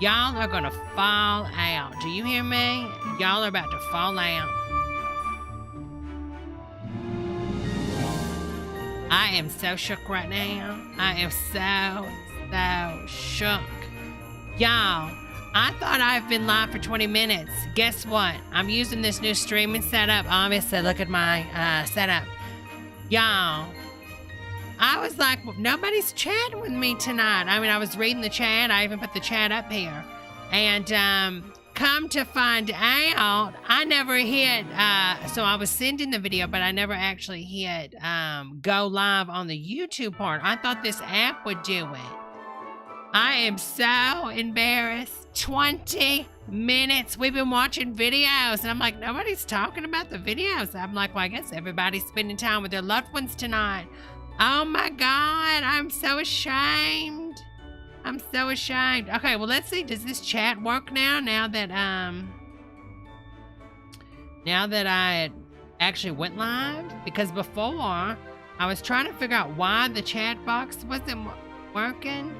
Y'all are gonna fall out. Do you hear me? Y'all are about to fall out. I am so shook right now. I am so shook. Y'all, I thought I've been live for 20 minutes. Guess what? I'm using this new streaming setup. Obviously, look at my setup. Y'all, I was like, well, nobody's chatting with me tonight. I mean, I was reading the chat. I even put the chat up here. And come to find out, I never hit, so I was sending the video, but I never actually hit go live on the YouTube part. I thought this app would do it. I am so embarrassed. 20 minutes. We've been watching videos, and I'm like, nobody's talking about the videos. I'm like, well, I guess everybody's spending time with their loved ones tonight. Oh my God, I'm so ashamed. I'm so ashamed. Okay, well, let's see. Does this chat work now? Now that I actually went live? Because before, I was trying to figure out why the chat box wasn't working.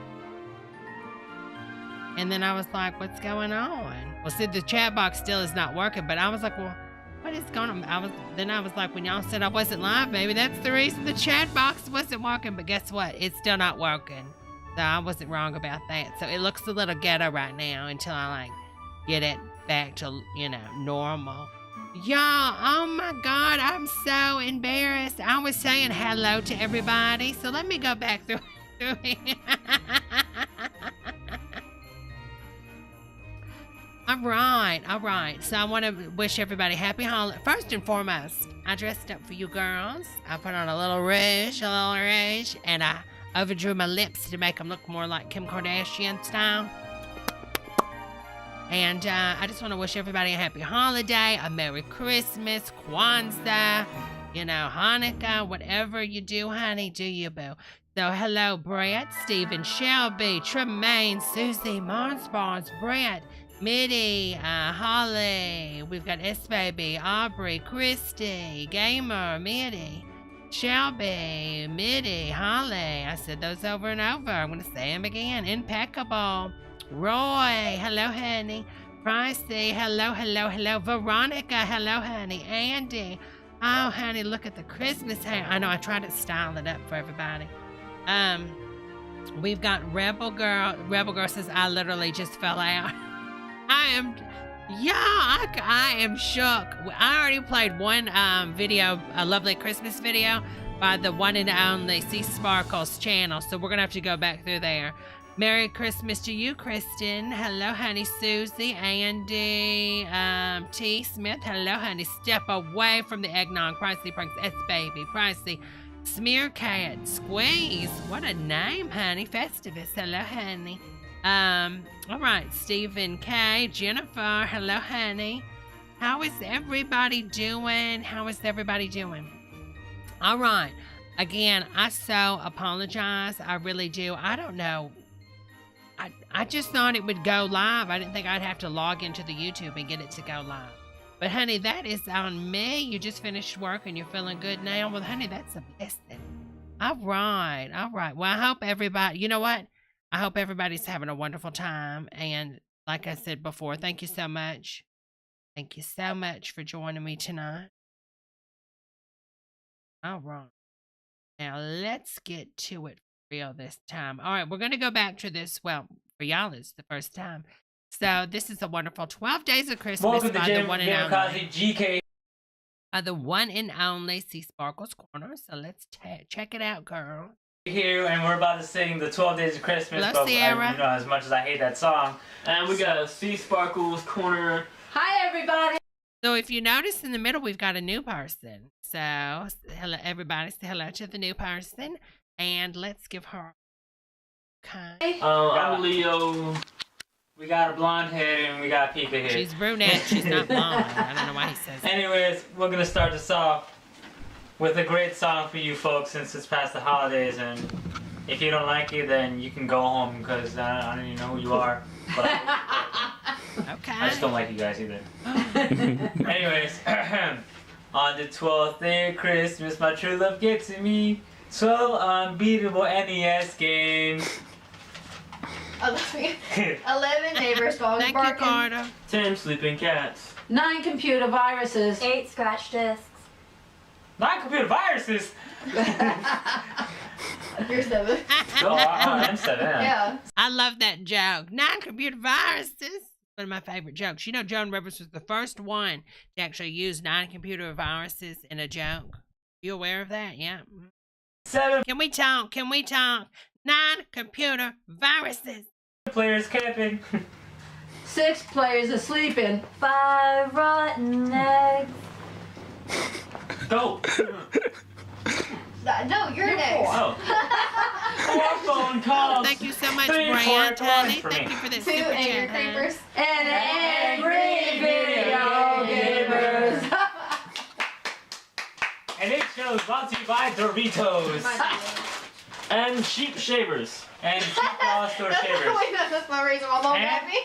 And then I was like, what's going on? Well, see, the chat box still is not working, but I was like, well, what is going on? Then I was like, when y'all said I wasn't live, maybe that's the reason the chat box wasn't working. But guess what? It's still not working. So I wasn't wrong about that. So it looks a little ghetto right now until I like get it back to, you know, normal. Y'all, oh my God, I'm so embarrassed. I was saying hello to everybody. So let me go back through it. All right. So I want to wish everybody happy holiday. First and foremost, I dressed up for you girls. I put on a little rouge, and I overdrew my lips to make them look more like Kim Kardashian style. And I just want to wish everybody a happy holiday, a Merry Christmas, Kwanzaa, you know, Hanukkah, whatever you do, honey, do you, boo. So hello, Brett, Stephen, Shelby, Tremaine, Susie, Mars Bars, Brett, Mitty, Holly, we've got S-Baby, Aubrey, Christy, Gamer, Mitty, Shelby, Mitty, Holly. I said those over and over. I'm going to say them again. Impeccable. Roy, hello, honey. Pricey, hello. Veronica, hello, honey. Andy, oh, honey, look at the Christmas hair. I know, I tried to style it up for everybody. We've got Rebel Girl. Rebel Girl says, I literally just fell out. I am shook. I already played one video, a lovely Christmas video by the one and only C Sparkles channel. So we're gonna have to go back through there. Merry Christmas to you, Kristen. Hello, honey. Susie, Andy, T Smith. Hello, honey. Step away from the eggnog. Pricey Pranks, S-Baby, Pricey. Smear Cat, Squeeze. What a name, honey. Festivus. Hello, honey. All right, Stephen K, Jennifer, hello, honey. How is everybody doing? All right, again, I so apologize. I really do. I don't know. I just thought it would go live. I didn't think I'd have to log into the YouTube and get it to go live. But, honey, that is on me. You just finished work and you're feeling good now. Well, honey, that's a blessing. All right. Well, I hope everybody, you know what? I hope everybody's having a wonderful time. And like I said before, thank you so much. Thank you so much for joining me tonight. All right. Now let's get to it for real this time. All right, we're going to go back to this. Well, for y'all, it's the first time. So this is a wonderful 12 Days of Christmas by the one and only GK. By the one and only C Sparkles Corner. So let's check it out, girl. Here and we're about to sing the 12 Days of Christmas. Hello, Sierra. You know, as much as I hate that song. And we got a C Sparkles Corner. Hi, everybody. So if you notice in the middle, we've got a new person. So hello, everybody. Say hello to the new person, and let's give her. Okay. I'm Leo. We got a blonde head and we got Pika head. She's brunette. She's not blonde. I don't know why he says that. Anyways, we're gonna start this off with a great song for you folks since it's past the holidays, and if you don't like it, then you can go home because I don't even know who you are. But okay. I just don't like you guys either. Anyways, on the 12th day of Christmas, my true love gets to me 12 unbeatable NES games. 11 neighbors dogs Thank you, barking. Carter. 10 sleeping cats. 9 computer viruses. 8 scratch discs. 9 computer viruses. You're 7. Oh, I am 7. Yeah. I love that joke. 9 computer viruses. One of my favorite jokes. You know, Joan Rivers was the first one to actually use 9 computer viruses in a joke. You aware of that? Yeah. 7 Can we talk? 9 computer viruses. players camping. 6 players are sleeping. 5 rotten eggs. Go. No, you're next. Oh. 4 phone calls. Thank you so much, 3 Brian, for honey. for Thank me. you for this 2 super angry chat, honey. creepers. And angry video gamers. And it shows brought to you by Doritos. And sheep shavers. And cheap dollar store shavers. Wait, that's my reason my mom And- got me.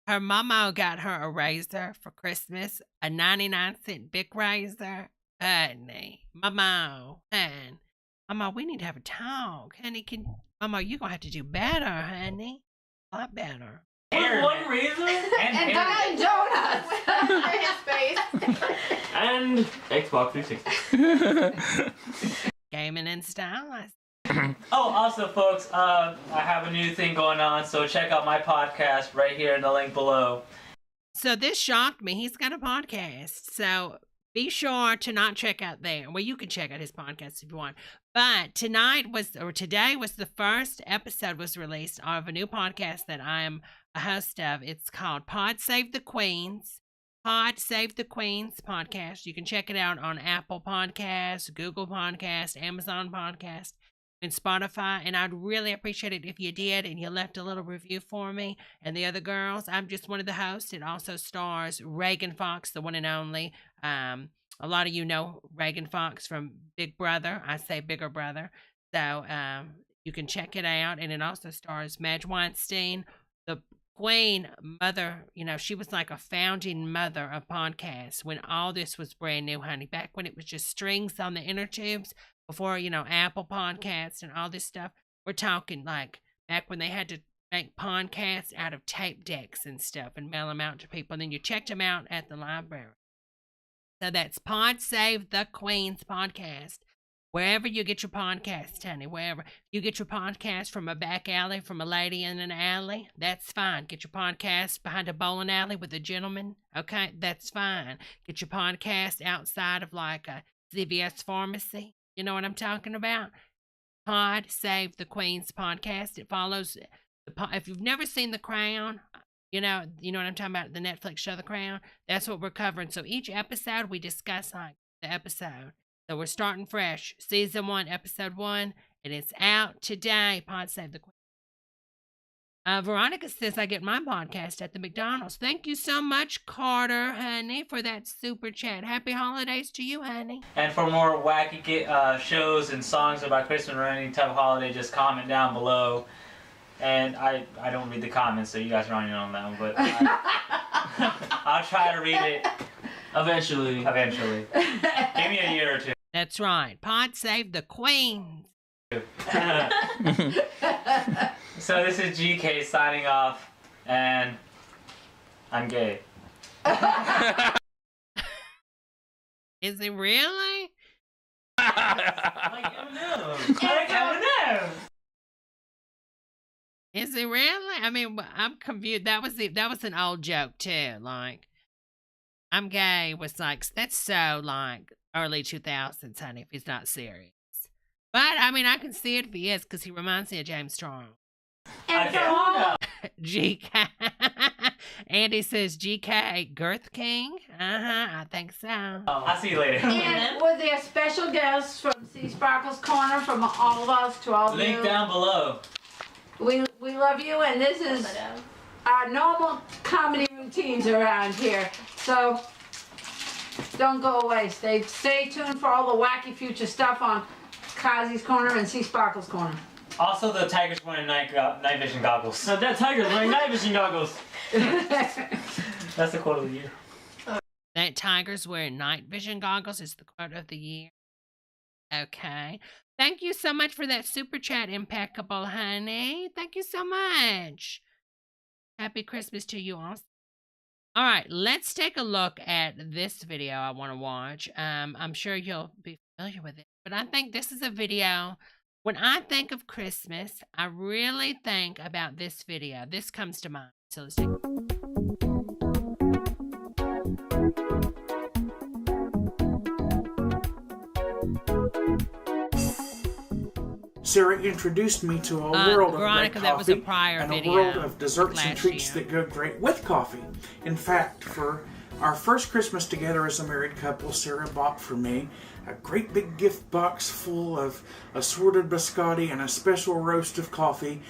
Her mama got her a razor for Christmas, a 99-cent Bic razor. Honey, Mama, Mama, we need to have a talk. Honey, Mama, you're going to have to do better, honey. A lot better. With one razor And Dunkin' Donuts for his face. and Xbox 360. Gaming in style. Oh, also, folks, I have a new thing going on, so check out my podcast right here in the link below. So this shocked me. He's got a podcast. So be sure to not check out there. Well, you can check out his podcast if you want. But today was the first episode was released of a new podcast that I am a host of. It's called Pod Save the Queens. Pod Save the Queens podcast. You can check it out on Apple Podcasts, Google Podcasts, Amazon Podcasts, and Spotify. And I'd really appreciate it if you did and you left a little review for me and the other girls. I'm just one of the hosts. It also stars Reagan Fox, the one and only. A lot of you know Reagan Fox from Big Brother. I say Bigger Brother. So you can check it out. And it also stars Madge Weinstein, the Queen mother. You know, she was like a founding mother of podcasts when all this was brand new, honey. Back when it was just strings on the inner tubes, before, you know, Apple Podcasts and all this stuff. We're talking like back when they had to make podcasts out of tape decks and stuff and mail them out to people. And then you checked them out at the library. So that's Pod Save the Queens podcast. Wherever you get your podcast, honey, wherever. You get your podcast from a back alley, from a lady in an alley, that's fine. Get your podcast behind a bowling alley with a gentleman, okay? That's fine. Get your podcast outside of like a CVS pharmacy. You know what I'm talking about? Pod Save the Queens podcast. It follows, if you've never seen The Crown, you know what I'm talking about, the Netflix show The Crown? That's what we're covering. So each episode, we discuss like the episode. So we're starting fresh. Season 1, episode 1, and it's out today. Pod Save the Queen. Veronica says I get my podcast at the McDonald's. Thank you so much, Carter, honey, for that super chat. Happy holidays to you, honey. And for more wacky shows and songs about Christmas or any type of holiday, just comment down below. And I don't read the comments, so you guys are on your own that one, but I'll try to read it Eventually. Give me a year or two. That's right. Pod Save the Queens. So this is GK signing off, and I'm gay. Is it really? Like Eminem. Is it really? I mean, I'm confused. That was an old joke too. Like, I'm gay was like, that's so like early 2000s, honey, if he's not serious. But I mean, I can see it if he is, because he reminds me of James Strong. GK. Andy says GK Girth King. I think so. I'll see you later. And with their special guests from C Sparkle's Corner, from all of us to all of you. Link down below. We love you, and this is our normal comedy routines around here. So don't go away. Stay tuned for all the wacky future stuff on Kazi's Corner and C Sparkle's Corner. Also, the Tigers wearing night vision goggles. Now that tiger's wearing night vision goggles. That's the quote of the year. That tigers wearing night vision goggles is the quote of the year. Okay. Thank you so much for that super chat, Impeccable Honey. Thank you so much. Happy Christmas to you all. All right, let's take a look at this video I want to watch. I'm sure you'll be familiar with it, but I think this is a video. When I think of Christmas, I really think about this video. This comes to mind. So let's take Sarah introduced me to a world of Veronica, great that was a coffee prior and a video world of desserts and last treats year. that go great with coffee. In fact, for our first Christmas together as a married couple, Sarah bought for me a great big gift box full of assorted biscotti and a special roast of coffee.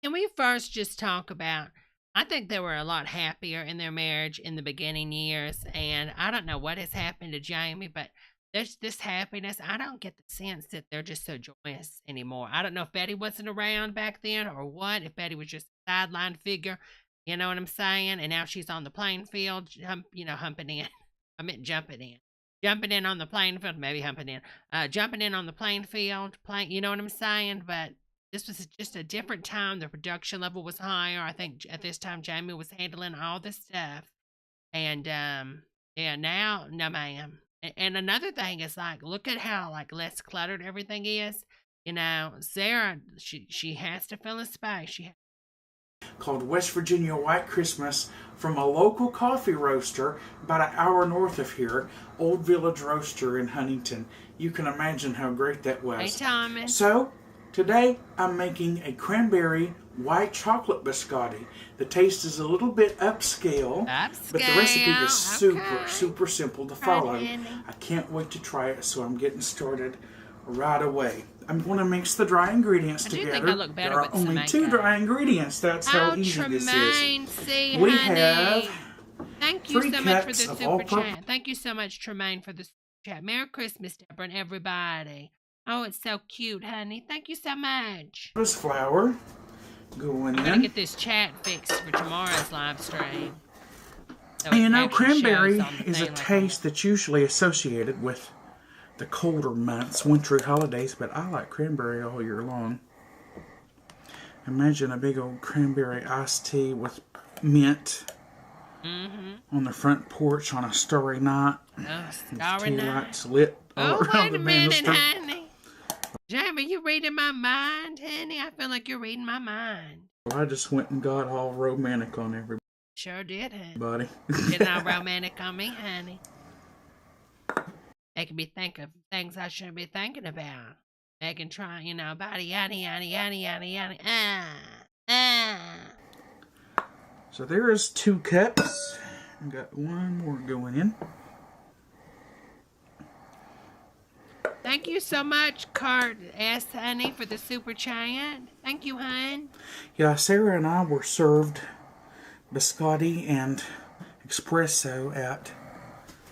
Can we first just talk about, I think they were a lot happier in their marriage in the beginning years, and I don't know what has happened to Jamie, but there's this happiness. I don't get the sense that they're just so joyous anymore. I don't know if Betty wasn't around back then or what, if Betty was just a sideline figure, you know what I'm saying? And now she's on the playing field, humping in. I meant jumping in. Jumping in on the playing field, maybe humping in. Jumping in on the playing field, you know what I'm saying? But this was just a different time. The production level was higher. I think at this time, Jamie was handling all this stuff. And, yeah, now, no, ma'am. And another thing is, like, look at how, like, less cluttered everything is. You know, Sarah, she has to fill a space. Called West Virginia White Christmas from a local coffee roaster about an hour north of here, Old Village Roaster in Huntington. You can imagine how great that was. Hey, Thomas. So, today I'm making a cranberry white chocolate biscotti. The taste is a little bit upscale, but the recipe is super simple to follow. I can't wait to try it, so I'm getting started right away. I'm going to mix the dry ingredients together. Think I look better there are with only some 2 makeup. dry ingredients. That's how easy this is. We have Thank you 3 so much for cups the of super all-purpose. chat. Thank you so much, Tremaine, for the super chat. Merry Christmas, Debra, and everybody. Oh, it's so cute, honey. Thank you so much. Flour going I'm going to in. get this chat fixed for tomorrow's live stream. So And you it know, actually cranberry shows on the is a thing like taste that's usually associated with the colder months, wintry holidays, but I like cranberry all year long. Imagine a big old cranberry iced tea with mint on the front porch on a starry night. Oh, With starry tea night. lights lit all Oh, around wait the a minute, banister. honey. Jamie, you reading my mind, honey? I feel like you're reading my mind. I just went and got all romantic on everybody. Sure did, honey. Buddy. Getting all romantic on me, honey. Making me think of things I shouldn't be thinking about. Making try, body yada yada yada yada yada. So there is 2 cups. I got 1 more going in. Thank you so much, Cart S. Honey, for the super chat. Thank you, hon. Yeah, Sarah and I were served biscotti and espresso at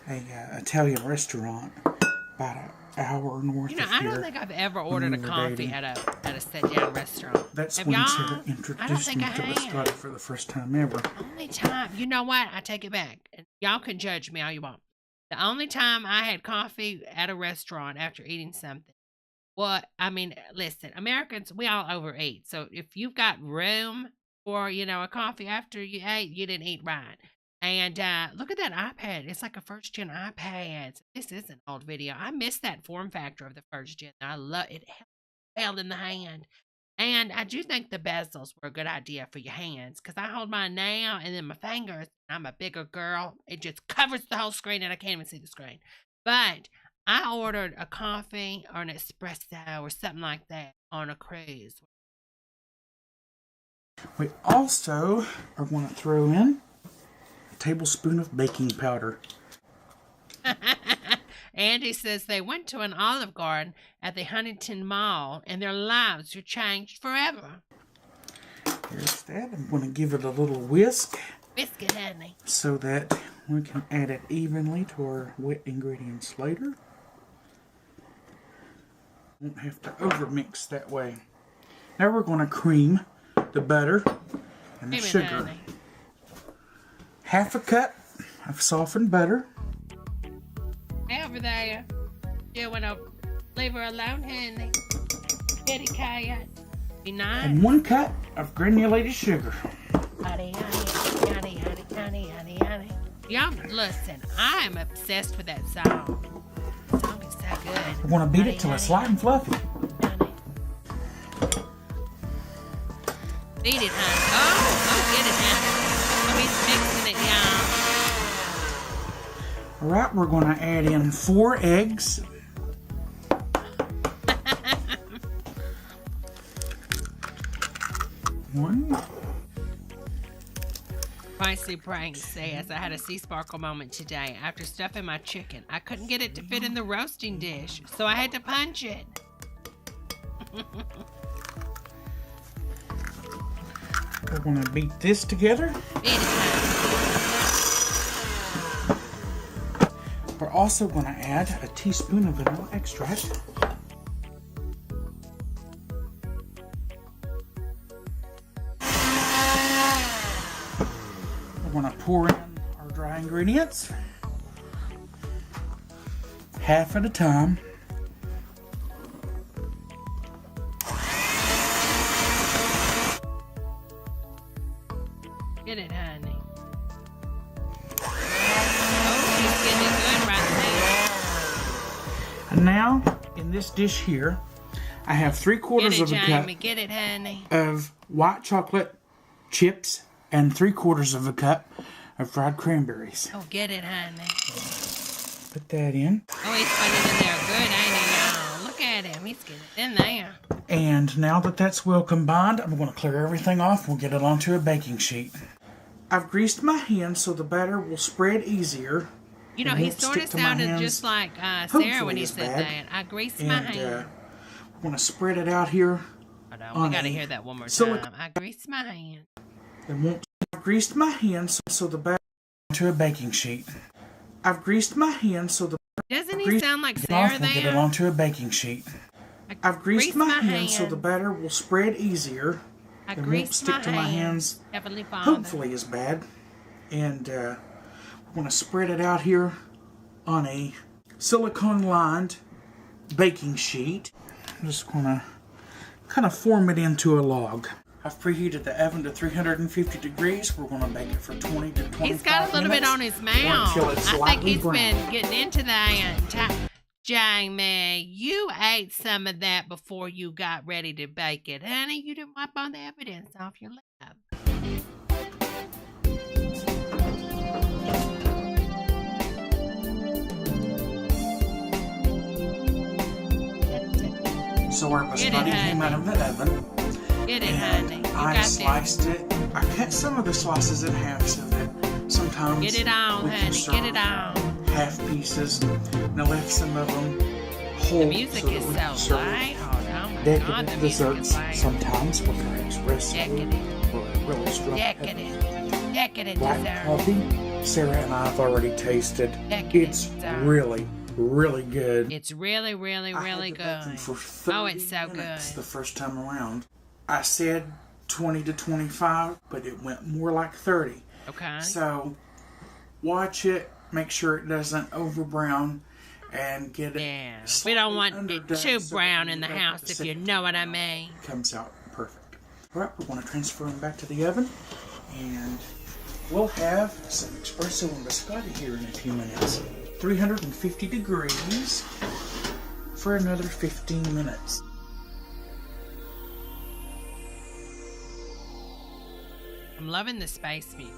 a Italian restaurant about an hour north of here. I don't think I've ever ordered a we were coffee dating. at a sit-down restaurant. That's Have when y'all? Sarah I don't introduced think me I to have. biscotti for the first time ever. Only time, you know what? I take it back. Y'all can judge me all you want. The only time I had coffee at a restaurant after eating something, listen, Americans, we all overeat. So if you've got room for, a coffee after you ate, you didn't eat right. And look at that iPad. It's like a first-gen iPad. This is an old video. I miss that form factor of the first-gen. I love it. Held in the hand. And I do think the bezels were a good idea for your hands, because I hold mine now and then my fingers, I'm a bigger girl. It just covers the whole screen and I can't even see the screen. But I ordered a coffee or an espresso or something like that on a cruise. We also are going to throw in a tablespoon of baking powder. Andy says they went to an Olive Garden at the Huntington Mall and their lives were changed forever. Here's that. I'm going to give it a little whisk. Biscuit, honey. So that we can add it evenly to our wet ingredients later. Won't have to overmix that way. Now we're going to cream the butter and the sugar. Honey. Half a cup of softened butter. Over there, doing a Leave her alone, honey. Kitty cat. Be nice. And 1 cup of granulated sugar. Honey, honey, honey, honey, honey, honey, honey. Y'all listen, I am obsessed with that song. The song is so good. We're going to beat it till it's light and fluffy. Honey. Beat it, honey. Oh, get it, honey. Oh, he's mixing it, y'all. All right, we're going to add in 4 eggs. One. Feisty Prank says, I had a sea sparkle moment today. After stuffing my chicken, I couldn't get it to fit in the roasting dish, so I had to punch it. We're going to beat this together. Beat it, honey. We're also going to add a teaspoon of vanilla extract. We're going to pour in our dry ingredients, half at a time. Get it, honey. Oh, she's getting it good right And now, in this dish here, I have 3/4 there. Get of it, a Jamie. cup Get it, honey. of white chocolate chips and 3/4 of a cup of dried cranberries. Oh, get it, honey. Put that in. Oh, he's putting it in there good, ain't he, y'all? Look at him. He's getting it in there. And now that that's well combined, I'm going to clear everything off. We'll get it onto a baking sheet. I've greased my hands so the batter will spread easier. You know, It he won't sort of stick to my sounded hands. just like Sarah Hopefully when he it's said bad. that. I greased my And hand. we're going to spread it out here. Hold on, we on got to a hear that one more silicone- time. I greased my hand. I've greased my hands so the batter onto a baking sheet. I've greased my hands so the Doesn't he grease sound like it off. Sarah We'll get it there? onto a baking sheet. I've greased my hands so the batter will spread easier. I It won't greased stick my to my hands. Heavenly Father. Hopefully as bad. And we're going to spread it out here on a silicone lined baking sheet. I'm just going to kind of form it into a log. I've preheated the oven to 350 degrees. We're going to bake it for 20 to 25 minutes. He's got a little bit on his or mouth. until it's I think lightly he's brown. been getting into that. Jamie, you ate some of that before you got ready to bake it. Honey, you didn't wipe all the evidence off your lap. So our biscotti came out of the oven. Get it, honey. And You I got sliced it. I cut some of the slices in half so that sometimes Get it on, we can honey. serve Get it on. half pieces. And I left some of them whole. The music so that is we can so serve loud. Oh my God, decadent the music desserts is loud. sometimes with our espresso Decadent. or really strong Decadent. Decadent black dessert. coffee. Sarah and I have already tasted. Decadent It's dessert. really, really good. It's really, really, I really had to bake them good. for 30 Oh, it's so minutes good. the first time around. I said 20 to 25, but it went more like 30. Okay. So watch it, make sure it doesn't over brown, and get it. Yeah. We slightly don't want it underdone too so brown that in the when you house, bake if the you second know what I time mean. it comes out perfect. All right, we're going to transfer them back to the oven, and we'll have some espresso and biscotti here in a few minutes. 350 degrees for another 15 minutes. I'm loving the space music.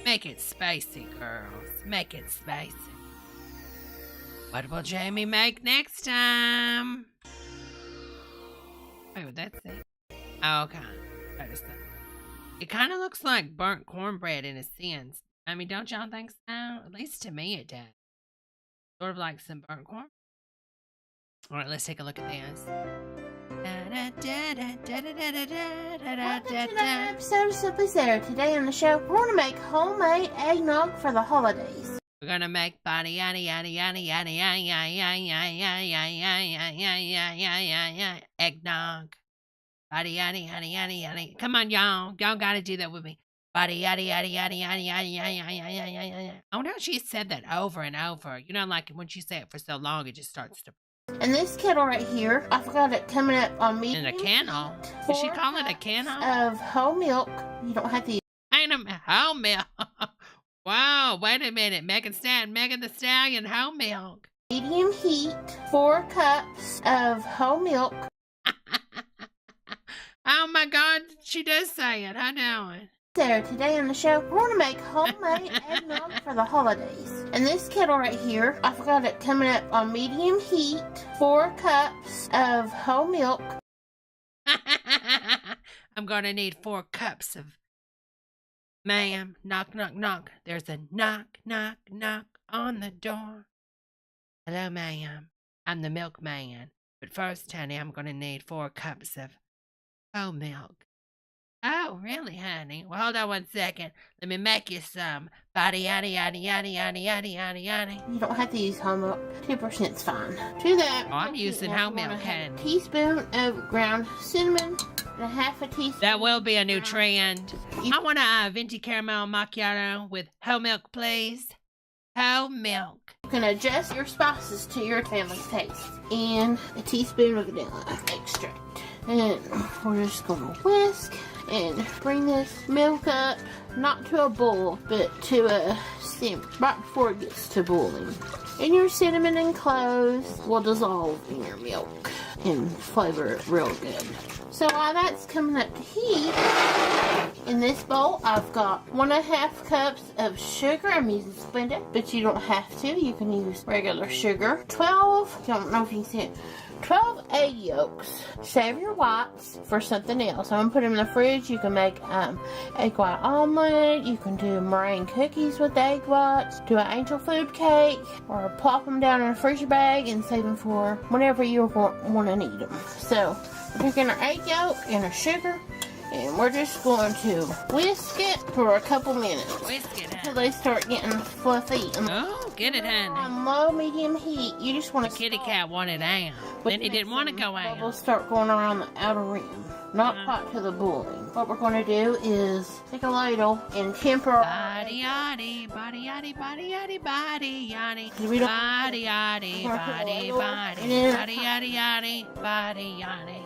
Make it spicy, girls. Make it spicy. What will Jamie make next time? Wait, what that's it? Oh, okay. It kind of looks like burnt cornbread in a sense. I mean, don't y'all think so? At least to me it does. Sort of like some burnt corn. All right, let's take a look at this. Welcome to another episode of Simply Sarah. Today on the show, we're going to make homemade eggnog for the holidays. We're gonna make body yada yada yada yada yada yada yada yada yada yada yada yada eggnog. Body yada yada yada yada. Come on, y'all. Y'all gotta do that with me. Body, yada, yada, yada, yada, yada, yada, yada, yada, yada, yada. I wonder how she said that over and over. You know, like when she said it for so long, it just starts to. And this kettle right here, I've got it coming up on medium. In a kennel? Did she call it a kennel? Of whole milk. You don't have to use. Ain't a whole milk. Wow, wait a minute. Megan the Stallion, whole milk. Medium heat, 4 cups of whole milk. Oh my God, she does say it. I know it. So today on the show, we're going to make homemade eggnog for the holidays. And this kettle right here, I've got it coming up on medium heat, 4 cups of whole milk. I'm going to need 4 cups of... Ma'am, knock, knock, knock. There's a knock, knock, knock on the door. Hello, ma'am. I'm the milkman. But first, honey, I'm going to need 4 cups of whole milk. Oh, really, honey? Well, hold on 1 second. Let me make you some. Body, yaddy, yaddy, yaddy, yaddy, yaddy, yaddy, yaddy. You don't have to use whole milk. 2%'s fine. To that, I'm using whole milk, honey. A teaspoon of ground cinnamon and a half a teaspoon. That will be a new trend. I want a venti caramel macchiato with whole milk, please. Whole milk. You can adjust your spices to your family's taste. And a teaspoon of vanilla extract. And we're just going to whisk and bring this milk up, not to a boil, but to a simmer, right before it gets to boiling. And your cinnamon and cloves will dissolve in your milk and flavor it real good. So while that's coming up to heat, in this bowl I've got 1.5 cups of sugar. I'm using Splenda, but you don't have to. You can use regular sugar. 12, don't know if you can see it, 12 egg yolks. Save your whites for something else. I'm going to put them in the fridge. You can make egg white omelet. You can do meringue cookies with egg whites. Do an angel food cake. Or plop them down in a freezer bag and save them for whenever you want to need them. So, we're taking our egg yolk and our sugar. And we're just going to whisk it for a couple minutes. Whisk it, until they start getting fluffy. Oh, get it, honey. On low, medium heat, you just want to... The kitty cat wanted out. Then he didn't want to go out. Bubbles start going around the outer rim. Not quite to the boiling. What we're going to do is take a ladle and temper... Body yaddy, body yaddy, body yaddy, body yaddy. Body yaddy, body, body. Body yaddy, yaddy, body yaddy.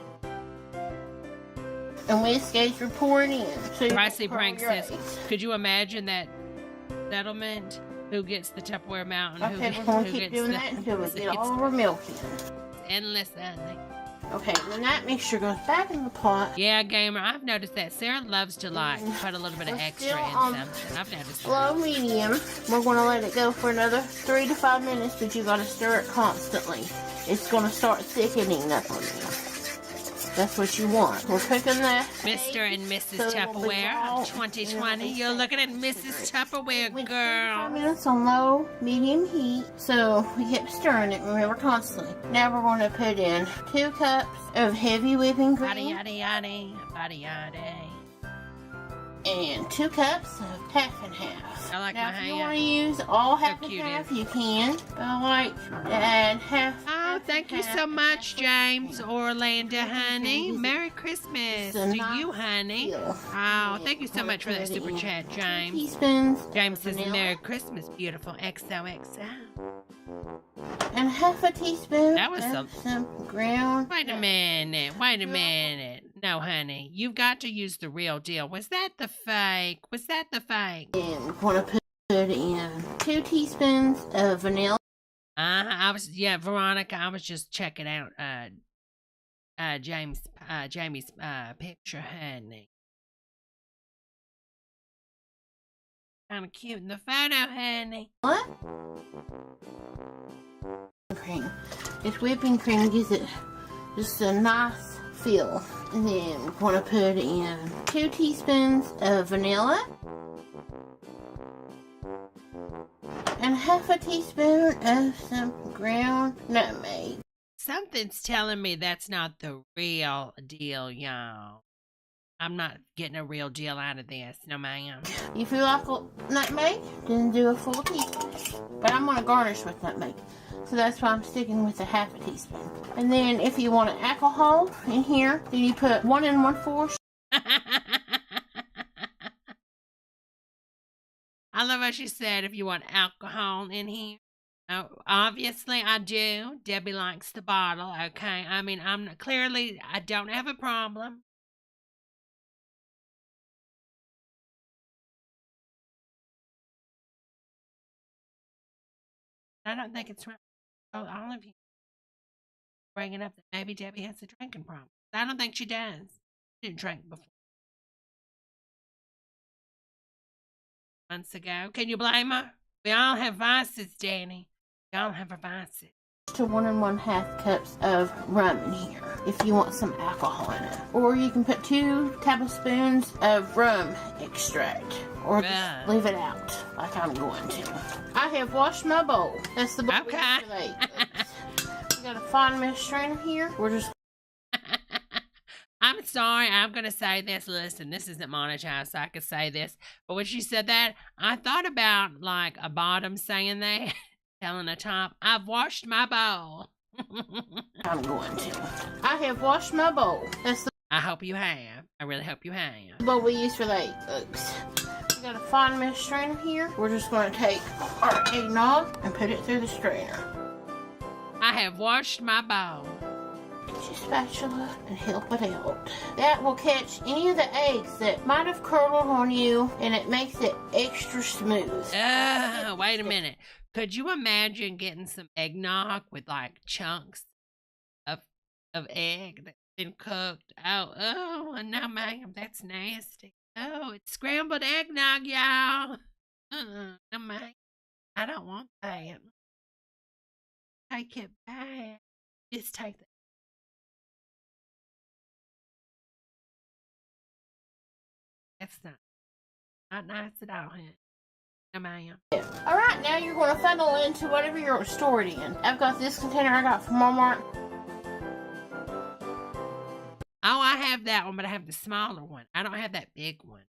And whisk as you're pouring in. So Pricey Prank says, could you imagine that settlement? Who gets the Tupperware mountain? Okay, we're going to keep doing that until we get all of our milk in. Endless, honey. Okay, then that mixture goes back in the pot. Yeah, Gamer, I've noticed that. Sarah loves to put a little bit of extra in something. I've noticed that. Low, medium. We're going to let it go for another 3 to 5 minutes, but you got to stir it constantly. It's going to start thickening up on you. That's what you want. We're cooking that. Mr. and Mrs. Tupperware of 2020. You're looking at Mrs. Tupperware, girl. 5 minutes on low, medium heat. So we kept stirring it, remember, constantly. Now we're going to put in 2 cups of heavy whipping cream. Body yaddy yaddy, body yaddy. And 2 cups of half and half. I like now, my if hand. you want to use all half and half, you can. But I like to add half. Oh, thank you so much, James Orlando, honey. Merry Christmas to you, honey. Oh, thank you so much for that super chat, James. Teaspoons. James says Merry Christmas, beautiful XOXO. And half a teaspoon that was some ground. Wait a minute. No, honey. You've got to use the real deal. Was that the fake? And we're going to put in 2 teaspoons of vanilla. Veronica, I was just checking out Jamie's picture, honey. Kind of cute in the photo, honey. What? Cream. This whipping cream gives it just a nice feel. And then we're going to put in 2 teaspoons of vanilla. And half a teaspoon of some ground nutmeg. Something's telling me that's not the real deal, y'all. I'm not getting a real deal out of this, no ma'am. If you like nutmeg, then do a full teaspoon. But I'm going to garnish with nutmeg. So that's why I'm sticking with a half a teaspoon. And then if you want an alcohol in here, then you put 1 1/4 I love what she said, if you want alcohol in here. Oh, obviously, I do. Debbie likes the bottle, okay? I mean, I don't have a problem. I don't think it's right. Oh, all of you bringing up that maybe Debbie has a drinking problem. I don't think she does. She didn't drink before. Months ago. Can you blame her? We all have vices, Danny. We all have our vices. To 1 1/2 cups of rum in here if you want some alcohol in it. Or you can put 2 tablespoons of rum extract. Or just leave it out like I'm going to. I have washed my bowl. That's the bowl. Okay. We got a fine mesh strainer here. We're just... I'm sorry, I'm going to say this. Listen, this isn't monetized, so I could say this. But when she said that, I thought about like a bottom saying that, telling a top, I've washed my bowl. I'm going to. I have washed my bowl. That's the... I hope you have. I really hope you have. bowl we use for the egg yolks. We got a fine mesh strainer here. We're just going to take our eggnog and put it through the strainer. I have washed my bowl. Get your spatula and help it out. That will catch any of the eggs that might have curdled on you, and it makes it extra smooth. Wait a minute. Could you imagine getting some eggnog with like chunks of egg that's been cooked? Oh, no, ma'am, that's nasty. Oh, it's scrambled eggnog, y'all. No, ma'am, I don't want that. Take it back. Just take that. That's not nice at all, huh? No, ma'am. Alright, now you're going to funnel into whatever you're stored in. I've got this container I got from Walmart. Oh, I have that one, but I have the smaller one. I don't have that big one.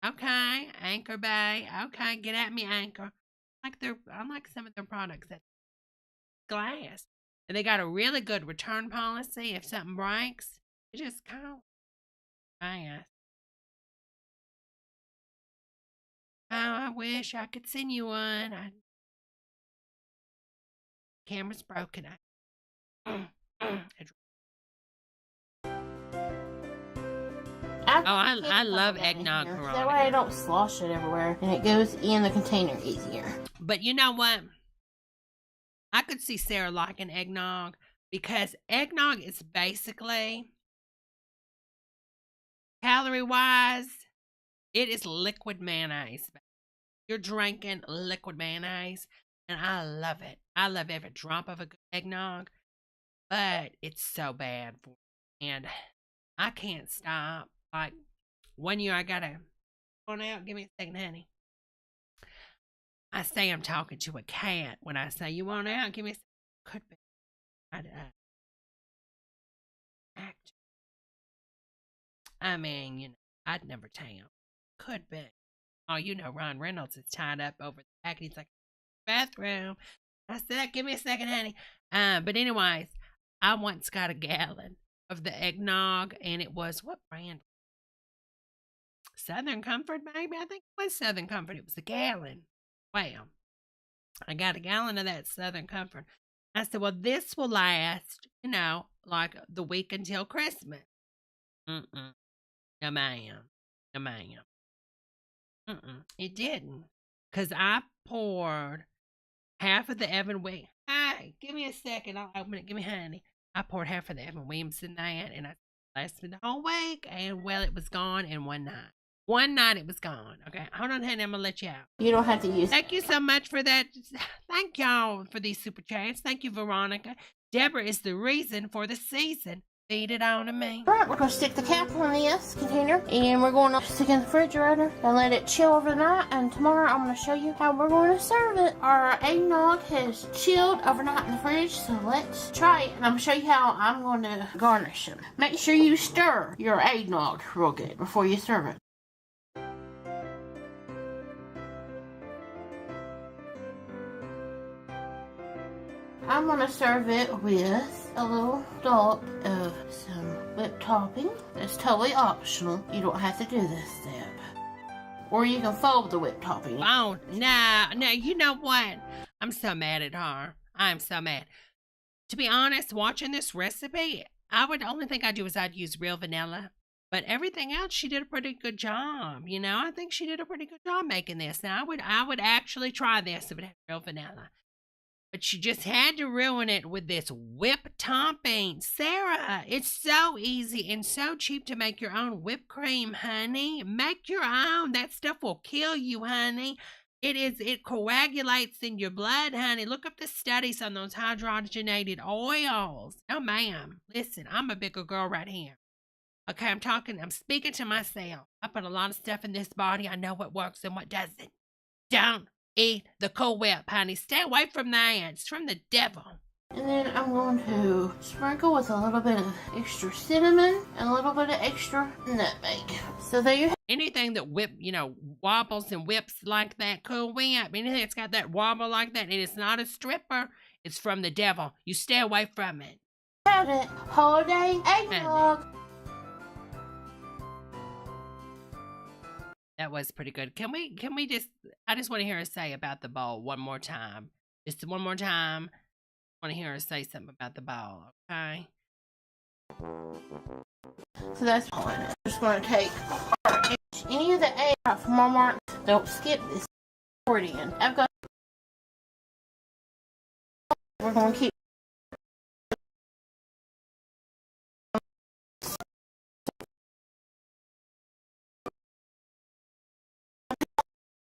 Okay, Anchor Bay. Okay, get at me, Anchor. I like some of their products that glass. And they got a really good return policy. If something breaks, you just call. Nice. Oh, I wish I could send you one. Camera's broken. I love eggnog. That way I don't slosh it everywhere, and it goes in the container easier. But you know what? I could see Sarah liking eggnog, because eggnog is basically, calorie-wise, it is liquid mayonnaise. You're drinking liquid mayonnaise, and I love it. I love every drop of a good eggnog, but it's so bad for me, and I can't stop. Like, one year I gotta go out. Give me a second, honey. I say I'm talking to a cat when I say, you want out? Give me a second. Could be. I mean, you know, I'd never tell. Could be. Oh, you know, Ron Reynolds is tied up over the back, and he's like, bathroom. I said, give me a second, honey. But anyways, I once got a gallon of the eggnog, and it was, what brand? Southern Comfort, maybe? I think it was Southern Comfort. It was a gallon. Well, I got a gallon of that Southern Comfort. I said, well, this will last, you know, like the week until Christmas. No, ma'am. No, ma'am. It didn't. Because I poured half of the Evan Williams. Hey, give me a second. I'll open it. Give me honey. I poured half of the Evan Williams in that, and I lasted the whole week, and well, it was gone in one night. One night it was gone. Okay, hold on, honey. I'm gonna let you out. You don't have to use. Thank you so much for that. Thank y'all for these super chats. Thank you, Veronica. Debra is the reason for the season. Feed it on to me. Alright, we're going to stick the cap on this container, and we're going to stick it in the refrigerator and let it chill overnight, and tomorrow I'm going to show you how we're going to serve it. Our eggnog has chilled overnight in the fridge, so let's try it, and I'm going to show you how I'm going to garnish them. Make sure you stir your eggnog real good before you serve it. I'm going to serve it with a little dollop of some whipped topping. It's totally optional. You don't have to do this step. Or you can fold the whipped topping. Oh, no, you know what? I'm so mad at her. I'm so mad. To be honest, watching this recipe, only thing I'd do is I'd use real vanilla. But everything else, she did a pretty good job. You know, I think she did a pretty good job making this. Now, I would actually try this if it had real vanilla. But she just had to ruin it with this whipped topping. Sarah, it's so easy and so cheap to make your own whipped cream, honey. Make your own. That stuff will kill you, honey. It coagulates in your blood, honey. Look up the studies on those hydrogenated oils. No, ma'am. Listen, I'm a bigger girl right here. Okay, I'm speaking to myself. I put a lot of stuff in this body. I know what works and what doesn't. Don't eat the Cool Whip, honey. Stay away from that. It's from the devil. And then I'm going to sprinkle with a little bit of extra cinnamon and a little bit of extra nutmeg. So there you have anything that wobbles and whips like that Cool Whip. Anything that's got that wobble like that, and it's not a stripper, it's from the devil. You stay away from it. Have it. Holiday eggnog. That was pretty good. Can we I just want to hear her say about the bowl one more time. Just one more time. I want to hear her say something about the bowl, okay? So that's all in it. I'm just going to take any of the eggs out from Walmart. Don't skip this. Pour it in. We're going to keep.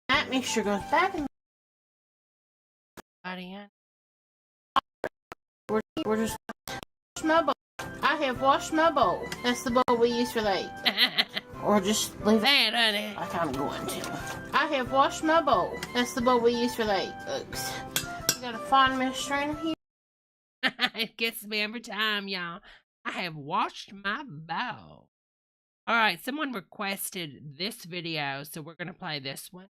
That mixture goes back in. We're just wash my bowl. I have washed my bowl. That's the bowl we use for the egg. Or just leave it honey. like I'm going to. I have washed my bowl. That's the bowl we use for the egg. Oops. We got a fine mesh strainer here. It gets me every time, y'all. I have washed my bowl. All right, someone requested this video, so we're going to play this one.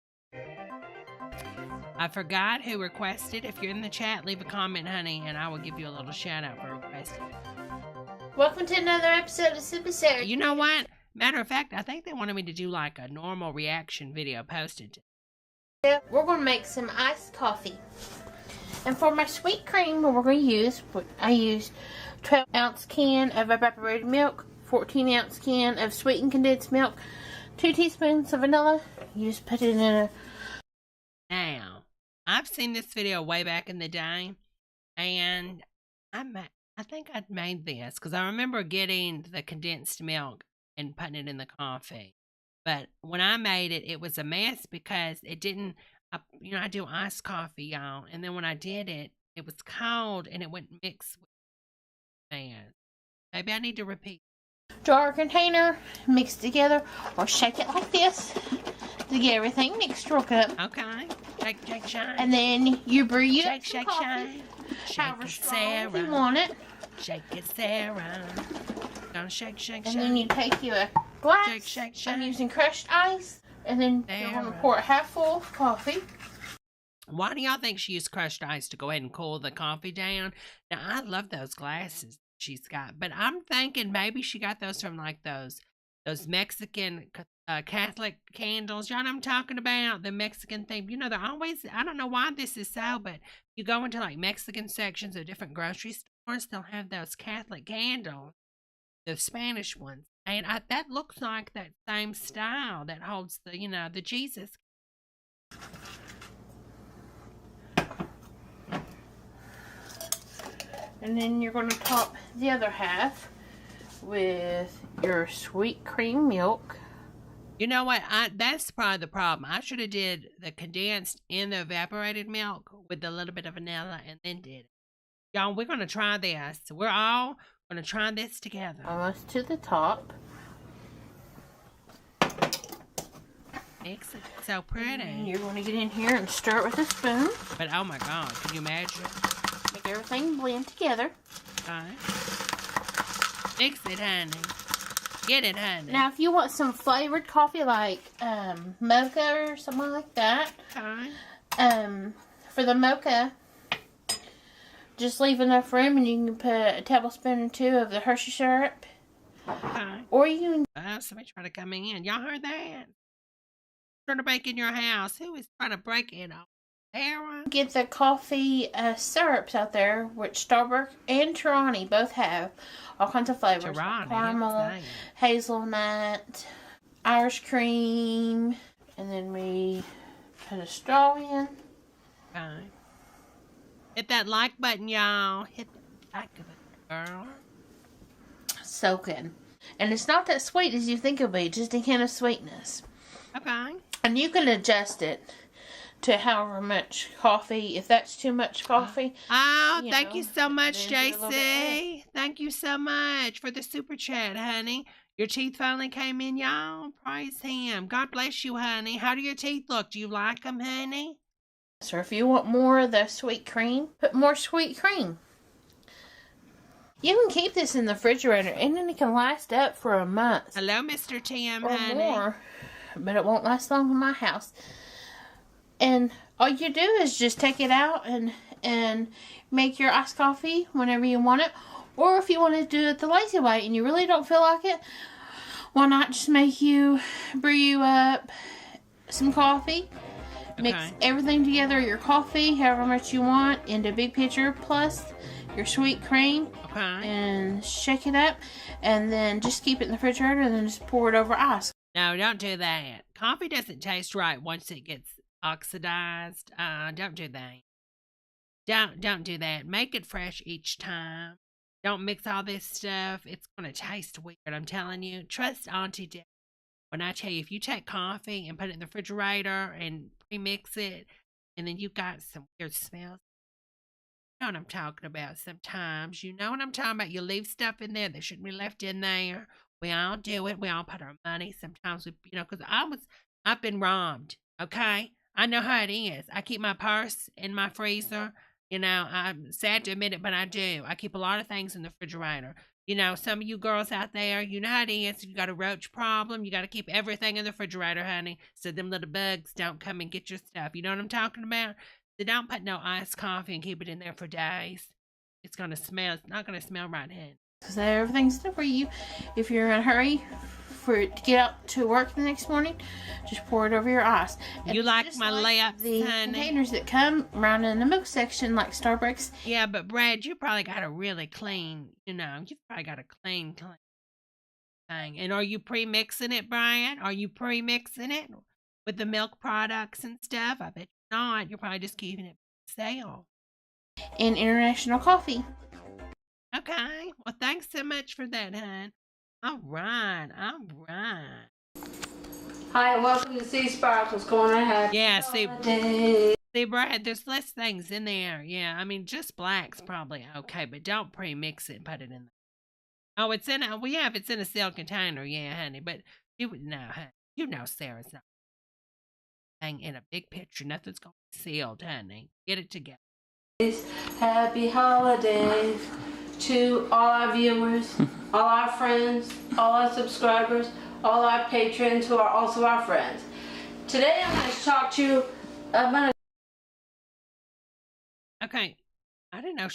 I forgot who requested. If you're in the chat, leave a comment, honey, and I will give you a little shout out for requesting. Welcome to another episode of Super Sarah. You know what? Matter of fact, I think they wanted me to do like a normal reaction video posted. Yeah, we're going to make some iced coffee. And for my sweet cream, what we're going to use, I used 12-ounce can of evaporated milk, 14-ounce can of sweetened condensed milk, 2 teaspoons of vanilla. You just put it in a... Now, I've seen this video way back in the day, and I think I'd made this because I remember getting the condensed milk and putting it in the coffee. But when I made it, it was a mess because it didn't, I do iced coffee, y'all. And then when I did it, it was cold and it wouldn't mix with man. Maybe I need to repeat. Jar or container, mix together, or shake it like this to get everything mixed real good. Okay. Shake, shine. And then you brew your shake, coffee, shine. however strong you want it. Shake it, Sarah. Gonna shake. And then you take you a glass. Shake. I'm using crushed ice. And then you're going to pour it half full of coffee. Why do y'all think she used crushed ice to go ahead and cool the coffee down? Now, I love those glasses she's got. But I'm thinking maybe she got those from like those Mexican Catholic candles. Y'all know what I'm talking about? The Mexican thing. You know, they're always, I don't know why this is so, but you go into like Mexican sections of different grocery stores, they'll have those Catholic candles, the Spanish ones. And that looks like that same style that holds the, the Jesus. And then you're going to top the other half with your sweet cream milk. You know what? That's probably the problem. I should have did the condensed in the evaporated milk with a little bit of vanilla and then did it. Y'all, we're going to try this. We're all going to try this together. Almost to the top. Mix it. So pretty. And you're going to get in here and stir it with a spoon. But oh my God, can you imagine? Make everything blend together. Alright. Mix it, honey. Get it, honey. Now, if you want some flavored coffee like mocha or something like that, for the mocha, just leave enough room and you can put a tablespoon or 2 of the Hershey syrup. Okay. Or you can... Oh, somebody trying to come in. Y'all heard that? trying to break in your house? Who is trying to break in? Sarah? Get the coffee syrups out there, which Starbucks and Tarani both have. All kinds of flavors. Like caramel, hazelnut, Irish cream. And then we put a straw in. Okay. Hit that like button, y'all. Hit the like button, girl. So good. And it's not that sweet as you think it'll be, just a hint of sweetness. Okay. And you can adjust it to however much coffee, if that's too much coffee. Oh, thank you so much, JC. Thank you so much for the super chat, honey. Your teeth finally came in, y'all. Praise him. God bless you, honey. How do your teeth look? Do you like them, honey? So if you want more of the sweet cream, put more sweet cream. You can keep this in the refrigerator, and then it can last up for a month. Hello, Mr. Tim, or honey. more, but it won't last long in my house. And all you do is just take it out and make your iced coffee whenever you want it. Or if you want to do it the lazy way and you really don't feel like it, why not just brew you up some coffee. Okay. Mix everything together, your coffee, however much you want, into a big pitcher, plus your sweet cream. Okay. And shake it up, and then just keep it in the refrigerator, and then just pour it over ice. No, don't do that. Coffee doesn't taste right once it gets oxidized. Don't do that. Don't do that. Make it fresh each time. Don't mix all this stuff. It's gonna taste weird. I'm telling you. Trust Auntie Debra when I tell you, if you take coffee and put it in the refrigerator and pre-mix it, and then you got some weird smells. You know what I'm talking about. Sometimes you know what I'm talking about. You leave stuff in there that shouldn't be left in there. We all do it. We all put our money. Sometimes we, because I've been robbed. Okay, I know how it is. I keep my purse in my freezer. I'm sad to admit it, but I do. I keep a lot of things in the refrigerator. Some of you girls out there, you know how it is. If you got a roach problem, you got to keep everything in the refrigerator, honey, so them little bugs don't come and get your stuff. You know what I'm talking about? So don't put no iced coffee and keep it in there for days. It's going to smell. It's not going to smell right, honey. So everything's done for you. If you're in a hurry for it to get out to work the next morning, just pour it over your ice. And you like my layups, the honey? Containers that come around in the milk section, like Starbucks. Yeah, but Brad, you probably got a really clean, you've probably got a clean thing. And are you pre-mixing it, Brian? Are you pre-mixing it with the milk products and stuff? I bet you're not. You're probably just keeping it for sale. And International Coffee. Okay. Well, thanks so much for that, hon. All right. Hi, and welcome to Sea Sparkles Corner. Yeah, see, Brad, there's less things in there. Yeah, just black's probably okay, but don't pre-mix it and put it in there. Oh, it's in a sealed container, yeah, honey, but honey, Sarah's not thing in a big picture. Nothing's going to be sealed, honey. Get it together. Happy holidays to all our viewers, all our friends, all our subscribers, all our patrons who are also our friends. Today I'm going to talk to you about... Okay, I didn't know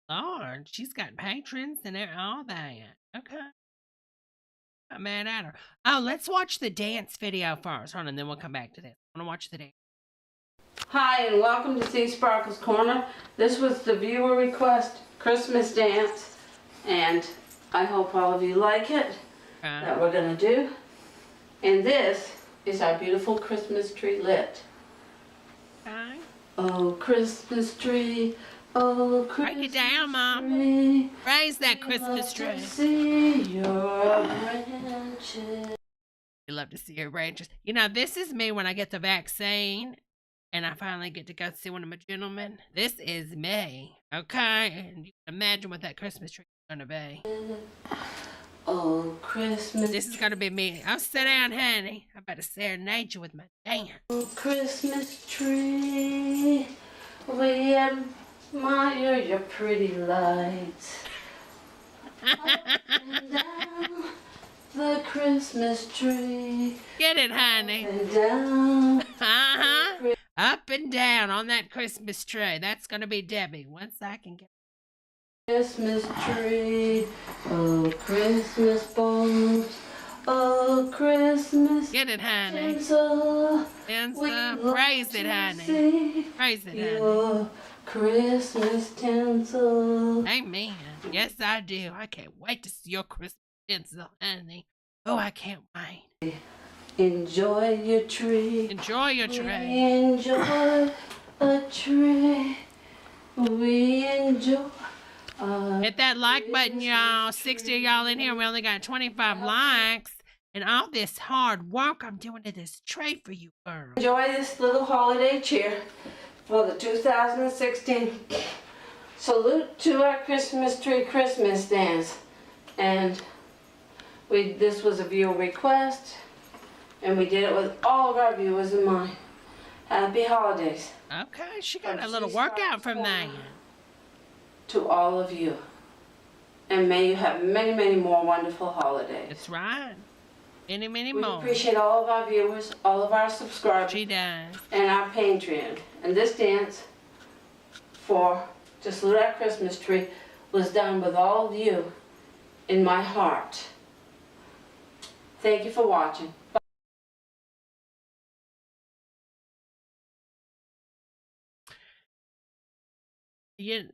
Lord, she's got patrons and all that. Okay. I'm mad at her. Oh, let's watch the dance video first. Hold on, and then we'll come back to this. I want to watch the dance. Hi, and welcome to Sea Sparkles Corner. This was the viewer request Christmas dance, and I hope all of you like it that we're going to do. And this is our beautiful Christmas tree lit. Okay. Oh, Christmas tree. Oh, Christmas break it down, Mom. Tree. Raise that Christmas tree. See your branches. You love to see your branches. This is me when I get the vaccine and I finally get to go see one of my gentlemen. This is me, okay? And you can imagine what that Christmas tree is going to be. Oh, Christmas. This is going to be me. I'll sit down, honey. I better serenade you with my dance. Oh, Christmas tree. We admire your pretty lights. Up and down the Christmas tree. Get it, honey. Up and down. Uh-huh. Up and down on that Christmas tree. That's going to be Debbie once I can get Christmas tree. Oh, Christmas bulbs Oh, Christmas. Get it, honey. Tinsel. Praise it, honey. Praise it, honey. Christmas tinsel. Amen. Yes, I do. I can't wait to see your Christmas tinsel, honey. Oh, I can't wait. Enjoy your tree. Enjoy your tree. We enjoy a tree. We enjoy. Hit that like button, y'all. 60 of y'all in here. We only got 25 likes. And all this hard work I'm doing to this tree for you, girl. Enjoy this little holiday cheer for the 2016 Salute to Our Christmas Tree Christmas Dance. And this was a viewer request, and we did it with all of our viewers in mind. Happy holidays. Okay, she got a little workout from that. To all of you. And may you have many, many more wonderful holidays. That's right. Many, many We more. appreciate all of our viewers, all of our subscribers. She does. And our Patreon. And this dance to salute our Christmas tree was done with all of you in my heart. Thank you for watching. Bye. You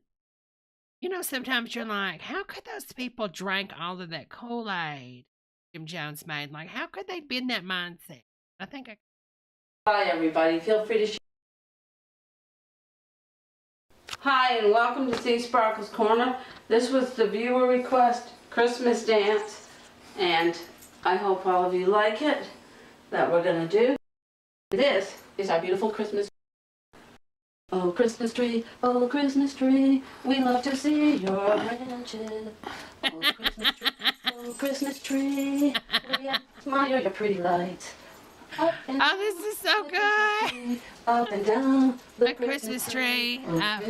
know, sometimes you're like, how could those people drink all of that Kool-Aid Jim Jones made? Like, how could they be in that mindset? I think I... Bye, everybody. Feel free to share. Hi, and welcome to C Sparkle's Corner. This was the viewer request Christmas dance, and I hope all of you like it, that we're going to do. This is our beautiful Christmas. Oh, Christmas tree, we love to see your branches. Oh, Christmas tree, smile your pretty lights. Oh, this is so good. Up and down the Christmas tree.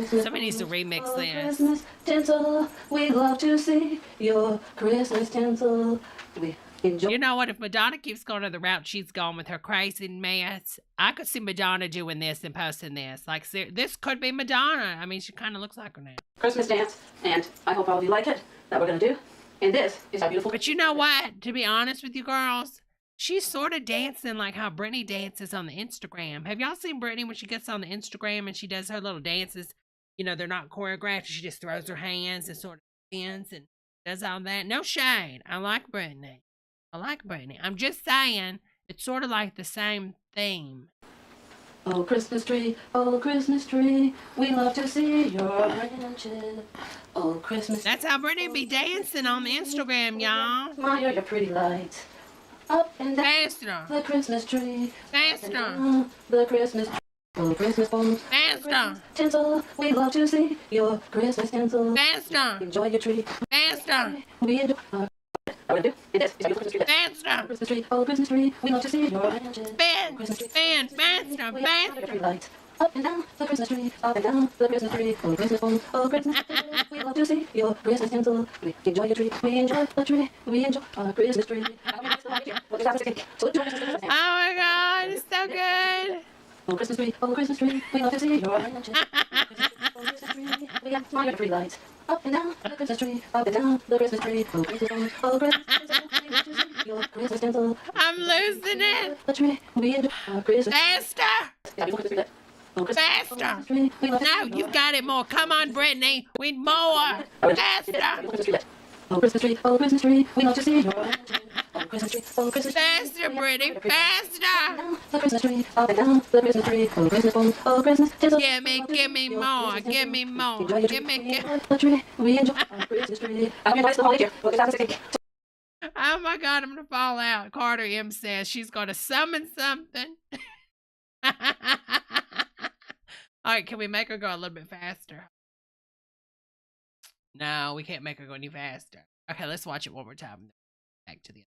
Somebody needs to remix this. Christmas tinsel, we love to see your Christmas tinsel. We enjoy. You know what? If Madonna keeps going to the route she's gone with her crazy mess, I could see Madonna doing this and posting this. Like, this could be Madonna. I mean, she kind of looks like her now. Christmas dance, and I hope all of you like it, that we're going to do. And this is our beautiful... But you know what? To be honest with you girls, she's sort of dancing like how Brittany dances on the Instagram. Have y'all seen Brittany when she gets on the Instagram and she does her little dances? You know, they're not choreographed. She just throws her hands and sort of spins and does all that. No shade. I like Brittany. I'm just saying, it's sort of like the same theme. Oh, Christmas tree, we love to see your branches. Oh, Christmas. That's how Brittany be dancing on the Instagram, y'all. Smile your pretty lights. Up and down faster. The Christmas tree. Faster. The Christmas tree. Oh, Christmas balls. Faster. Tinsel, we love to see your Christmas tinsel. Faster. Enjoy your tree. Faster. We enjoy. I want to do it. This is our Christmas tree. Faster. Christmas tree. Oh, Christmas tree. We love to see your branches. Spin. Christmas tree. Spin. Faster. Faster. Lights. Up and down the Christmas tree. Up and down the Christmas tree. Oh, Christmas balls. Oh, Christmas tinsel. We love to see your Christmas tinsel. We enjoy your tree. We enjoy the tree. We enjoy our Christmas tree. Oh my God, it's so good. Oh, Christmas tree, we love to see your branches. Oh, Christmas tree, we have smile your tree lights. Up and down the Christmas tree, up and down the Christmas tree. Oh, Christmas balls, oh, Christmas tinsel, we love to see your Christmas tinsel. I'm losing it. The tree, we enjoy our Christmas. Faster. Faster. No, you've got it more. Come on, Brittany. We need more. Faster. Oh, Christmas tree, we love to see your branches. Oh, Christmas tree, faster, Brittany, faster. The Christmas tree, up and down the Christmas tree. Oh, Christmas balls, oh, Christmas tinsel. Give me more, give me more. The tree, we enjoy our Christmas tree. I'm your nice little holiday here. Oh my God, I'm gonna fall out. Carter M says she's gonna summon something. All right, can we make her go a little bit faster? No, we can't make her go any faster. Okay, let's watch it one more time. Back to the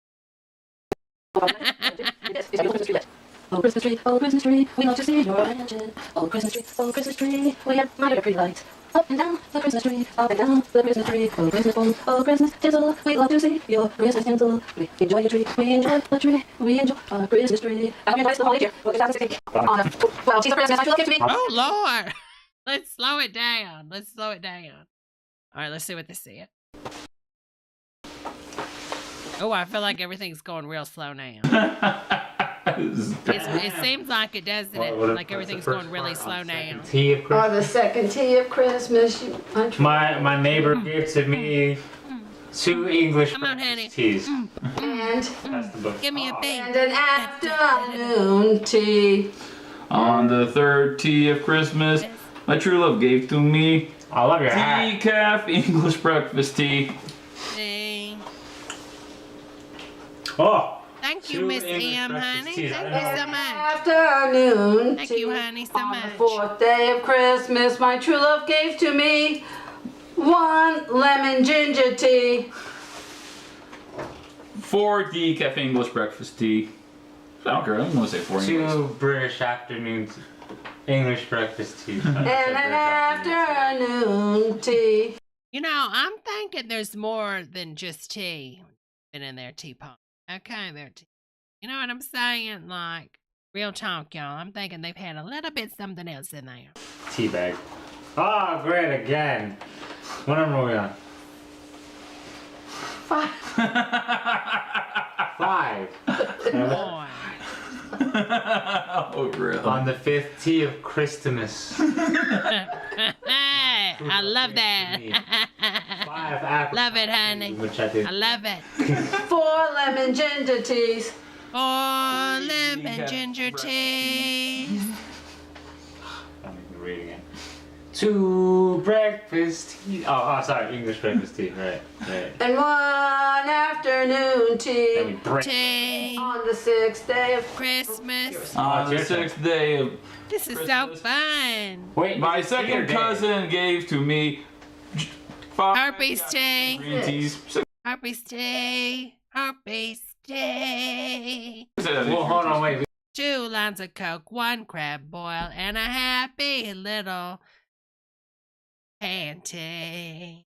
Oh, Christmas tree, we love to see your branches. Oh, Christmas tree, we have my pretty lights. Up and down the Christmas tree, up and down the Christmas tree. Oh, Christmas balls, oh, Christmas tinsel, we love to see your Christmas tinsel. We enjoy your tree, we enjoy the tree, we enjoy our Christmas tree. I'm your nice little holiday here. Well, she's a Christmas, I feel like it to me. Oh, Lord. Let's slow it down. All right, let's see what they say. Oh, I feel like everything's going real slow now. It seems like it, doesn't it? Like everything's going really slow now. Oh, the second tea of Christmas. My neighbor gave to me 2 English teas. And give me a big. And an afternoon tea. On the 3rd tea of Christmas, my true love gave to me. I love your hat. Decaf English breakfast tea. Oh. Thank you, Miss M, honey. Thank you so much. Afternoon Thank you, honey, so much. On the 4th day of Christmas, my true love gave to me 1 lemon ginger tea. 4 decaf English breakfast tea. I don't care. I'm gonna say 4 anyways. 2 British afternoon English breakfast tea. And an afternoon tea. You know, I'm thinking there's more than just tea in their teapot. Okay, there. You know what I'm saying? Like, real talk, y'all. I'm thinking they've had a little bit something else in there. Tea bag. Oh, great again. What number are we on? 5. 5. Boy. Oh, really? On the 5th tea of Christmas. I love that. 5 love it, honey. Which I did. I love it. 4 lemon ginger teas. 4 lemon ginger teas. I'm reading it. 2 breakfast tea. Oh, sorry, English breakfast tea. Right. And 1 afternoon tea. Tea. On the 6th day of Christmas. On the 6th day of This is Christmas. so fun. Wait, my second cousin gave to me 5 Herpes tea. green teas. Herpes tea. Herpes tea. Well, hold on, wait. 2 lines of Coke, 1 crab boil, and a happy little panty.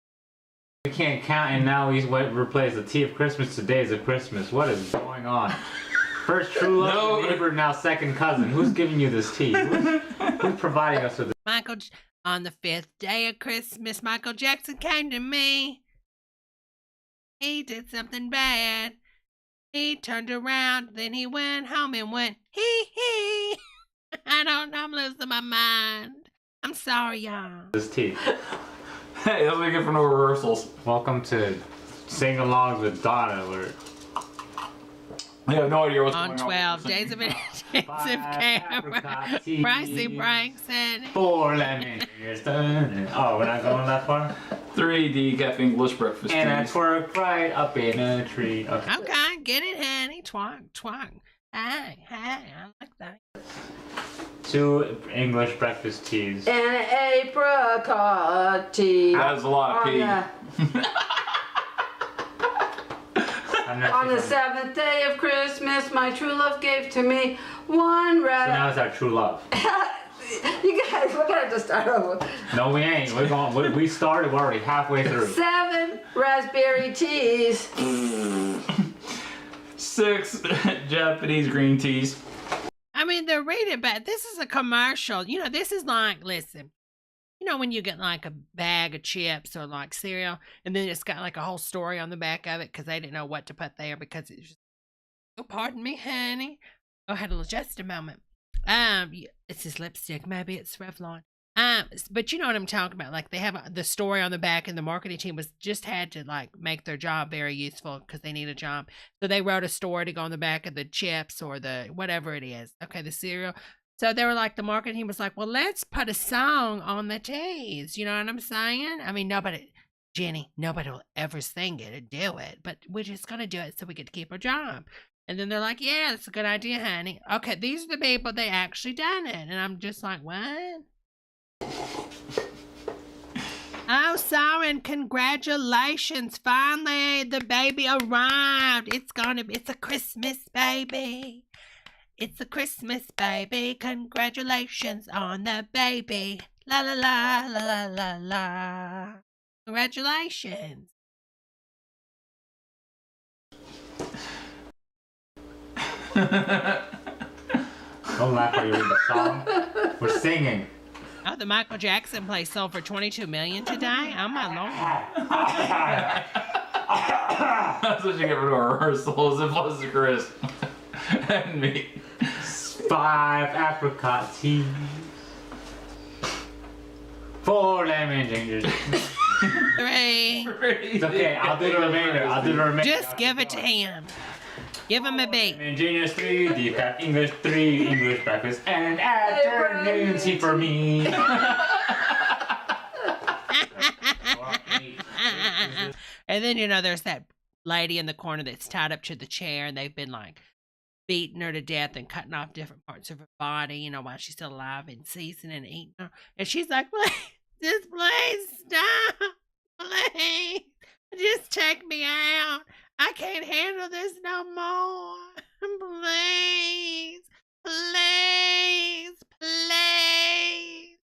We can't count, and now he's replaced the tea of Christmas. Today's of Christmas. What is going on? First true love, neighbor, now second cousin. Who's giving you this tea? Who's providing us with this? On the 5th day of Christmas, Michael Jackson came to me. He did something bad. He turned around, then he went home and went, hee. I don't know, I'm losing my mind. I'm sorry, y'all. This tea. Hey, that's what we get for no rehearsals. Welcome to Sing-Alongs with Donna. I have no idea what's going on. On 12 days of intensive care. Pricey Franks and 4 lemon. Oh, we're not going that far? 3 decaf English breakfast And I teas. twerk right up in a tree. Okay, get it, honey. Twang. Hey, I like that. 2 English breakfast teas. and an apricot tea. That is a lot of pee. On the 7th day of Christmas, my true love gave to me 1 So now it's our true love. You guys, we're gonna have to start over. No, we ain't. We're going. We started. We're already halfway through. 7 raspberry teas. 6 Japanese green teas. I mean, they're reading back. This is a commercial. You know, this is like, listen, you know when you get like a bag of chips or like cereal, and then it's got like a whole story on the back of it because they didn't know what to put there because it's just, oh, pardon me, honey. Oh, I had just a moment. It's his lipstick. Maybe it's Revlon. But you know what I'm talking about. Like they have the story on the back, and the marketing team was just had to like make their job very useful because they need a job. So they wrote a story to go on the back of the chips or the whatever it is. Okay, the cereal. So they were like, the marketing team was like, well, let's put a song on the teas. You know what I'm saying? I mean, Jenny, nobody will ever sing it or do it, but we're just gonna do it so we get to keep our job. And then they're like, yeah, that's a good idea, honey. Okay, these are the people they actually done it. And I'm just like, what? Oh, sorry, and congratulations. Finally, the baby arrived. It's a Christmas baby. It's a Christmas baby. Congratulations on the baby. La la la la la la la. Congratulations. Don't laugh while you read the song. We're singing. Oh, the Michael Jackson play sold for $22 million today? Oh, my Lord. That's what you get for our rehearsals, and plus Chris and me. 5 apricot teas. 4 lemon ginger. 3. It's okay, I'll do the remainder. Just give it to him. Give him a beat. Lemon ginger 3, decaf English 3, English breakfast, and afternoon tea for me. And then, you know, there's that lady in the corner that's tied up to the chair, and they've been like beating her to death and cutting off different parts of her body, you know, while she's still alive, and seasoning and eating her. And she's like, please stop. Please. Just take me out. I can't handle this no more. Please.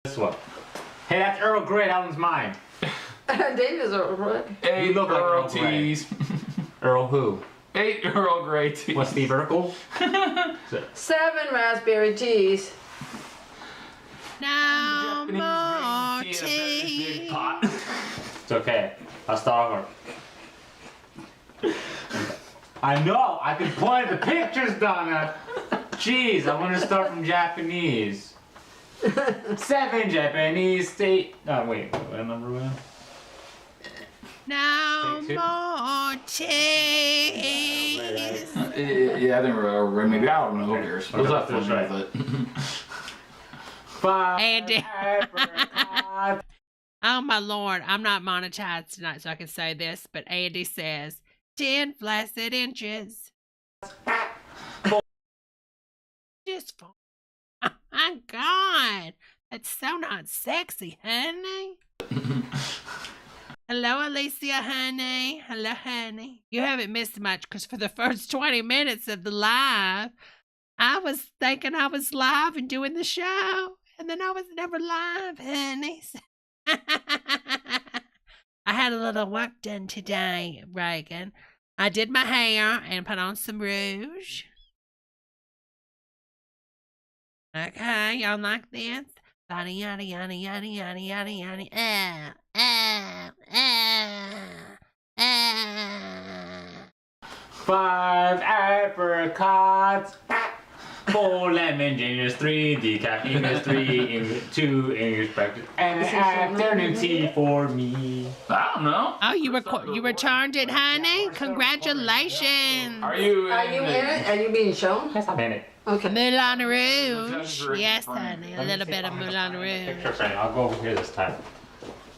Guess what? Hey, that's Earl Grey. That one's mine. David's Earl Grey. 8 You look like Earl Earl Grey. teas. Earl who? 8 Earl Grey teas. What's Steve Urkel? 7 raspberry teas. No more Japanese tea. big pot. It's okay. I'll start over. I know. I can point the pictures, Donna. Jeez, I want to start from Japanese. 7 Japanese state. Oh wait, what number was it? No Take 2. more teas. Yeah, I think we're maybe I don't know. Who cares? We'll have fun Right. with it. 5 Andy. apricot. Oh my Lord, I'm not monetized tonight, so I can say this, but Andy says 10 flaccid inches. Just for oh my God, that's so not sexy, honey. Hello, Alicia, honey. Hello, honey. You haven't missed much because for the first 20 minutes of the live, I was thinking I was live and doing the show, and then I was never live, honey. I had a little work done today, Reagan. I did my hair and put on some rouge. Okay, y'all like this? Yada yada yada yada yada yada yada. 5 apricots. 4 lemon gingers, 3 decaf English, 3 2 English breakfast, and an afternoon tea for me. I don't know. Oh, you returned it, honey? Congratulations. Are you? Are you in it? Are you being shown? Yes, I'm in it. Okay. Moulin Rouge. Yes, honey. A little bit of Moulin Rouge. Picture frame. I'll go over here this time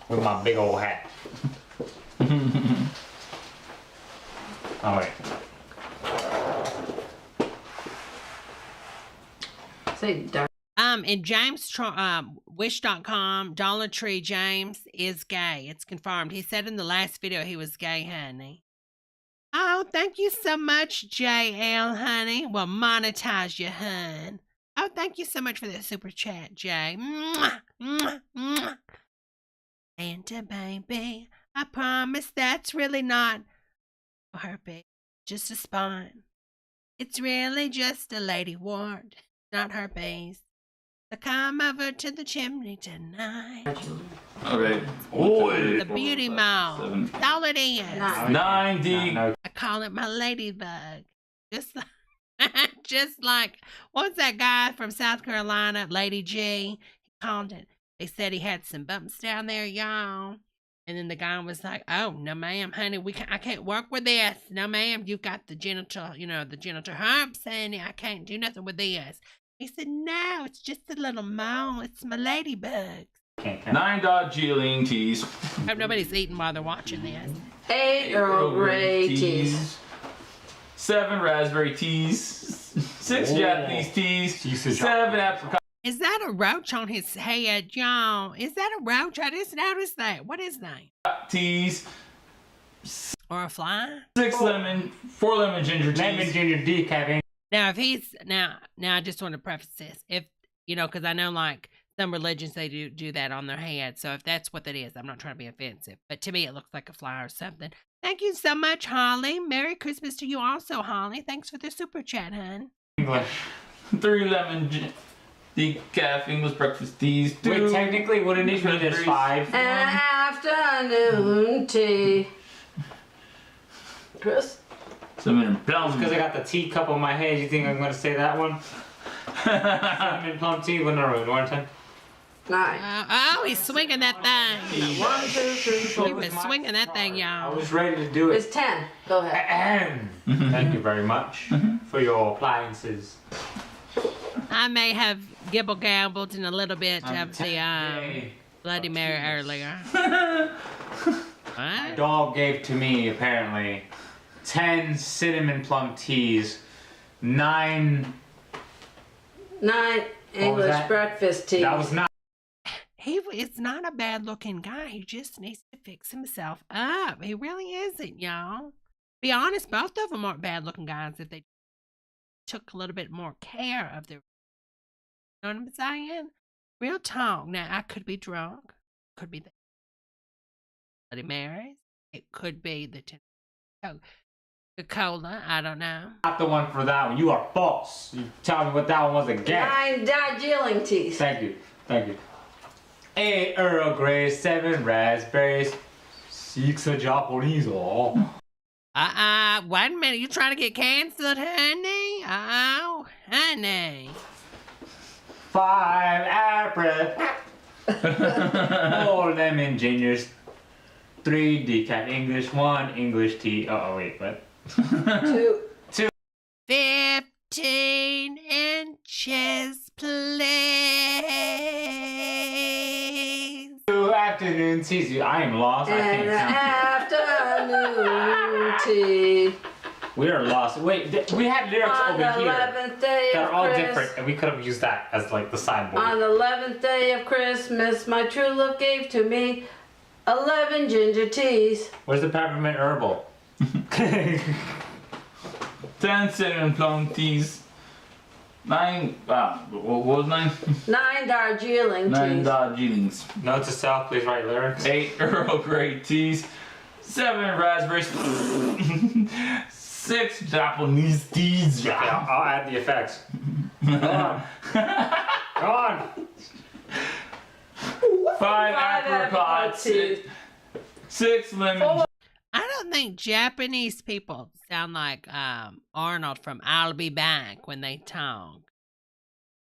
with my big old hat. Oh wait. Say dark. In James, Wish.com, Dollar Tree James is gay. It's confirmed. He said in the last video he was gay, honey. Oh, thank you so much, JL, honey. Well, monetize you, hun. Oh, thank you so much for that super chat, Jay. Mwah, mwah, mwah. Santa baby, I promise that's really not herpes, just a spawn. It's really just a lady wart, not herpes. So come over to the chimney tonight. Okay. Oh, The beauty mall. Seven. All it is. 90. No. I call it my ladybug. Just like, what's that guy from South Carolina, Lady G? He called it. They said he had some bumps down there, y'all. And then the guy was like, "Oh no, ma'am, honey, I can't work with this. No, ma'am, you've got the genital herpes, honey. I can't do nothing with this." He said, "No, it's just a little mole. It's my ladybug." 9 Geeling teas. Hope nobody's eating while they're watching this. 8 Earl Grey teas. 7 raspberry teas. 6 Japanese teas. 7 apricot Is that a roach on his head, y'all? Is that a roach? I just noticed that. What is that? teas. Or a fly? 4 lemon ginger teas. Lemon ginger decaf. Now, if he's now, I just want to preface this. If because I know like some religions they do that on their head. So if that's what that is, I'm not trying to be offensive, but to me it looks like a fly or something. Thank you so much, Holly. Merry Christmas to you also, Holly. Thanks for the super chat, hun. English. 3 lemon decaf English breakfast teas. 2 Wait, technically, wouldn't it be there's 5? An afternoon tea. Chris? Cinnamon plum. Because I got the teacup on my head, you think I'm going to say that one? Cinnamon plum tea, well, no, one time. 9. Oh, he's swinging that thing. 1, 2, 3, 4. He was swinging that thing, I y'all. was ready to do it. It's 10. Go ahead. Thank you very much for your appliances. I may have gibble-gabbled in a little bit of the Yay. Bloody Mary earlier. My What? dog gave to me, apparently, 10 cinnamon plum teas, 9... 9 English that? breakfast tea. That was not... He is not a bad-looking guy. He just needs to fix himself up. He really isn't, y'all. Be honest, both of them aren't bad-looking guys if they took a little bit more care of their... You know what I'm saying? Real talk. Now, I could be drunk. Could be the Bloody Marys. It could be the Coca-Cola. I don't know. Not the one for that one. You are false. You tell me what that one was again. 9 Darjeeling teas. Thank you. Thank you. 8 Earl Grey, 7 raspberries, 6 Japanese. Oh. Wait a minute. You trying to get canceled, honey? Oh, honey. 5 apple. 4 lemon gingers. 3 decaf English. 1 English tea. Oh, wait, what? 2. 15 inches, please. 2 afternoon teas. I am lost. I And can't count. afternoon tea. We are lost. Wait, we had lyrics On the over here 11th day that are of all Christmas. different, and we could have used that as like the sideboard. On the 11th day of Christmas, my true love gave to me 11 ginger teas. Where's the peppermint herbal? 10 cinnamon plum teas. 9, what was 9? 9 Darjeeling 9 teas. Darjeelings. Note to self, please write lyrics. 8 Earl Grey teas. 7 raspberries. 6 Japanese teas. Okay, I'll add the effects. Go on. Go on. 5 apricots. 6 lemon. I don't think Japanese people sound like Arnold from I'll Be Back when they talk.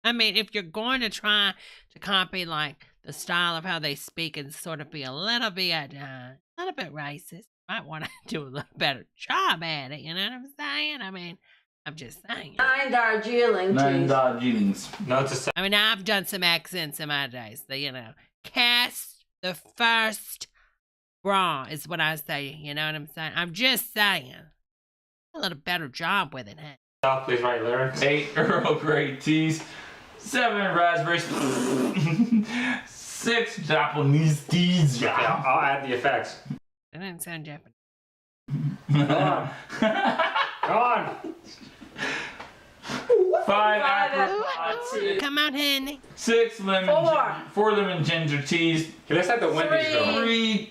I mean, if you're going to try to copy like the style of how they speak and sort of be a little bit racist, you might want to do a little better job at it. You know what I'm saying? I mean, I'm just saying. 9 Darjeeling 9 teas. Darjeelings. Note to self. I mean, I've done some accents in my days. Cast the first bra is what I say. You know what I'm saying? I'm just saying. A little better job with it, huh? Please write lyrics. 8 Earl Grey teas. 7 raspberries. 6 Japanese teas. Okay, I'll add the effects. That didn't sound Japanese. Go on. Go on. 5 apricots. Come on, honey. 6 lemon. 4 4 lemon ginger teas. He looks like the Wendy's girl. 3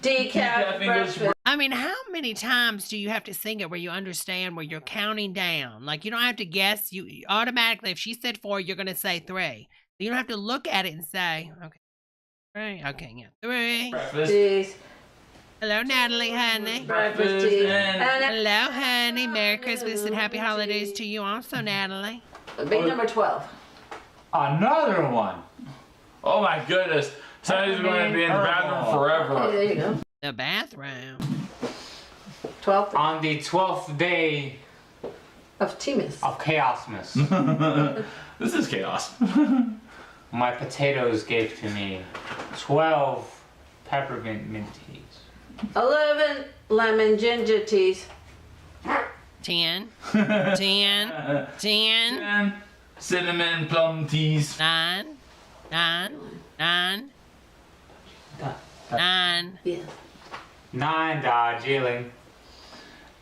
Decaf English. breakfast. I mean, how many times do you have to sing it where you understand where you're counting down? Like, you don't have to guess. You automatically, if she said 4, you're going to say 3. You don't have to look at it and say, okay, 3. Okay, yeah, 3. Breakfast. Teas. Hello, Natalie, honey. Breakfast tea. and- Hello, honey. Merry Christmas and happy holidays to you also, Natalie. Big number 12. Another one. Oh my goodness. Sonny's going to be in the bathroom Okay, forever. there you go. The bathroom. 12th On the 12th day of Teamus. of Chaosmas, This is chaos. my potatoes gave to me 12 peppermint mint teas. 11 lemon ginger teas. 10. 10. 10. 10 cinnamon plum teas. 9. 9. 9. 9. Yeah. 9 Darjeeling.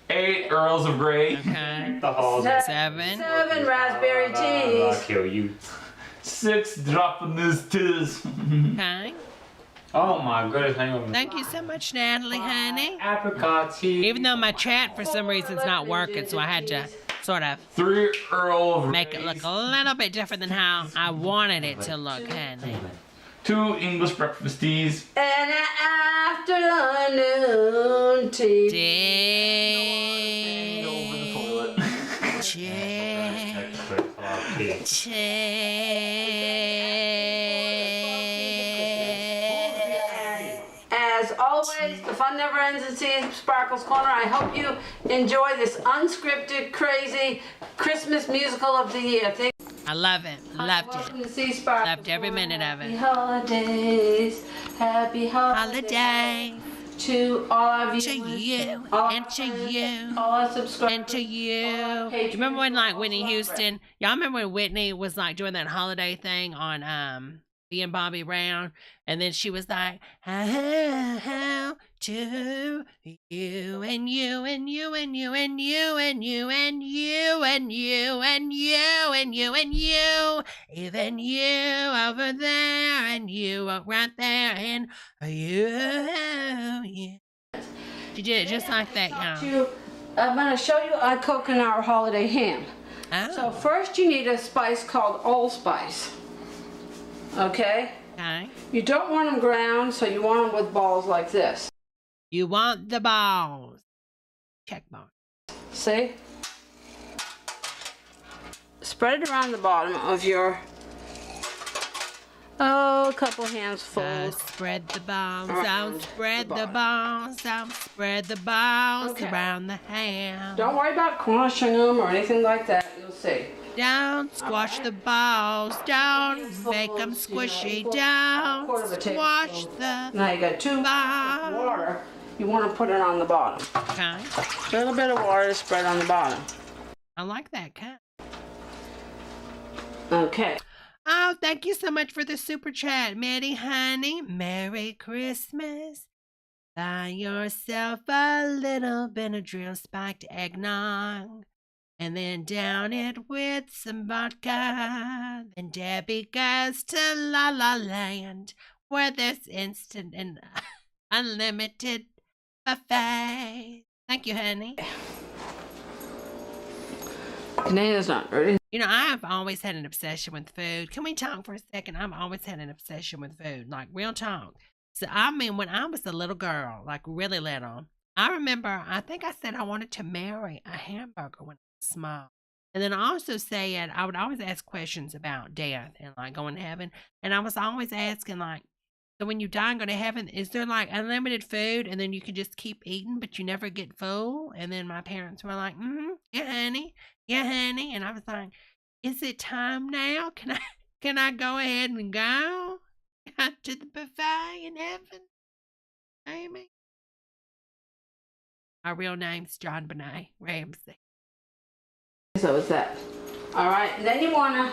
8 Earls of Grey. Okay. The whole. 7. 7 raspberry I'll teas. kill you. 6 Japanese teas. Okay. Oh my goodness, hang on. Thank you so much, Natalie, honey. Apricot tea. Even though my chat for some reason is not working, so I had to sort of 3 Earl of make it look a little bit different than how I wanted it to look, honey. 2 English breakfast teas. And an afternoon tea. As always, the fun never ends in Sea Sparkles Corner. I hope you enjoy this unscripted, crazy Christmas musical of the year. I love it. Loved Welcome it. to Sea Sparkles Loved every minute of it. Happy holidays. Happy holidays. Holiday. To all of you. To you. All And to you. All our subscribers. And to you. All our Do you remember when like Whitney patrons, Houston? Y'all remember when Whitney was like doing that holiday thing on being Bobby Brown, and then she was like, how to you and you and you and you and you and you and you and you and you and you and you, even you over there and you right there and you. She did it just like that, y'all. I'm going to show you our coconut holiday ham. Oh. So first you need a spice called allspice. Okay? Okay. You don't want them ground, so you want them with balls like this. You want the balls. Check mark. See? Spread it around the bottom of your, a couple handfuls. Spread the balls out, spread the balls out, spread the balls around the ham. Don't worry about crushing them or anything like that, you'll see. Don't squash the balls, don't make them squishy, don't squash the Now you got 2 balls. water. You want to put it on the bottom. Okay. A little bit of water to spread on the bottom. I like that cut. Okay. Oh, thank you so much for the super chat, Maddie Honey. Merry Christmas. Buy yourself a little Benadryl spiked eggnog. And then down it with some vodka. Then Debbie goes to La La Land, where there's instant and unlimited buffet. Thank you, honey. Canada's not ready. You know, I've always had an obsession with food. Can we talk for a second? I've always had an obsession with food, like real talk. So, I mean, when I was a little girl, like really little, I remember, I think I said I wanted to marry a hamburger when small. And then I also said I would always ask questions about death and like going to heaven. And I was always asking like, so when you die and go to heaven, is there like unlimited food and then you can just keep eating but you never get full? And then my parents were like, yeah, honey. Yeah, honey. And I was like, is it time now? Can I go ahead and go to the buffet in heaven? Amy? Our real name's John Benet Ramsey. So is that. All right, and then you wanna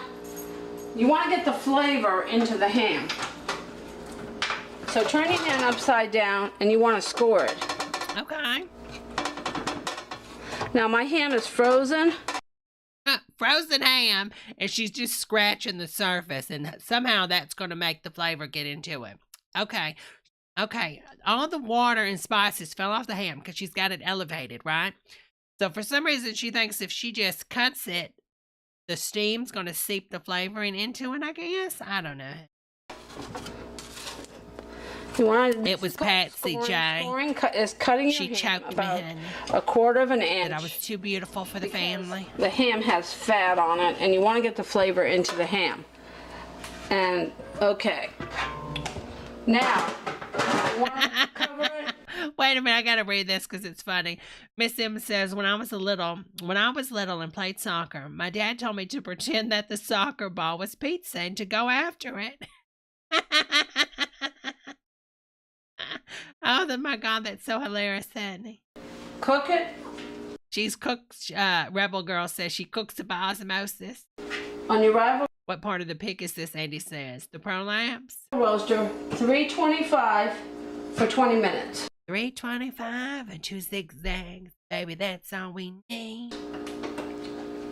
get the flavor into the ham. So turn your hand upside down and you wanna score it. Okay. Now my ham is frozen. Frozen ham, and she's just scratching the surface, and somehow that's gonna make the flavor get into it. Okay. All the water and spices fell off the ham because she's got it elevated, right? So for some reason, she thinks if she just cuts it, the steam's going to seep the flavoring into it, I guess. I don't know. It was Patsy J. Is cutting she choked me, honey. A quarter of an inch. That I was too beautiful for the family. The ham has fat on it, and you want to get the flavor into the ham. And, okay. Now, you want to cover it. Wait a minute, I gotta read this because it's funny. Miss M says, when I was little and played soccer, my dad told me to pretend that the soccer ball was pizza and to go after it. Oh, my God, that's so hilarious, honey. Cook it. She's cooked, Rebel Girl says she cooks it by osmosis. On your rival. What part of the pig is this, Andy says? The prolapse? Roaster, 325 for 20 minutes. 325 and 2 zigzags. Baby, that's all we need.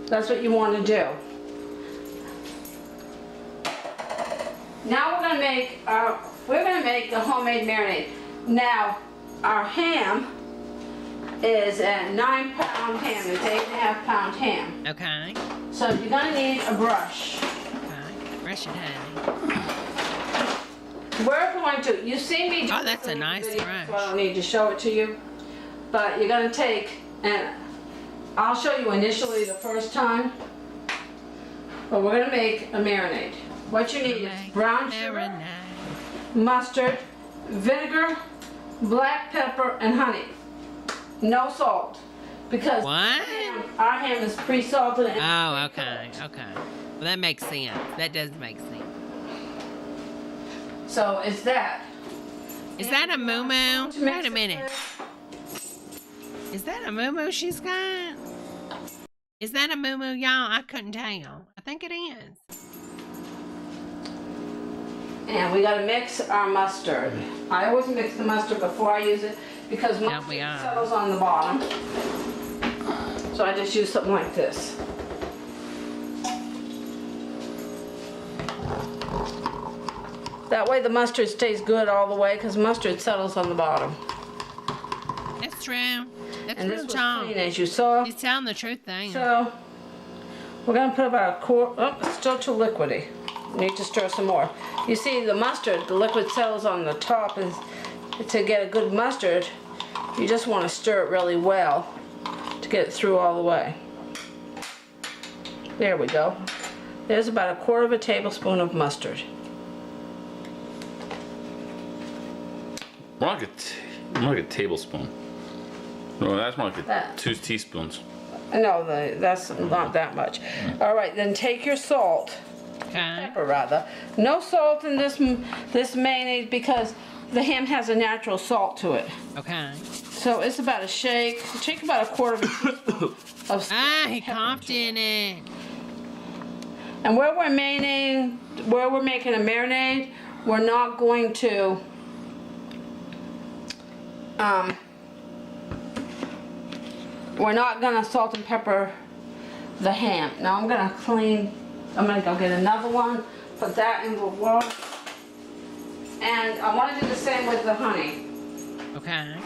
That's what you want to do. Now we're going to make a homemade marinade. Now, our ham is a 9-pound ham. It's 8.5-pound ham. Okay. So you're going to need a brush. Okay. Brush it, honey. We're going to, you see me do oh, that's a nice video, brush. so I don't need to show it to you. But you're going to take and I'll show you initially the first time. But we're gonna make a marinade. What you need is brown sugar, mustard, vinegar, black pepper, and honey. No salt. Because our ham is pre-salted. Oh, okay, okay. Well, that makes sense. That does make sense. So it's that. Is that a moo-moo? Wait a minute. Is that a moo-moo she's got? Is that a moo-moo, y'all? I couldn't tell. I think it is. And we gotta mix our mustard. I always mix the mustard before I use it because mustard settles on the bottom. So I just use something like this. That way the mustard stays good all the way because mustard settles on the bottom. That's true. That's and real this was Tom. clean, as you saw. He's telling the truth, thing. So we're gonna put about a quart. Oh, it's still too liquidy. Need to stir some more. You see the mustard, the liquid settles on the top, and to get a good mustard, you just want to stir it really well to get it through all the way. There we go. There's about 1/4 tablespoon of mustard. More like a tablespoon. No, that's more like 2 teaspoons. No, that's not that much. All right, then take your salt. Pepper rather. No salt in this mayonnaise because the ham has a natural salt to it. Okay. So it's about a shake. Take about 1/4 teaspoon of salt. He coughed in it. And where we're making a marinade, we're not going to we're not gonna salt and pepper the ham. Now I'm gonna go get another one, put that in the water. And I want to do the same with the honey. Okay.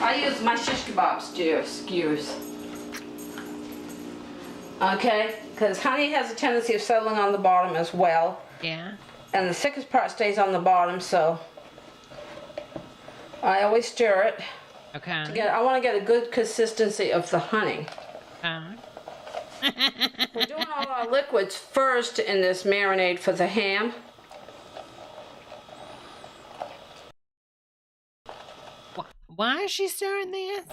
I use my shish kebab skewers. Okay, because honey has a tendency of settling on the bottom as well. Yeah. And the thickest part stays on the bottom, so I always stir it. Okay. I want to get a good consistency of the honey. We're doing all our liquids first in this marinade for the ham. Why is she stirring this?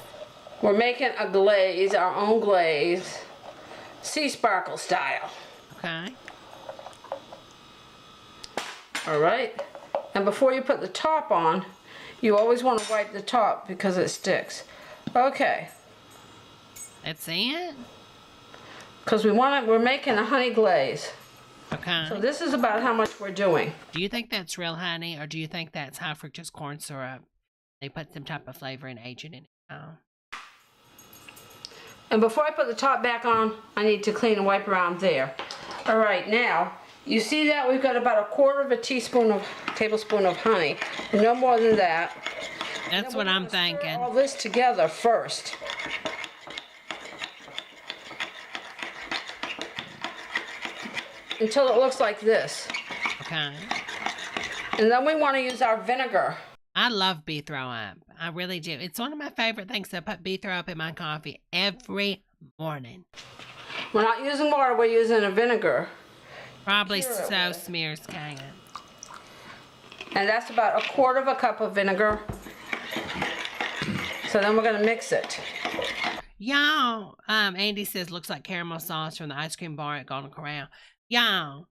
We're making a glaze, our own glaze, sea sparkle style. Okay. All right. And before you put the top on, you always want to wipe the top because it sticks. Okay. That's it? Because we're making a honey glaze. Okay. So this is about how much we're doing. Do you think that's real honey, or do you think that's high fructose corn syrup? They put some type of flavoring agent in it. Oh. And before I put the top back on, I need to clean and wipe around there. All right, now, you see that we've got about 1/4 tablespoon of honey. No more than that. That's what I'm thinking. All this together first. Until it looks like this. Okay. And then we want to use our vinegar. I love beet throw up. I really do. It's one of my favorite things to put beet throw up in my coffee every morning. We're not using water, we're using a vinegar. Probably so smears can. And that's about 1/4 cup of vinegar. So then we're gonna mix it. Y'all, Andy says looks like caramel sauce from the ice cream bar at Golden Corral. Y'all,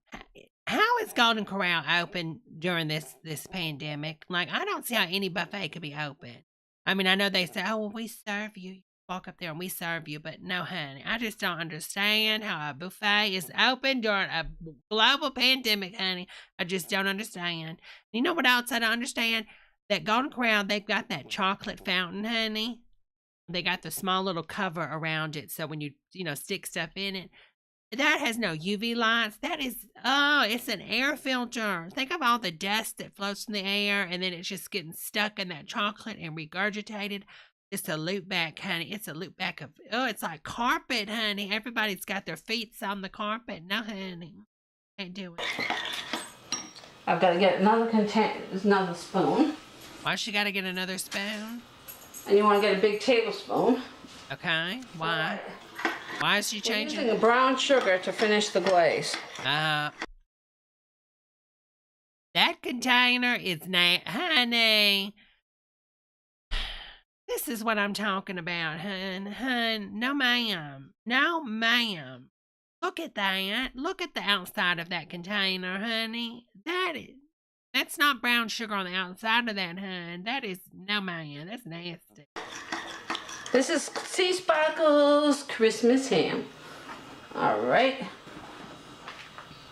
how is Golden Corral open during this pandemic? Like, I don't see how any buffet could be open. I mean, I know they say, oh, well, we serve you. You walk up there and we serve you. But no, honey, I just don't understand how a buffet is open during a global pandemic, honey. I just don't understand. You know what else I don't understand? That Golden Corral, they've got that chocolate fountain, honey. They got the small little cover around it. So when you stick stuff in it, that has no UV lights. That is, it's an air filter. Think of all the dust that floats in the air, and then it's just getting stuck in that chocolate and regurgitated. It's a loop back, honey. It's a loop back of, it's like carpet, honey. Everybody's got their feet on the carpet. No, honey. Can't do it. I've got to get another spoon. Why she got to get another spoon? And you want to get a big tablespoon. Okay, why? Why is she changing? We're using brown sugar to finish the glaze. That container is honey. This is what I'm talking about, hun. No, ma'am. No, ma'am. Look at that. Look at the outside of that container, honey. That's not brown sugar on the outside of that, hun. That is, no, ma'am. That's nasty. This is Sea Sparkles Christmas ham. All right.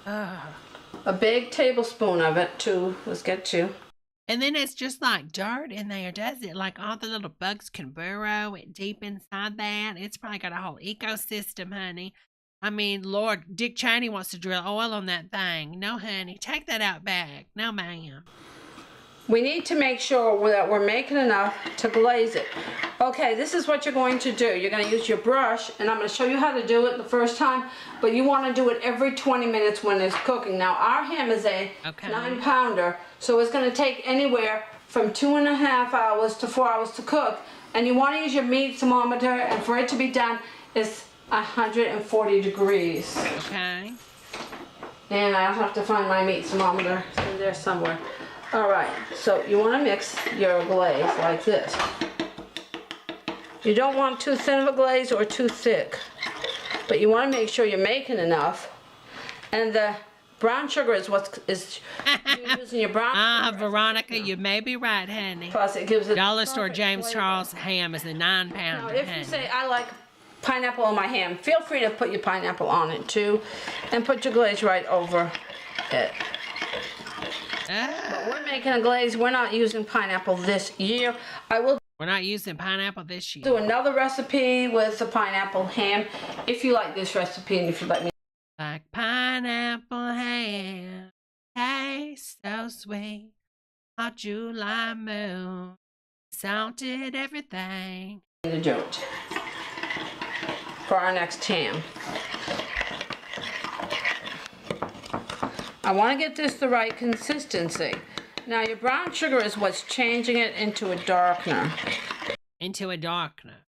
A big tablespoon of it, too. Let's get 2. And then it's just like dirt in there, does it? Like all the little bugs can burrow it deep inside that. It's probably got a whole ecosystem, honey. I mean, Lord, Dick Cheney wants to drill oil on that thing. No, honey, take that out back. No, ma'am. We need to make sure that we're making enough to glaze it. Okay, this is what you're going to do. You're going to use your brush, and I'm going to show you how to do it the first time, but you want to do it every 20 minutes when it's cooking. Now, our ham is a 9-pounder, so it's going to take anywhere from 2.5 hours to 4 hours to cook, and you want to use your meat thermometer, and for it to be done, it's 140 degrees. Okay. And I have to find my meat thermometer. It's in there somewhere. Alright, so you want to mix your glaze like this. You don't want too thin of a glaze or too thick. But you want to make sure you're making enough. And the brown sugar is what is you're using your brown sugar. Veronica, you may be right, honey. Plus it gives it Dollar Store James Charles ham is a 9-pounder. Now, if you say, I like pineapple on my ham, feel free to put your pineapple on it too. And put your glaze right over it. But we're making a glaze. We're not using pineapple this year. We're not using pineapple this year. Do another recipe with the pineapple ham if you like this recipe and if you let me. Like pineapple ham, tastes so sweet. Hot July moon, salted everything. The jolt for our next ham. I want to get this the right consistency. Now your brown sugar is what's changing it into a darkener. Into a darkener.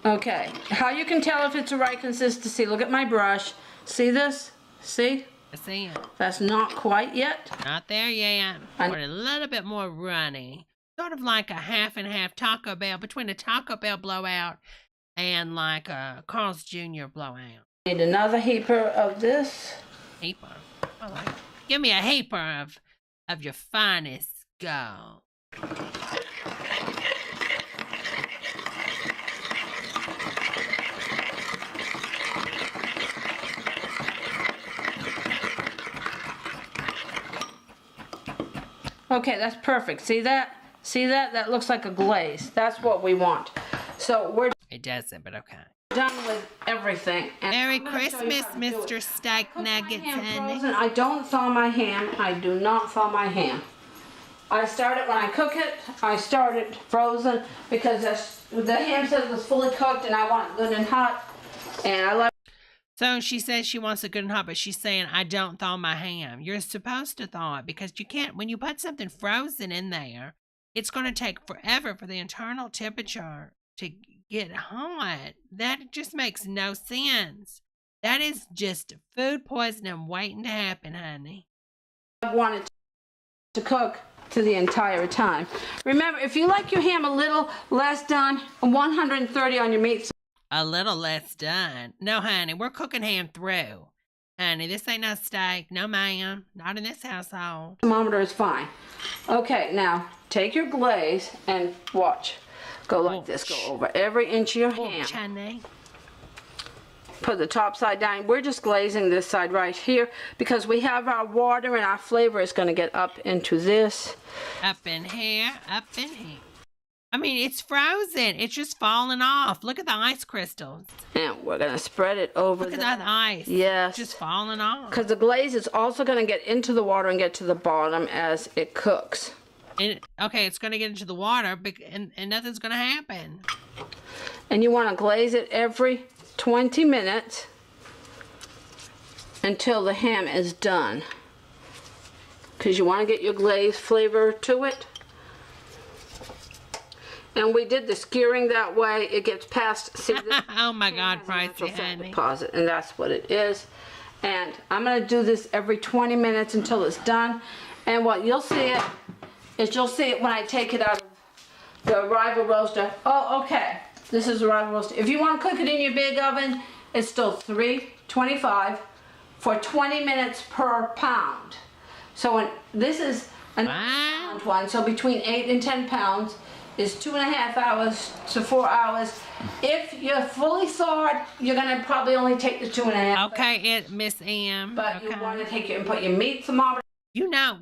Okay, how you can tell if it's the right consistency, look at my brush. See this? See? I see it. That's not quite yet. Not there yet. Or a little bit more runny. Sort of like a half and half Taco Bell, between a Taco Bell blowout and like a Carl's Jr. blowout. Need another heaper of this. Heaper. I like it. Give me a heaper of your finest gold. Okay, that's perfect. See that? See that? That looks like a glaze. That's what we want. So we're It doesn't, but okay. Done with everything. And Merry Christmas, Mr. Steak Nuggets, honey. I don't thaw my ham. I do not thaw my ham. I start it when I cook it. I start it frozen because the ham says it was fully cooked and I want it good and hot. And I love. So she says she wants it good and hot, but she's saying, I don't thaw my ham. You're supposed to thaw it because you can't. When you put something frozen in there, it's going to take forever for the internal temperature to get hot. That just makes no sense. That is just food poisoning waiting to happen, honey. I want it to cook to the entire time. Remember, if you like your ham a little less done, 130 on your meat. A little less done. No, honey, we're cooking ham through. Honey, this ain't no steak. No, ma'am. Not in this household. Thermometer is fine. Okay, now take your glaze and watch. Go like this. Go over every inch of your ham. Honey. Put the top side down. We're just glazing this side right here because we have our water and our flavor is going to get up into this. Up in here. Up in here. I mean, it's frozen. It's just falling off. Look at the ice crystals. And we're going to spread it over. Look at that ice. Yes. It's just falling off. Because the glaze is also going to get into the water and get to the bottom as it cooks. And, okay, it's going to get into the water and nothing's going to happen. And you want to glaze it every 20 minutes until the ham is done. Because you want to get your glaze flavor to it. And we did the skewering that way. It gets past. See, this oh my God, pricey honey. Deposit, and that's what it is. And I'm gonna do this every 20 minutes until it's done. And what you'll see it when I take it out of the rival roaster. Oh, okay. This is the rival roaster. If you want to cook it in your big oven, it's still $3.25 for 20 minutes per pound. So when this is a pound one, so between 8 and 10 pounds is 2.5 hours to 4 hours. If you're fully thawed, you're gonna probably only take the 2.5. Okay, Miss M. But okay. you want to take it and put your meat thermometer. You know,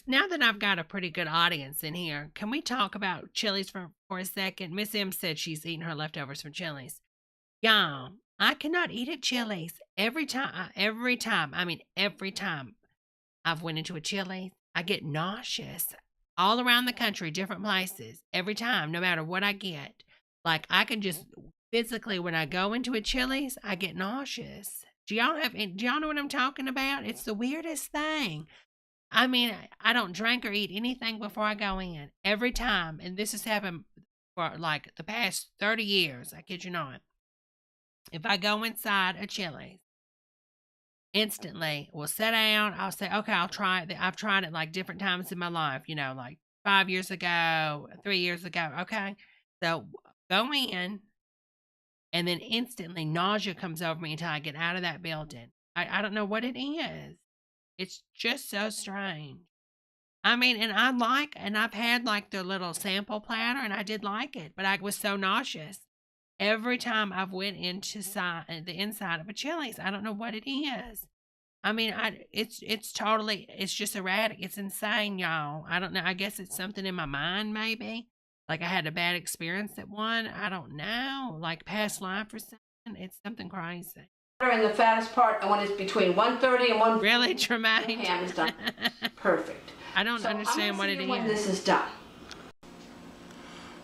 now that I've got a pretty good audience in here, can we talk about chilies for a second? Miss M said she's eating her leftovers from Chili's. Y'all, I cannot eat at Chili's. Every time I've went into a Chili's, I get nauseous. All around the country, different places, every time, no matter what I get. Like, I can just physically, when I go into a Chili's, I get nauseous. Do y'all know what I'm talking about? It's the weirdest thing. I mean, I don't drink or eat anything before I go in. Every time. And this has happened for like the past 30 years. I kid you not. If I go inside a Chili's, instantly we'll sit down. I'll say, okay, I'll try it. I've tried it like different times in my life, you know, like 5 years ago, 3 years ago. Okay. So go in, and then instantly nausea comes over me until I get out of that building. I don't know what it is. It's just so strange. I mean, and I've had like their little sample platter, and I did like it, but I was so nauseous every time I've went into the inside of a Chili's. I don't know what it is. I mean, it's just erratic. It's insane, y'all. I don't know. I guess it's something in my mind, maybe. Like I had a bad experience at one. I don't know. Like past life or something. It's something crazy. In the fattest part, and when it's between 130 and 140. Really, Tremaine? Ham is done. Perfect. I don't understand what it is. When this is done.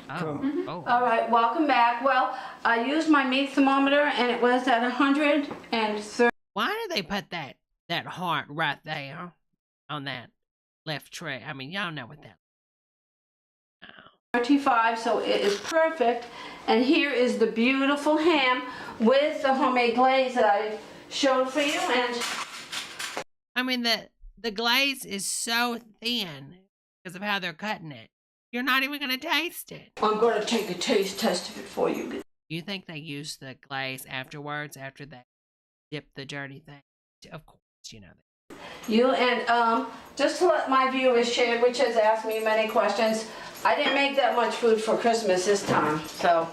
Oh. Mm-hmm. Oh. All right, welcome back. Well, I used my meat thermometer, and it was at 130. Why do they put that heart right there on that left tray? I mean, y'all know what that. 35, so it is perfect. And here is the beautiful ham with the homemade glaze that I showed for you. And I mean, the glaze is so thin because of how they're cutting it. You're not even going to taste it. I'm going to take a taste test of it for you. You think they use the glaze afterwards, after they dip the dirty thing? Of course, you know that. You and just to let my viewers share, which has asked me many questions, I didn't make that much food for Christmas this time, so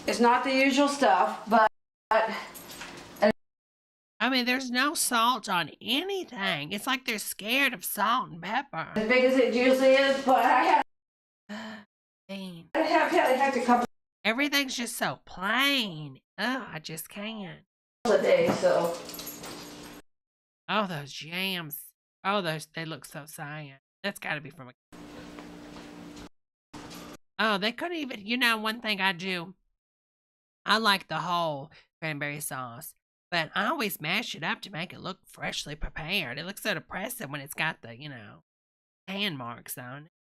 it's not the usual stuff, but I mean, there's no salt on anything. It's like they're scared of salt and pepper. As big as it usually is, but I had to cover everything's just so plain. Oh, I just can't. A day, so. Oh, those jams. Oh, they look so cyan. That's got to be from a. Oh, they couldn't even. You know, one thing I do, I like the whole cranberry sauce, but I always mash it up to make it look freshly prepared. It looks so depressing when it's got the, tan marks on it.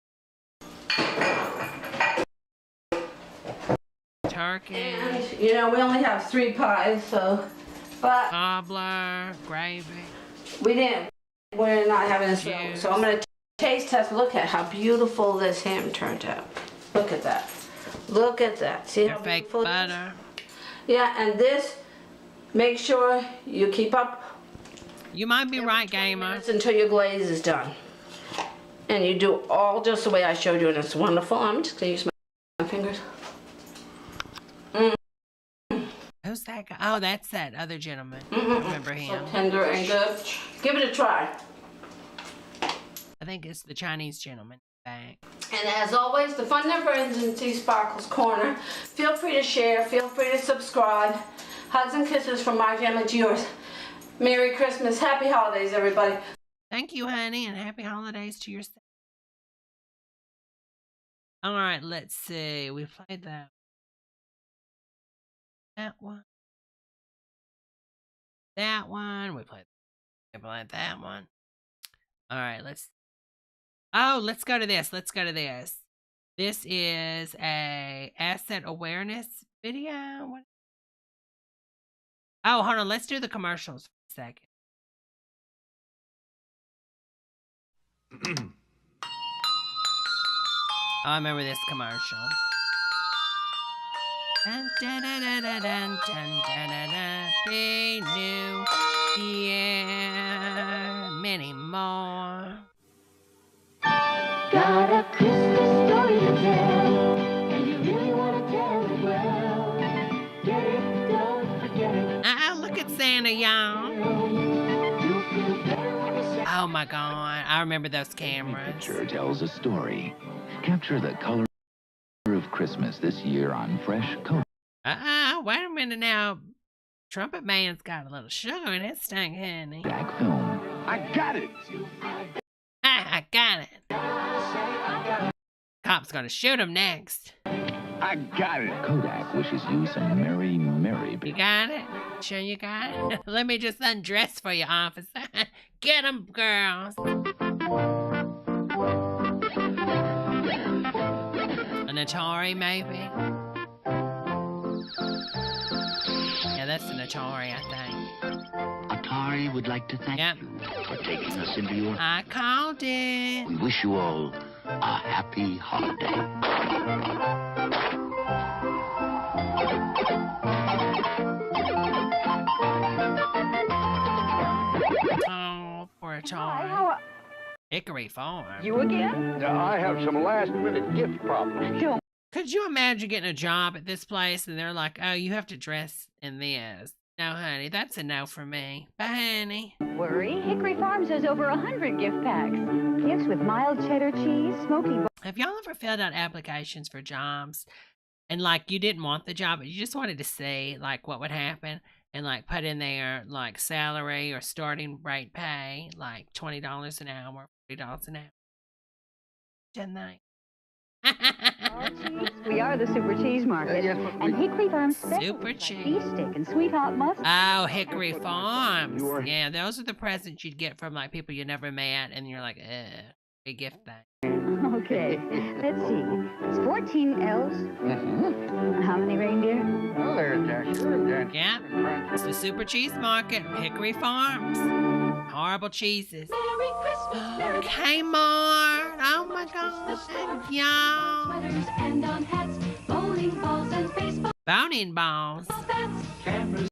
Turkey. And, we only have 3 pies, so, but. Cobbler, gravy. We're not having a show, so I'm going to taste test. Look at how beautiful this ham turned out. Look at that. Look at that. See how beautiful butter. Yeah, and this, make sure you keep up. You might be right, Gamer. Until your glaze is done. And you do all just the way I showed you, and it's wonderful. I'm just going to use my fingers. Who's that guy? Oh, that's that other gentleman. I remember him. So tender and good. Give it a try. I think it's the Chinese gentleman back. And as always, the fun never ends in T Sparkle's Corner. Feel free to share. Feel free to subscribe. Hugs and kisses from my family to yours. Merry Christmas. Happy holidays, everybody. Thank you, honey, and happy holidays to yourself. All right, let's see. We played that one. That one. We played that one. All right, let's go to this. This is a asset awareness video. What? Oh, hold on. Let's do the commercials for a second. I remember this commercial. Dun, dun, dun, dun, dun, dun, dun, dun, dun, be new year, many more. Got a Christmas story to tell, and you really want to tell it well. Get it, don't forget it. Look at Santa, y'all. Oh my God, I remember those cameras. Every picture tells a story. Capture the color of Christmas this year on fresh Kodak. Wait a minute now. Trumpet Man's got a little sugar in his thing, honey. Back film. I got it. I got it. Cop's gonna shoot him next. I got it. Kodak wishes you some merry, merry. You got it? Sure you got it? Let me just undress for you, officer. Get 'em, girls. An Atari, maybe? Yeah, that's an Atari, I think. Atari would like to thank you for taking us into your... I called it. We wish you all a happy holiday. Oh, poor Atari. Hickory Farm. You again? I have some last-minute gift problems. Could you imagine getting a job at this place and they're like, oh, you have to dress in this? No, honey, that's a no for me. Bye, honey. Worry, Hickory Farms has over 100 gift packs. Gifts with mild cheddar cheese, smoky... Have y'all ever filled out applications for jobs and like you didn't want the job, but you just wanted to see like what would happen and like put in there like salary or starting rate pay, like $20 an hour, $40 an hour? Didn't they? We are the Super Cheese Market. And Hickory Farms Super cheese. Like beef steak and sweet hot mustard. Oh, Hickory Farms. Yeah, those are the presents you'd get from like people you never met and you're like, big gift thing. Okay, let's see. It's 14 elves. How many reindeer? Well, there's Jack. Yeah, it's the Super Cheese Market, Hickory Farms. Horrible cheeses. Merry Christmas, Merry Kmart. Oh my God, y'all. sweaters and on hats, bowling balls and baseball Boning balls. bats. Cameras,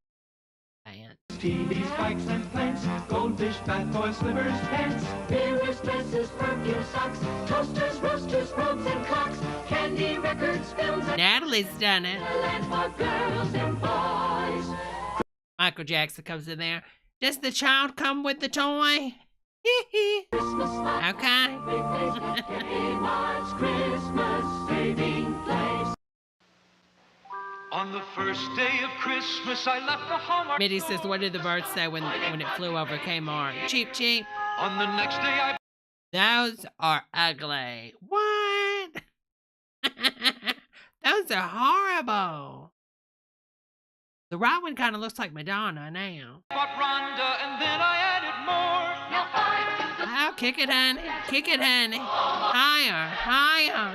TVs, bikes and plants, goldfish, bath toys, slivers, pants. Mirrors, dresses, perfume, socks, toasters, roasters, robes and clocks, candy, records, films, and Natalie's done it. land for girls and boys. Michael Jackson comes in there. Does the child come with the toy? Christmas lights, Okay. Kmart's Christmas saving place. On the first day of Christmas, I left the Hallmark. Mitty says, what did the bird say when it flew over Kmart? Cheap, cheap. On the next day, I... Those are ugly. What? Those are horrible. The right one kind of looks like Madonna now. bought Rhonda, and then I added more. Now Oh, kick it, honey. Kick it, honey. Higher, higher.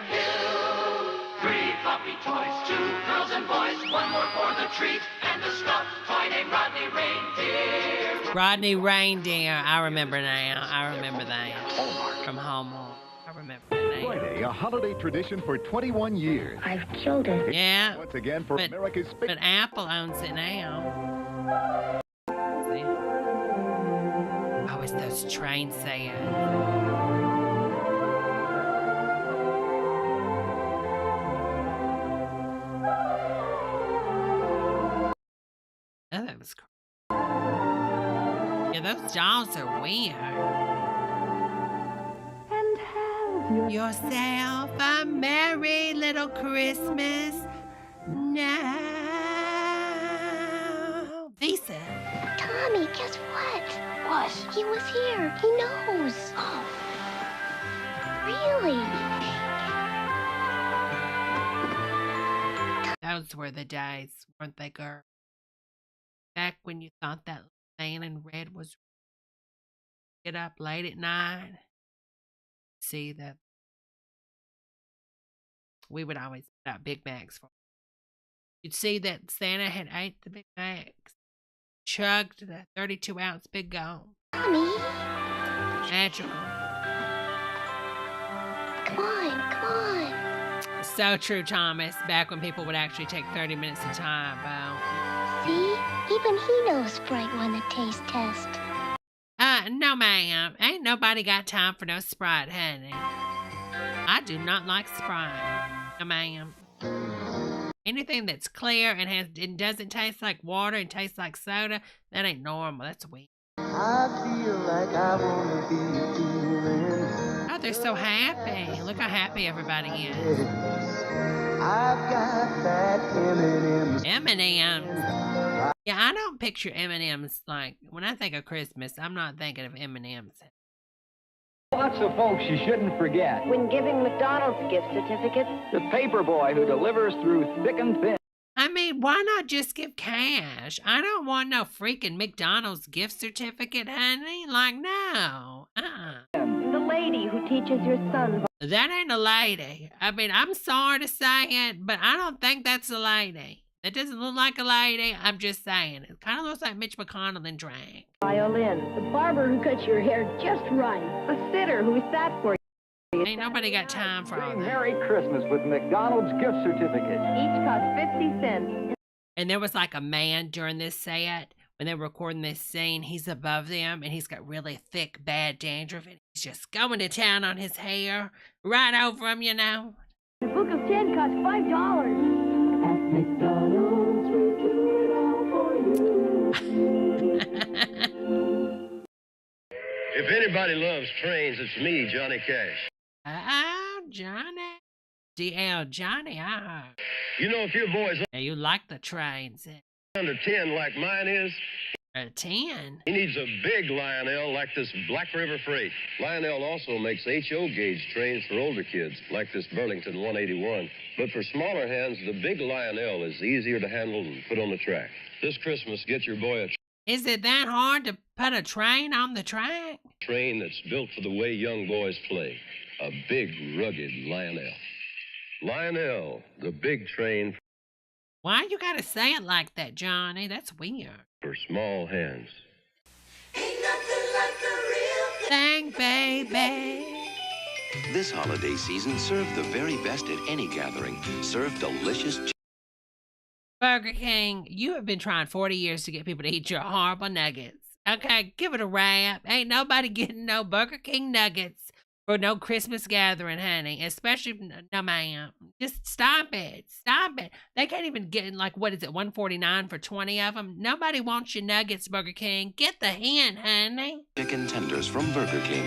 3 floppy toys, 2 girls and boys, 1 more for the treat, and a stuffed toy named Rodney Reindeer. Rodney Reindeer. I remember now. I remember that. From Hallmark. I remember that now. Friday, a holiday tradition for 21 years. I've killed it. Yeah. Once again for America's But Apple owns it now. See? Oh, it's those train sayings. Oh, that was cool. Yeah, those dolls are weird. And have yourself a merry little Christmas now. Visa. Tommy, guess what? What? He was here. He knows. Really? Those were the days, weren't they, girl? Back when you thought that man in red was get up late at night, see that we would always put out Big Macs for. You'd see that Santa had ate the Big Macs, chugged the 32-ounce Big Gulp. Mommy. Magical. Come on. So true, Thomas. Back when people would actually take 30 minutes to time out. See? Even he knows Sprite won the taste test. No, ma'am. Ain't nobody got time for no Sprite, honey. I do not like Sprite. No, ma'am. Anything that's clear and doesn't taste like water and tastes like soda, that ain't normal. That's weird. I feel like I wanna be feeling. Oh, they're so happy. Look how happy everybody is. I've got that M&M's. M&M's. Yeah, I don't picture M&M's like, when I think of Christmas, I'm not thinking of M&M's. Lots of folks you shouldn't forget. When giving McDonald's gift certificates, The paper boy who delivers through thick and thin. I mean, why not just give cash? I don't want no freaking McDonald's gift certificate, honey. Like, no. the lady who teaches your son. That ain't a lady. I mean, I'm sorry to say it, but I don't think that's a lady. That doesn't look like a lady. I'm just saying. It kind of looks like Mitch McConnell in drag. Violin. The barber who cuts your hair just right. The sitter who sat for you. Ain't nobody got time for all that. Merry Christmas with McDonald's gift certificate. Each cost 50 cents. And there was like a man during this set, when they were recording this scene, he's above them and he's got really thick, bad dandruff and he's just going to town on his hair, right over him, you know. The book of 10 costs $5. McDonald's will do it all for you. If anybody loves trains, it's me, Johnny Cash. Oh, Johnny. DL Johnny, You know, if your boy's Yeah, you like the trains. under 10 like mine is, 10? he needs a big Lionel like this Black River Freight. Lionel also makes HO gauge trains for older kids, like this Burlington 181. But for smaller hands, the big Lionel is easier to handle and put on the track. This Christmas, get your boy a Is it that hard to put a train on the track? train that's built for the way young boys play. A big, rugged Lionel. Lionel, the big train Why you gotta say it like that, Johnny? That's weird. for small hands. Thing, baby. This holiday season, serve the very best at any gathering. Serve delicious Burger King, you have been trying 40 years to get people to eat your horrible nuggets. Okay, give it a wrap. Ain't nobody getting no Burger King nuggets for no Christmas gathering, honey. Especially, no ma'am. Just stop it. Stop it. They can't even get, like, what is it, $149 for 20 of them? Nobody wants your nuggets, Burger King. Get the hint, honey. chicken tenders from Burger King.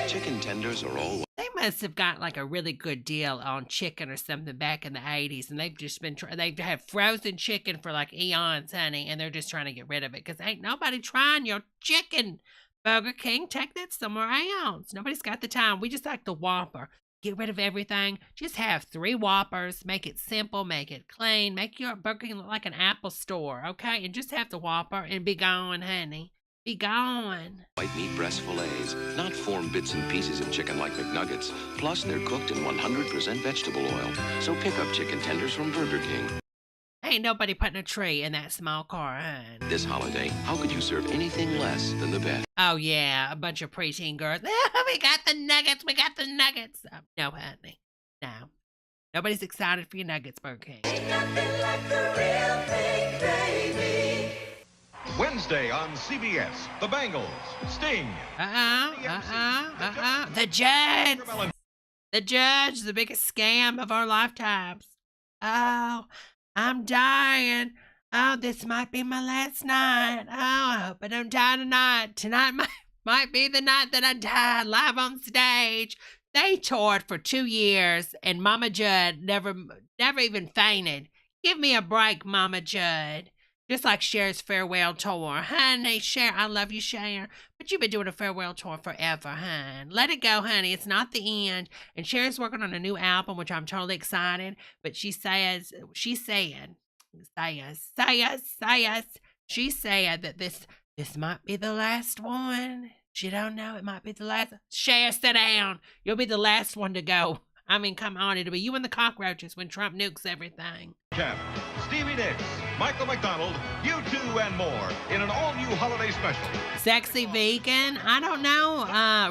Chicken tenders are all... They must have got like a really good deal on chicken or something back in the 80s, and they've just been they've had frozen chicken for like eons, honey, and they're just trying to get rid of it because ain't nobody trying your chicken. Burger King, take that somewhere else. Nobody's got the time. We just like the Whopper. Get rid of everything. Just have 3 Whoppers. Make it simple. Make it clean. Make your Burger King look like an Apple store, okay? And just have the Whopper and be gone, honey. Be gone. White meat breast fillets, not formed bits and pieces of chicken like McNuggets. Plus, they're cooked in 100% vegetable oil. So pick up chicken tenders from Burger King. Ain't nobody putting a tree in that small car, honey. This holiday, how could you serve anything less than the best? Oh, yeah, a bunch of preteen girls. We got the nuggets. We got the nuggets. No, honey. No. Nobody's excited for your nuggets, Burger King. Ain't nothing like the real thing, baby. Wednesday on CBS, The Bangles, Sting. The Judge. The Judge, the biggest scam of our lifetimes. Oh, I'm dying. Oh, this might be my last night. Oh, I hope I don't die tonight. Tonight might be the night that I die live on stage. They toured for 2 years, and Mama Judd never even fainted. Give me a break, Mama Judd. Just like Cher's farewell tour. Honey, Cher, I love you, Cher. But you've been doing a farewell tour forever, hon. Let it go, honey. It's not the end. And Cher's working on a new album, which I'm totally excited. But she said that this might be the last one. She don't know. It might be the last. Cher, sit down. You'll be the last one to go. I mean, come on, it'll be you and the cockroaches when Trump nukes everything. Jeff, Stevie Nicks, Michael McDonald, U2 and more in an all-new holiday special. Sexy vegan? I don't know,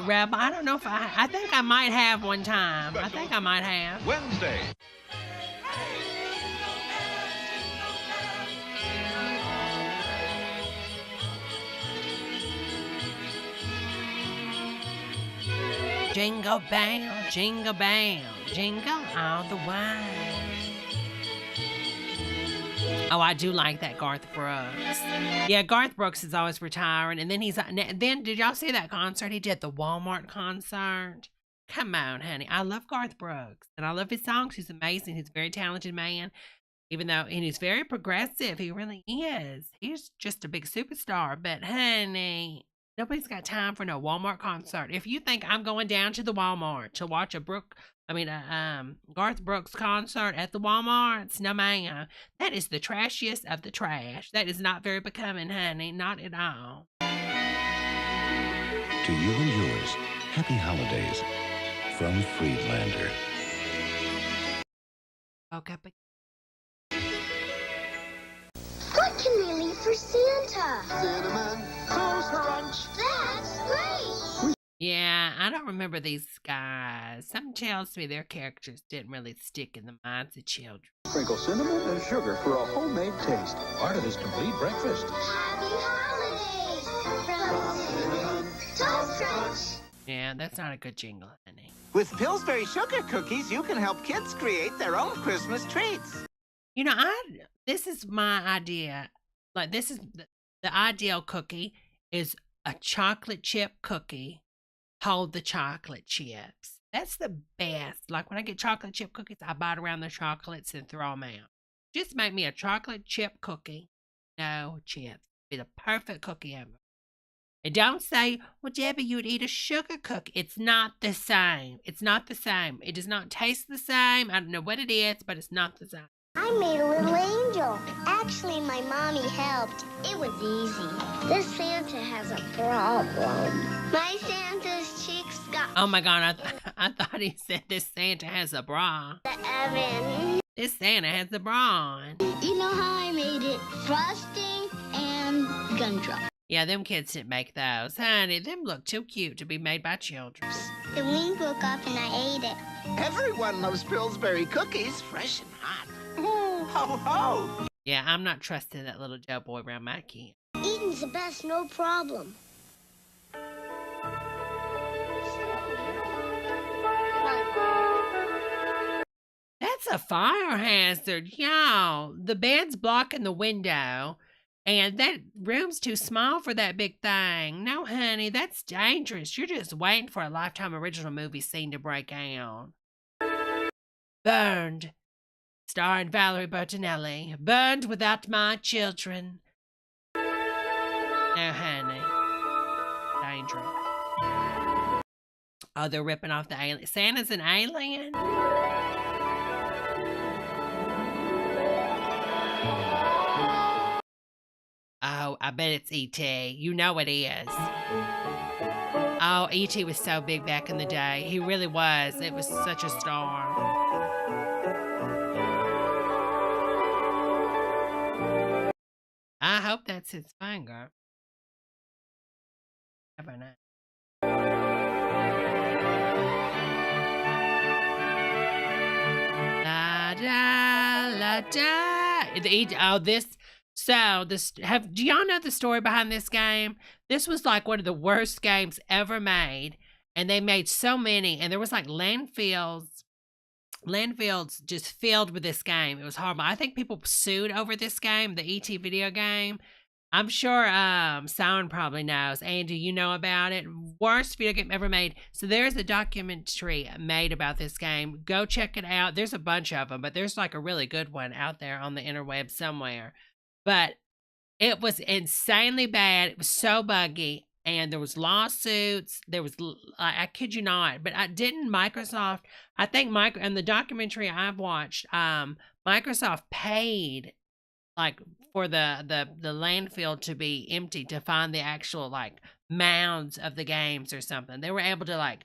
Reb. I don't know if I think I might have one time. I think I might have. Wednesday. Jingle bell, jingle all the way. Oh, I do like that Garth Brooks. Yeah, Garth Brooks is always retiring, and then did y'all see that concert he did, the Walmart concert? Come on, honey. I love Garth Brooks, and I love his songs. He's amazing. He's a very talented man, and he's very progressive. He really is. He's just a big superstar. But honey, nobody's got time for no Walmart concert. If you think I'm going down to the Walmart to watch a Garth Brooks concert at the Walmarts, no ma'am. That is the trashiest of the trash. That is not very becoming, honey. Not at all. To you and yours, happy holidays from Friedlander. Okay. What can we leave for Santa? Cinnamon Toast Crunch. That's great. Yeah, I don't remember these guys. Something tells me their characters didn't really stick in the minds of children. Sprinkle cinnamon and sugar for a homemade taste. Part of this complete breakfast. Happy holidays from Cinnamon Toast Crunch. Yeah, that's not a good jingle, honey. With Pillsbury Sugar Cookies, you can help kids create their own Christmas treats. You know, this is my idea. Like, this is the ideal cookie is a chocolate chip cookie. Hold the chocolate chips. That's the best. Like, when I get chocolate chip cookies, I bite around the chocolates and throw them out. Just make me a chocolate chip cookie. No chips. Be the perfect cookie ever. And don't say, well, Debbie, you would eat a sugar cookie. It's not the same. It's not the same. It does not taste the same. I don't know what it is, but it's not the same. I made a little angel. Actually, my mommy helped. It was easy. This Santa has a problem. My Santa's cheeks got... Oh, my God. I thought he said this Santa has a bra. The oven. This Santa has a bra on. You know how I made it? Frosting and gumdrop. Yeah, them kids didn't make those. Honey, them look too cute to be made by children. The wing broke off and I ate it. Everyone loves Pillsbury cookies, fresh and hot. Ooh, ho, ho. Yeah, I'm not trusting that little Joe boy around my kid. Eating's the best, no problem. That's a fire hazard, y'all. The bed's blocking the window, and that room's too small for that big thing. No, honey, that's dangerous. You're just waiting for a Lifetime original movie scene to break out. Burned. Starring Valerie Bertinelli. Burned without my children. No, honey. Dangerous. Oh, they're ripping off the alien. Santa's an alien? Oh, I bet it's E.T. You know it is. Oh, E.T. was so big back in the day. He really was. It was such a star. I hope that's his finger. Never know. La da la da. Do y'all know the story behind this game? This was like one of the worst games ever made, and they made so many, and there was like landfills just filled with this game. It was horrible. I think people sued over this game, the E.T. video game. I'm sure Simon probably knows. Andy, you know about it. Worst video game ever made. So there's a documentary made about this game. Go check it out. There's a bunch of them, but there's like a really good one out there on the interweb somewhere. But it was insanely bad. It was so buggy. And there was lawsuits. There was, I kid you not, but Microsoft, I think in the documentary I've watched, Microsoft paid like for the landfill to be empty to find the actual like mounds of the games or something. They were able to like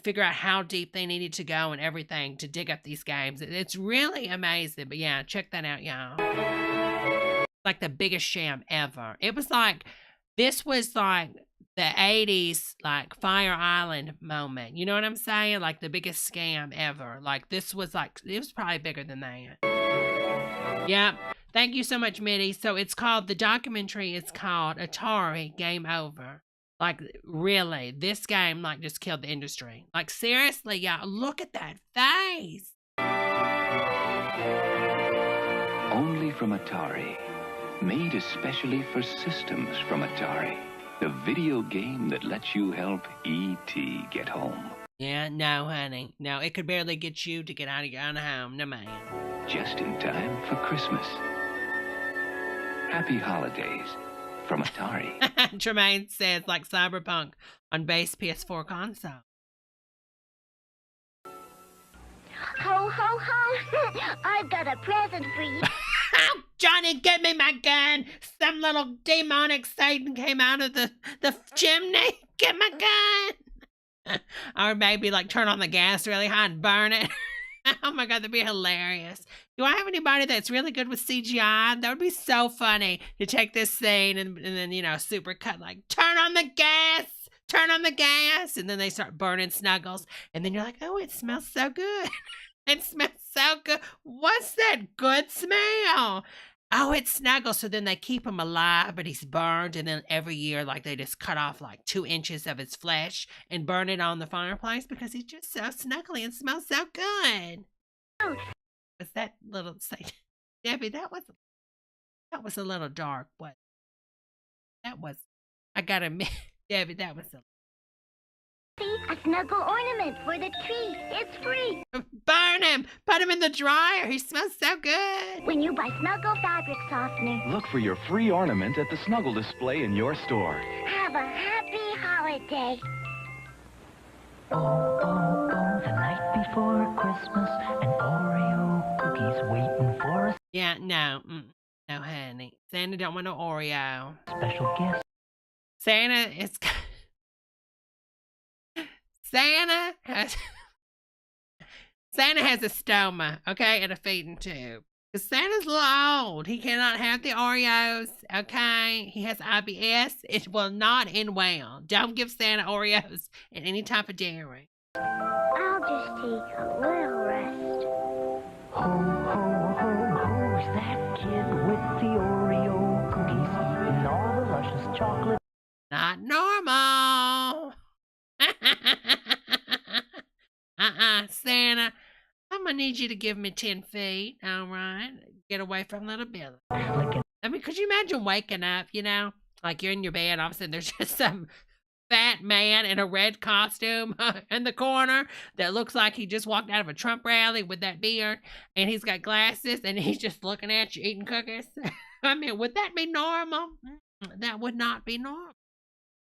figure out how deep they needed to go and everything to dig up these games. It's really amazing. But yeah, check that out, y'all. Like the biggest sham ever. It was like, this was like the 80s, like Fire Island moment. You know what I'm saying? Like the biggest scam ever. Like this was like, it was probably bigger than that. Yep. Thank you so much, Mitty. So it's called, the documentary is called Atari Game Over. Like, really, this game, like, just killed the industry. Like, seriously, y'all, look at that face. Only from Atari. Made especially for systems from Atari. The video game that lets you help E.T. get home. Yeah, no, honey. No, it could barely get you to get out of your own home. No, man. Just in time for Christmas. Happy holidays from Atari. Tremaine says, like Cyberpunk on base PS4 console. Ho, ho, ho. I've got a present for you. Johnny, give me my gun. Some little demonic Satan came out of the chimney. Get my gun. Or maybe like turn on the gas really hot and burn it. Oh my God, that'd be hilarious. Do I have anybody that's really good with CGI? That would be so funny to take this scene and then, you know, super cut, like, turn on the gas, turn on the gas. And then they start burning Snuggles. And then you're like, oh, it smells so good. It smells so good. What's that good smell? Oh, it's Snuggles. So then they keep him alive, but he's burned. And then every year, like, they just cut off like 2 inches of his flesh and burn it on the fireplace because he's just so snuggly and smells so good. Was that little, Debbie, that was a little dark. What? That was, I gotta admit, Debbie, that was A snuggle ornament for the tree. It's free. Burn him! Put him in the dryer. He smells so good. When you buy Snuggle fabric softener. Look for your free ornament at the Snuggle display in your store. Have a happy holiday. Oh, oh, oh, the night before Christmas, an Oreo cookie's waiting for us. Yeah, no. No, honey. Santa don't want no Oreo. Special gift. Santa is... Santa has a stoma, okay, and a feeding tube. Because Santa's a little old. He cannot have the Oreos, okay? He has IBS. It will not end well. Don't give Santa Oreos and any type of dairy. I'll just take a little rest. Ho, ho, ho, who's that kid with the Oreo cookies eating all the luscious chocolate? Not normal. Santa, I'm gonna need you to give me 10 feet, all right? Get away from little Billy. I mean, could you imagine waking up, you know? Like you're in your bed, all of a sudden there's just some fat man in a red costume in the corner that looks like he just walked out of a Trump rally with that beard, and he's got glasses, and he's just looking at you eating cookies. I mean, would that be normal? That would not be normal.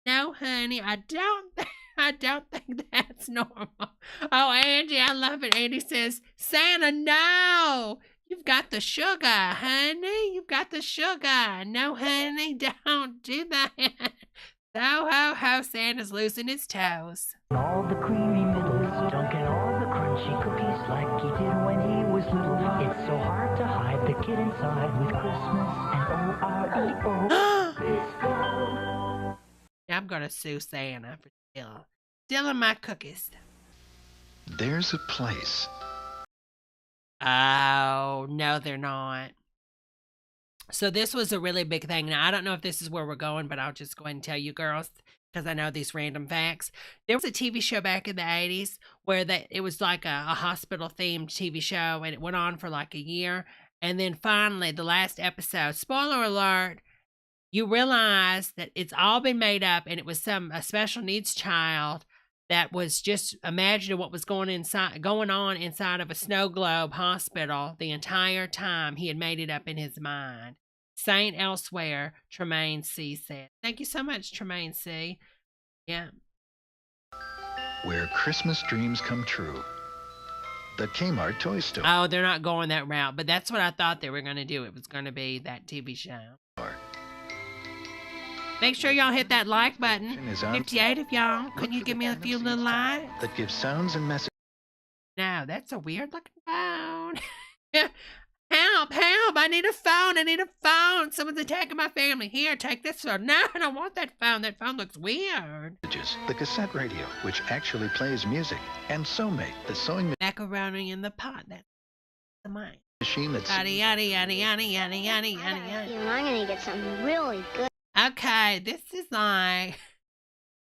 No, honey, I don't think that's normal. Oh, Angie, I love it. Angie says, Santa, no. You've got the sugar, honey. You've got the sugar. No, honey, don't do that. So, ho, ho, Santa's losing his toes. All the creamy middles, dunking all the crunchy cookies like he did when he was little. It's so hard to hide the kid inside with Christmas and O-R-E-O. I'm gonna sue Santa for stealing my cookies. There's a place. Oh, no, they're not. So this was a really big thing. Now, I don't know if this is where we're going, but I'll just go ahead and tell you girls, because I know these random facts. There was a TV show back in the 80s where it was like a hospital-themed TV show, and it went on for like a year. And then finally, the last episode, spoiler alert, you realize that it's all been made up, and it was a special needs child that was just imagining what was going on inside of a snow globe hospital the entire time. He had made it up in his mind. Saint Elsewhere, Tremaine C. said. Thank you so much, Tremaine C. Yeah. Where Christmas dreams come true. The Kmart toy store. Oh, they're not going that route, but that's what I thought they were going to do. It was going to be that TV show. Make sure y'all hit that like button. 58 of y'all. Can you give me a few little likes? That gives sounds and messages. No, that's a weird looking phone. Help, help, I need a phone, I need a phone. Someone's attacking my family. Here, take this phone. No, I don't want that phone. That phone looks weird. The cassette radio, which actually plays music. And SewMate, the sewing macaroni in the pot. That's the mind. Machine that's... I'm gonna get something really good. Okay, this is like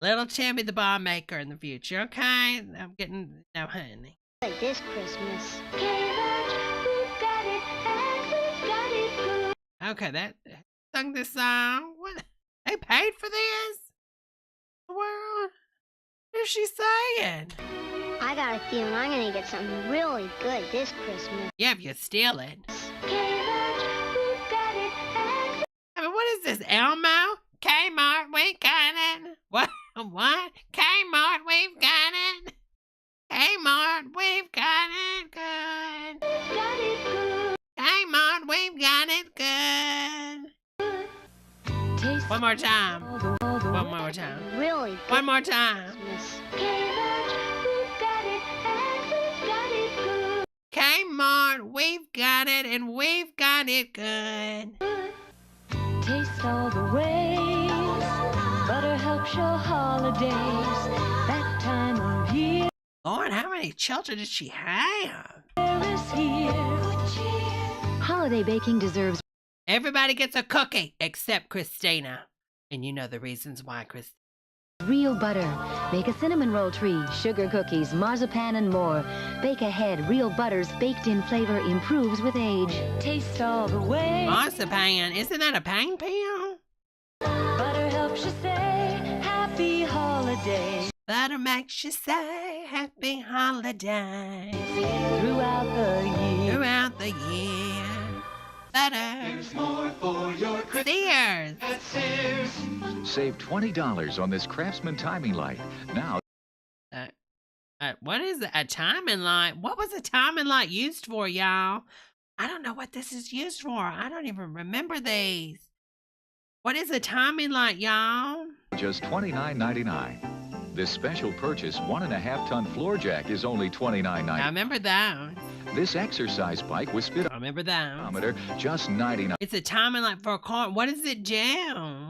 little Timmy the bomb maker in the future, okay? I'm getting... No, honey. Like this Christmas. Okay, that sung this song. What? They paid for this? World? What is she saying? I got a feeling I'm gonna get something really good this Christmas. Yeah, if you steal it. I mean, what is this, Elmo? Kmart, we got it. What? What? Kmart, we've got it. Kmart, we've got it good. Kmart, we've got it good. One more time. One more time. Really good. One more time. Kmart, we've got it and we've got it good. Taste all the ways butter helps your holidays. That time of year. Lord, how many children did she have? Holiday baking deserves. Everybody gets a cookie except Christina. And you know the reasons why, Christina. Real butter. Make a cinnamon roll tree, sugar cookies, marzipan, and more. Bake ahead. Real butter's baked-in flavor improves with age. Taste all the way. Marzipan. Isn't that a pain pill? Butter helps you say happy holidays. Butter makes you say happy holidays. Throughout the year. Throughout the year. Butter. There's more for your Sears. At Sears. Save $20 on this Craftsman timing light. Now. What is a timing light? What was a timing light used for, y'all? I don't know what this is used for. I don't even remember these. What is a timing light, y'all? Just $29.99. This special purchase 1.5-ton floor jack is only $29.99. I remember that. This exercise bike with I remember that. just $99.99. It's a timing light for a car. What does it do?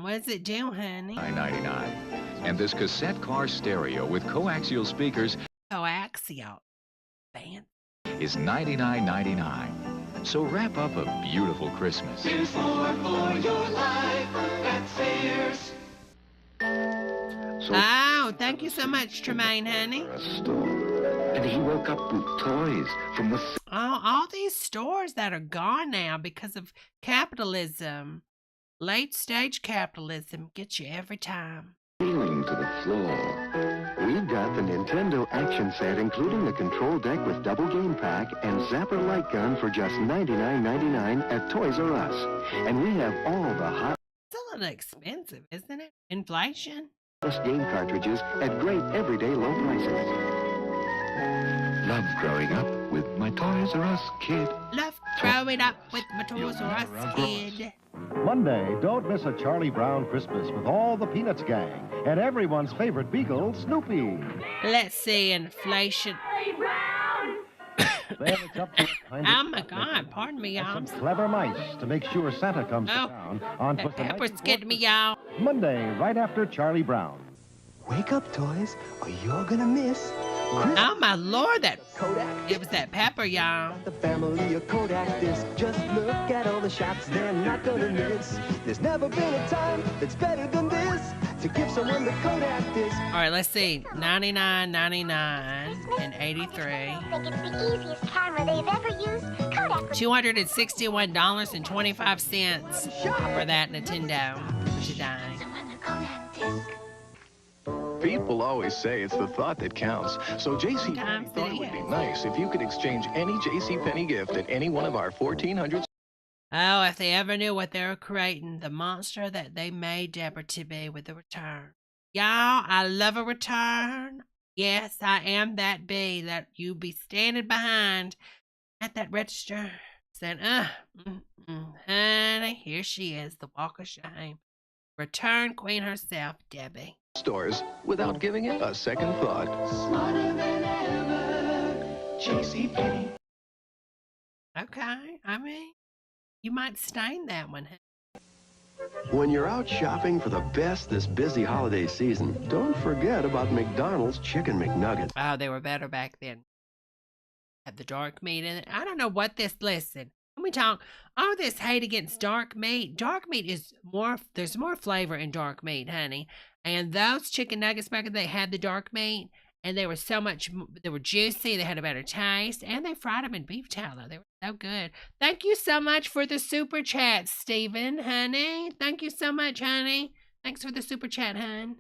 What does it do, honey? $9.99. And this cassette car stereo with coaxial speakers. Coaxial. Band. Is $99.99. So wrap up a beautiful Christmas. There's more for your life at Sears. Oh, thank you so much, Tremaine, honey. And he woke up with toys from the... Oh, all these stores that are gone now because of capitalism. Late stage capitalism gets you every time. Ceiling to the floor. We've got the Nintendo action set, including the control deck with double game pack and Zapper light gun for just $99.99 at Toys R Us. And we have all the hot... It's a little expensive, isn't it? Inflation. game cartridges at great everyday low prices. Love growing up with my Toys R Us kid. Love growing up with my Toys R Us kid. Monday, don't miss a Charlie Brown Christmas with all the Peanuts gang and everyone's favorite beagle, Snoopy. Let's see, inflation. Oh my God, pardon me, y'all. Some clever mice to make sure Santa comes to town on that pepper's getting me, y'all. Monday, right after Charlie Brown. Wake up, toys, or you're gonna miss. Oh my Lord, that Kodak. It was that pepper, y'all. The family of Kodak disc. Just look at all the shots they're not gonna miss. There's never been a time that's better than this to give someone the Kodak disc. All right, let's see. $99, $99, and $83. Think it's the easiest camera they've ever used. Kodak. $261.25 for that Nintendo today. People always say it's the thought that counts. So JCPenney thought it would be nice if you could exchange any JCPenney gift at any one of our 1,400... Oh, if they ever knew what they were creating, the monster that they made Debra to be with the return. Y'all, I love a return. Yes, I am that bee that you be standing behind at that register saying, honey, here she is, the walk of shame. Return queen herself, Debbie. Stores without giving it a second thought. Smarter than ever. JCPenney. Okay, I mean, you might stain that one. When you're out shopping for the best this busy holiday season, don't forget about McDonald's Chicken McNuggets. Oh, they were better back then. Had the dark meat in it. I don't know what this, listen. Let me talk. All this hate against dark meat. Dark meat is more, there's more flavor in dark meat, honey. And those chicken nuggets back then, they had the dark meat. And they were so much, they were juicy, they had a better taste, and they fried them in beef tallow. They were so good. Thank you so much for the super chat, Stephen, honey. Thank you so much, honey. Thanks for the super chat, hon.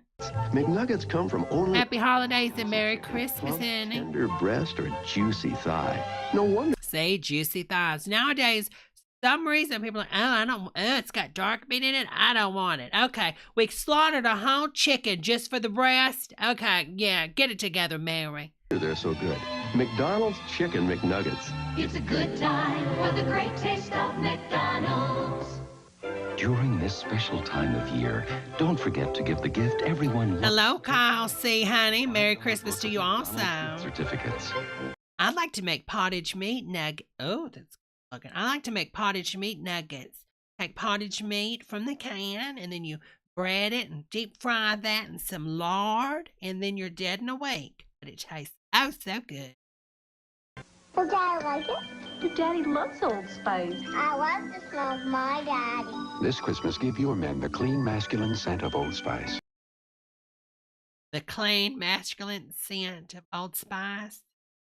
McNuggets come from only Happy holidays and Merry Christmas, honey. tender breast or juicy thigh. No wonder. Say juicy thighs. Nowadays, some reason people are like, oh, I don't, it's got dark meat in it. I don't want it. Okay, we slaughtered a whole chicken just for the breast. Okay, yeah, get it together, Mary. They're so good. McDonald's Chicken McNuggets. It's a good time for the great taste of McDonald's. During this special time of year, don't forget to give the gift everyone loves. Hello, Kyle C, honey. Merry Christmas to you also. Certificates. I'd like to make pottage meat nugget. Oh, that's looking. I like to make pottage meat nuggets. Take pottage meat from the can, and then you bread it and deep fry that in some lard, and then you're dead and awake. But it tastes oh so good. Does Daddy like it? Your daddy loves Old Spice. I love the smell of my daddy. This Christmas, give your men the clean, masculine scent of Old Spice. The clean, masculine scent of Old Spice.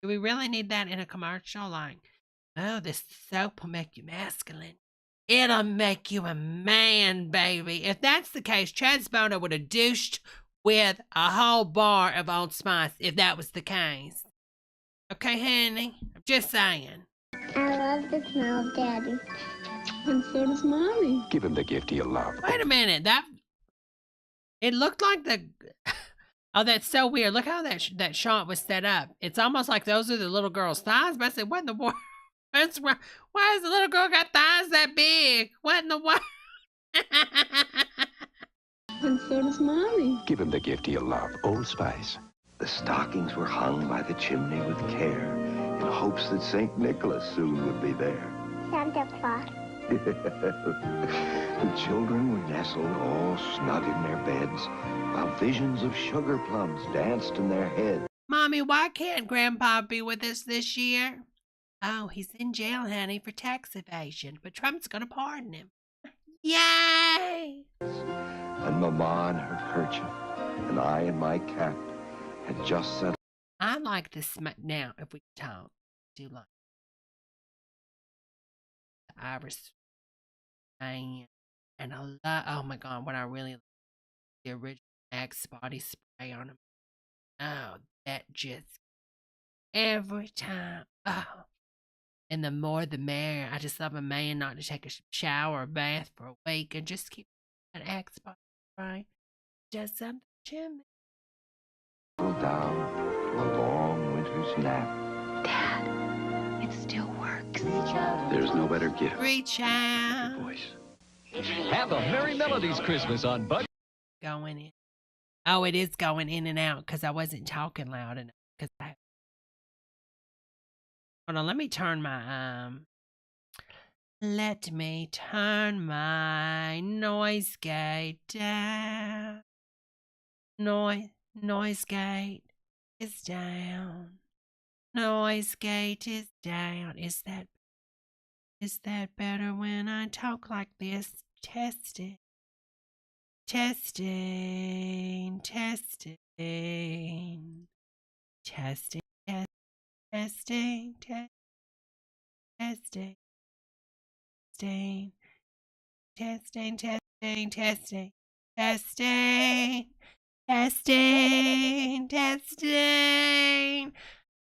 Do we really need that in a commercial? Like, oh, this soap will make you masculine. It'll make you a man, baby. If that's the case, Chad Sponer would have douched with a whole bar of Old Spice if that was the case. Okay, honey? I'm just saying. I love the smell of Daddy. And so does Mommy. Give him the gift he'll love. Wait a minute. It looked like the... Oh, that's so weird. Look how that shot was set up. It's almost like those are the little girl's thighs. But I said, what in the world? Why has the little girl got thighs that big? What in the world? And so does Mommy. Give him the gift he'll love. Old Spice. The stockings were hung by the chimney with care in hopes that St. Nicholas soon would be there. Santa Claus. The children were nestled all snug in their beds while visions of sugar plums danced in their heads. Mommy, why can't Grandpa be with us this year? Oh, he's in jail, honey, for tax evasion, but Trump's gonna pardon him. Yay! And Mama in her kerchief, and I in my cap, had just said, I like to now, if we talk, do like the Iris man, and I love, oh my God, what I really like, the original Axe body spray on him. Oh, that just, every time, oh. And the more the merrier. I just love a man not to take a shower or bath for a week and just keep that Axe body spray. Does something to me. down to a long winter's nap. Dad, it still works. There's no better gift. Reach out. Have a Merry Melodies Christmas on Bud. Going in. Oh, it is going in and out because I wasn't talking loud enough. Hold on, let me turn my noise gate down. Noise gate is down. Noise gate is down. Is that better when I talk like this? Testing. Testing. Testing. Testing. Testing, testing, testing, testing, testing, testing, testing, testing, testing.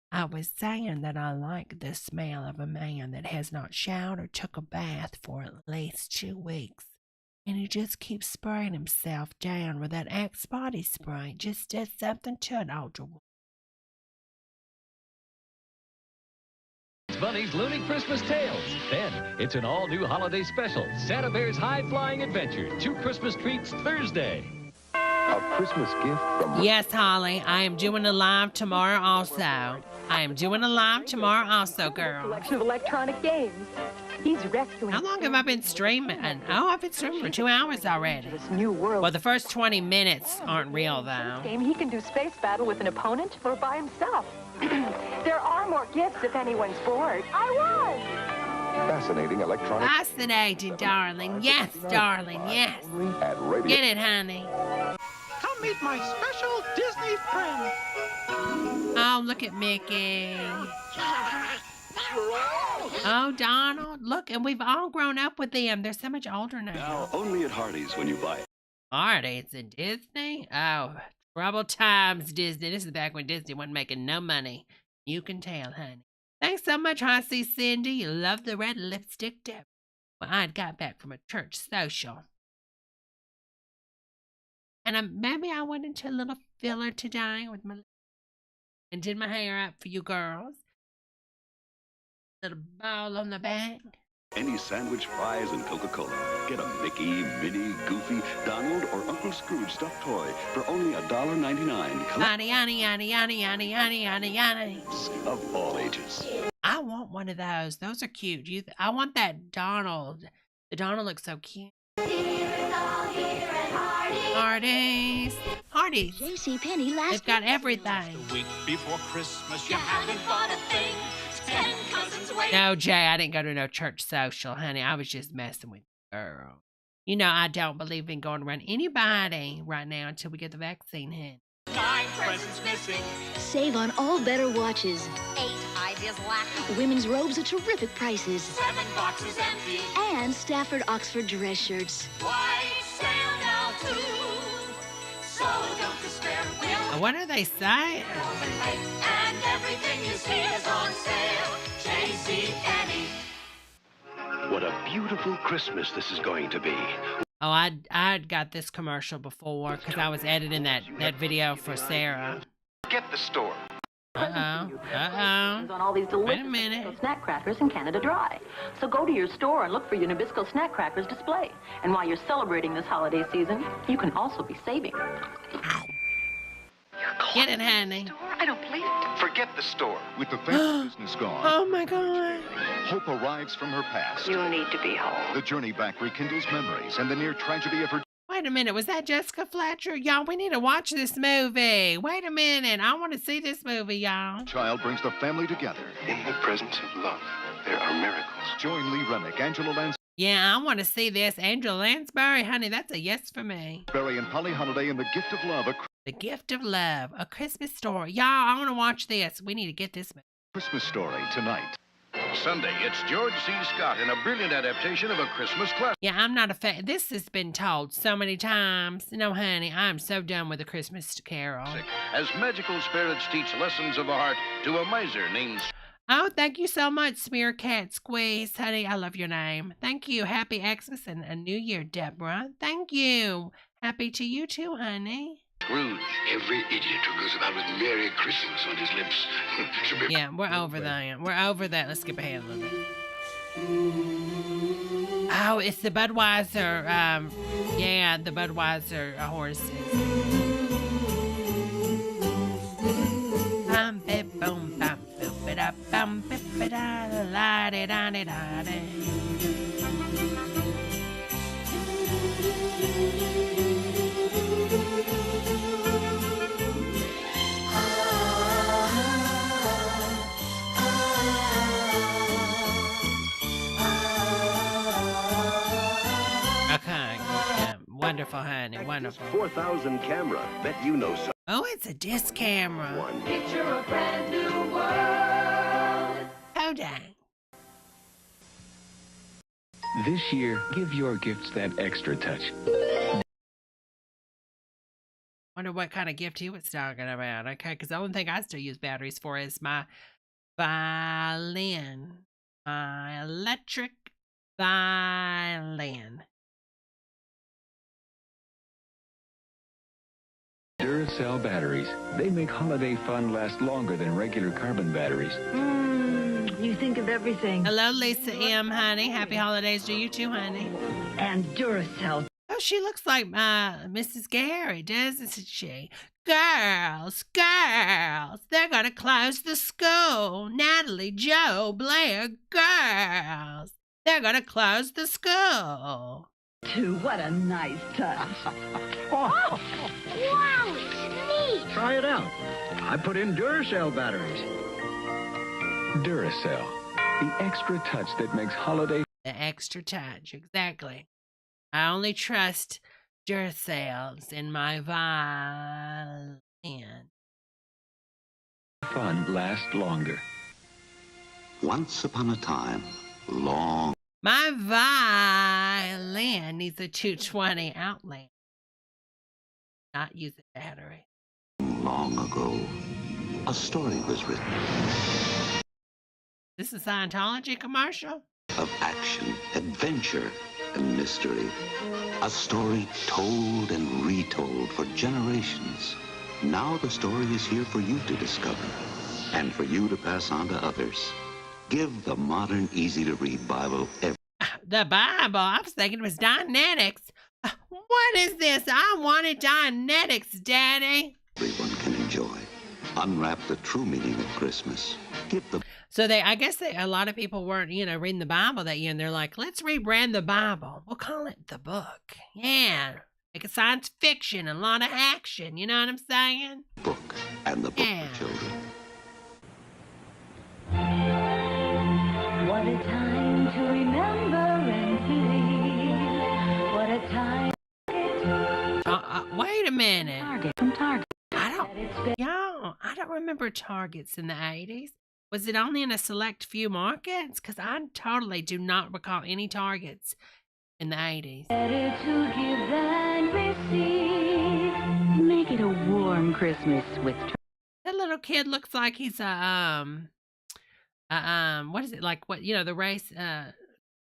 I was saying that I like the smell of a man that has not showered or took a bath for at least 2 weeks. And he just keeps spraying himself down with that Axe body spray. It just does something to an older woman. Bunny's Looney Christmas Tales. Then, it's an all-new holiday special, Santa Bear's High-Flying Adventure. 2 Christmas treats Thursday. A Christmas gift from... Yes, Holly, I am doing a live tomorrow also. I am doing a live tomorrow also, girl. Collection of electronic games. He's rescuing... How long have I been streaming? Oh, I've been streaming for 2 hours already. This new world. Well, the first 20 minutes aren't real, though. Game, he can do space battle with an opponent or by himself. There are more gifts if anyone's bored. I was! Fascinating electronic... Fascinating, darling. Yes, darling, yes. Get it, honey. Come meet my special Disney friend. Oh, look at Mickey. Oh, Donald, look, and we've all grown up with them. They're so much older now. Now, only at Hardee's when you buy it. Hardee's and Disney? Oh, troubled times, Disney. This is back when Disney wasn't making no money. You can tell, honey. Thanks so much, Hi, see Cindy. You love the red lipstick, Debra. Well, I'd got back from a church social. And maybe I went into a little filler today with my... and did my hair up for you girls. Little ball on the back. Any sandwich, fries, and Coca-Cola. Get a Mickey, Minnie, Goofy, Donald, or Uncle Scrooge stuffed toy for only $1.99. Yaddy, yaddy, yaddy, yaddy, yaddy, yaddy, yaddy, yaddy. Of all ages. I want one of those. Those are cute. I want that Donald. The Donald looks so cute. Hardee's. Hardee's. JCPenney last... They've got everything. The week before Christmas, you haven't bought a thing. 10 cousins wait. No, Jay, I didn't go to no church social, honey. I was just messing with you, girl. You know, I don't believe in going around anybody right now until we get the vaccine in. 9 presents missing. Save on all better watches. 8 ideas lacking. Women's robes at terrific prices. 7 boxes empty. And Stafford Oxford dress shirts. White sale now too. So don't despair. What are they saying? And everything you see is on sale. JCPenney. What a beautiful Christmas this is going to be. Oh, I'd got this commercial before because I was editing that video for Sarah. Get the store. Uh-oh. On all these delicious Wait a minute. Nabisco snack crackers in Canada Dry. So go to your store and look for your Nabisco snack crackers display. And while you're celebrating this holiday season, you can also be saving. Get it, honey. I don't believe it. Forget the store. With the family business gone, Oh, my God. hope arrives from her past. You need to be home. The journey back rekindles memories and the near tragedy of her... Wait a minute. Was that Jessica Fletcher? Y'all, we need to watch this movie. Wait a minute. I want to see this movie, y'all. child brings the family together. In the presence of love, there are miracles. Join Lee Remick, Angela Lansbury, Yeah, I want to see this. Angela Lansbury, honey, that's a yes for me. and Polly Holiday in The Gift of Love, The Gift of Love, A Christmas Story. Y'all, I want to watch this. We need to get this movie. Christmas Story tonight. Sunday, it's George C. Scott in a brilliant adaptation of A Christmas Classic. Yeah, I'm not a fan. This has been told so many times. No, honey, I'm so done with A Christmas Carol. As magical spirits teach lessons of the heart to a miser named... Oh, thank you so much, Smear Cat Squeeze. Honey, I love your name. Thank you. Happy Xmas and a New Year, Deborah. Thank you. Happy to you too, honey. Scrooge. Every idiot who goes about with Merry Christmas on his lips should be... Yeah, we're over that. We're over that. Let's skip ahead a little bit. Oh, it's the Budweiser. Yeah, the Budweiser horses. Bum, bip, boom, bum, boop, it up, bum, bip, it da, la, di, da, di, da, di. Okay, yeah, wonderful, honey, wonderful. 4,000 camera. Bet you know something. Oh, it's a disc camera. Picture a brand new world. Hold on. This year, give your gifts that extra touch. Wonder what kind of gift he was talking about. Okay, because the only thing I still use batteries for is my violin. My electric violin. Duracell batteries. They make holiday fun last longer than regular carbon batteries. You think of everything. Hello, Lisa M, honey. Happy holidays to you too, honey. And Duracell. Oh, she looks like Mrs. Gary, doesn't she? Girls, they're going to close the school. Natalie, Joe, Blair, girls, they're going to close the school. What a nice touch. Wow, it's neat. Try it out. I put in Duracell batteries. Duracell, the extra touch that makes holiday... The extra touch, exactly. I only trust Duracells in my violin. fun last longer. Once upon a time, long... My violin needs a 220 outlet. Not use a battery. Long ago, a story was written. This is a Scientology commercial? Of action, adventure, and mystery. A story told and retold for generations. Now the story is here for you to discover and for you to pass on to others. Give the modern, easy-to-read Bible The Bible? I was thinking it was Dianetics. What is this? I wanted Dianetics, Daddy. everyone can enjoy. Unwrap the true meaning of Christmas. Give the... So I guess a lot of people weren't, reading the Bible that year, and they're like, let's rebrand the Bible. We'll call it the book. Yeah. Like a science fiction, a lot of action. You know what I'm saying? Book and the book for children. What a time to remember and to leave. What a time. Wait a minute. Target from Target. I don't remember Targets in the 80s. Was it only in a select few markets? Because I totally do not recall any Targets in the 80s. Better to give than receive. Make it a warm Christmas with. That little kid looks like he's what is it like? What the race?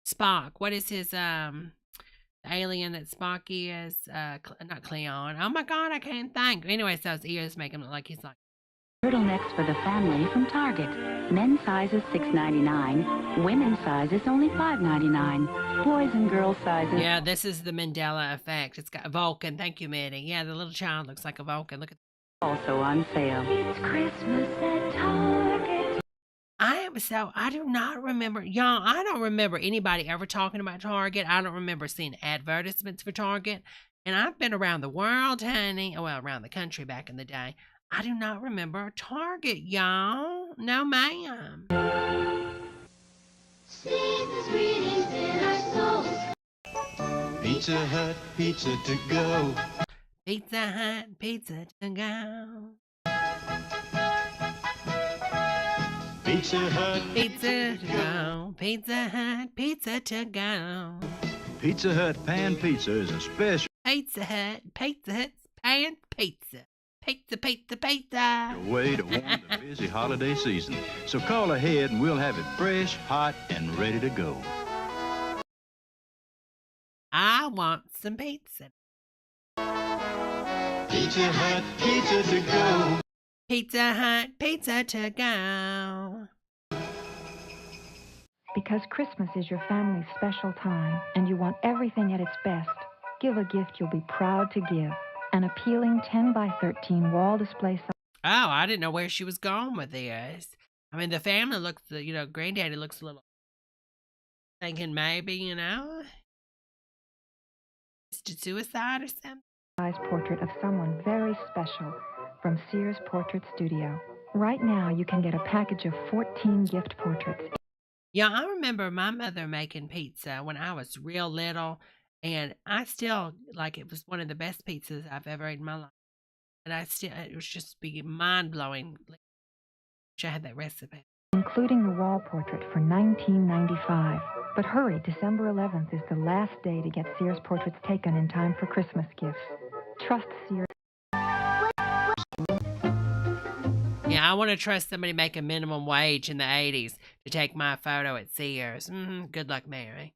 Spock. What is his alien that Spock is? Not Cleon. Oh my God, I can't think. Anyway, so his ears make him look like he's like. Turtlenecks for the family from Target. Men's size is $6.99. Women's size is only $5.99. Boys and girls sizes. Yeah, this is the Mandela effect. It's got a Vulcan. Thank you, Mitty. Yeah, the little child looks like a Vulcan. Look at. Also on sale. It's Christmas at Target. I do not remember, y'all, I don't remember anybody ever talking about Target. I don't remember seeing advertisements for Target. And I've been around the world, honey. Well, around the country back in the day. I do not remember Target, y'all. No, ma'am. Season's greetings in our souls. Pizza Hut, pizza to go. Pizza Hut, pizza to go. Pizza Hut, pizza to go. Pizza Hut, pizza to go. Pizza Hut pan pizza is a special. Pizza Hut pan pizza. Pizza, pizza, pizza. Way to warm the busy holiday season. So call ahead and we'll have it fresh, hot, and ready to go. I want some pizza. Pizza Hut, pizza to go. Pizza Hut, pizza to go. Because Christmas is your family's special time and you want everything at its best, give a gift you'll be proud to give. An appealing 10 by 13 wall display. Oh, I didn't know where she was going with this. I mean, the family looks, Granddaddy looks a little thinking maybe, suicide or something. Portrait of someone very special from Sears Portrait Studio. Right now, you can get a package of 14 gift portraits. Yeah, I remember my mother making pizza when I was real little. And I still, it was one of the best pizzas I've ever ate in my life. And it was just mind-blowing. I had that recipe. Including the wall portrait for $19.95. But hurry, December 11th is the last day to get Sears portraits taken in time for Christmas gifts. Trust Sears. Yeah, I want to trust somebody making minimum wage in the 80s to take my photo at Sears. Good luck, Mary.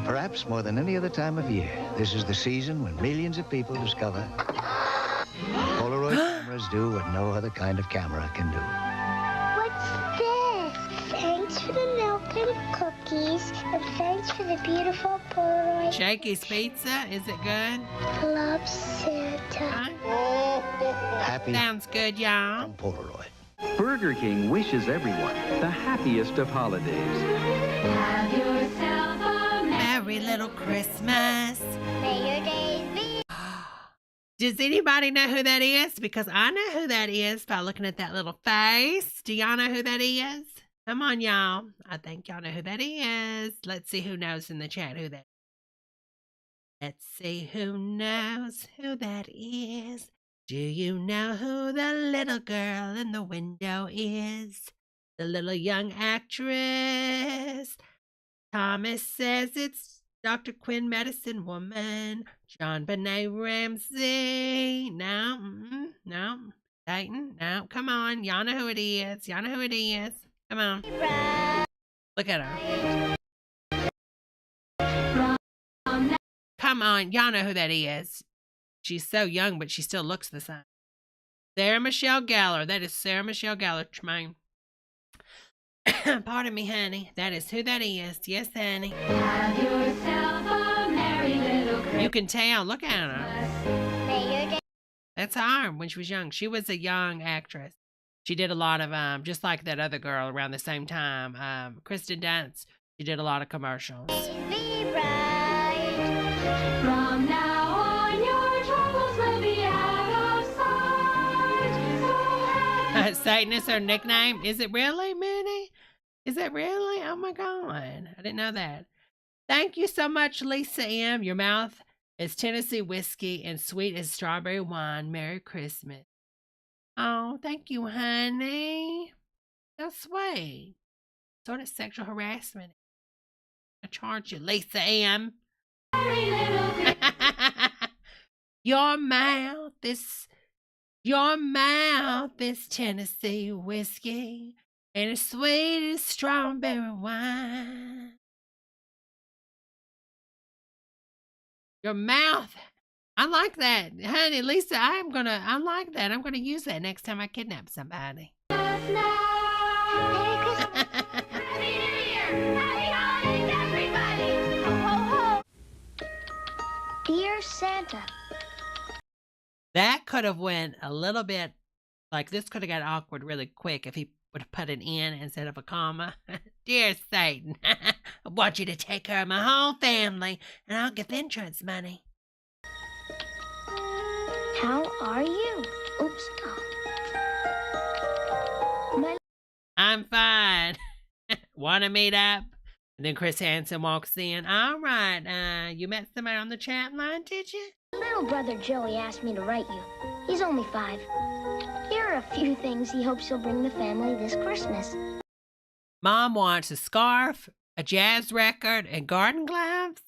Perhaps more than any other time of year, this is the season when millions of people discover Polaroid cameras do what no other kind of camera can do. Thanks for the milk and cookies, and thanks for the beautiful Polaroid. Shakey's Pizza, is it good? Love, Santa. Happy. Sounds good, y'all. Polaroid. Burger King wishes everyone the happiest of holidays. Have yourself a merry little Christmas. May your days be. Does anybody know who that is? Because I know who that is by looking at that little face. Do y'all know who that is? Come on, y'all. I think y'all know who that is. Let's see who knows in the chat who that is. Let's see who knows who that is. Do you know who the little girl in the window is? The little young actress. Thomas says it's Dr. Quinn, Medicine Woman. John Benet Ramsey. No, no. Dayton, no. Come on. Y'all know who it is. Y'all know who it is. Come on. Look at her. Come on. Y'all know who that is. She's so young, but she still looks the same. Sarah Michelle Gellar. That is Sarah Michelle Gellar, Tremaine. Pardon me, honey. That is who that is. Yes, honey. Have yourself a merry little Christmas. You can tell. Look at her. That's her when she was young. She was a young actress. She did a lot of, just like that other girl around the same time, Kristen Dunst. She did a lot of commercials. Be bright. From now on, your troubles will be out of sight. So Satan is her nickname. Is it really, Minnie? Is it really? Oh my God. I didn't know that. Thank you so much, Lisa M. Your mouth is Tennessee whiskey and sweet as strawberry wine. Merry Christmas. Oh, thank you, honey. So sweet. Sort of sexual harassment. I charge you, Lisa M. Your mouth is Tennessee whiskey and as sweet as strawberry wine. Your mouth. I like that. Honey, Lisa, I like that. I'm gonna use that next time I kidnap somebody. Merry Christmas. Happy New Year. Happy holidays, everybody. Ho, ho, ho. Dear Santa. That could have went a little bit, like this could have got awkward really quick if he would have put an N instead of a comma. Dear Satan, I want you to take care of my whole family and I'll get the insurance money. How are you? Oops. Oh. I'm fine. Want to meet up? And then Chris Hansen walks in. All right, you met somebody on the chat line, did you? Little brother Joey asked me to write you. He's only 5. Here are a few things he hopes you'll bring the family this Christmas. Mom wants a scarf, a jazz record, and garden gloves.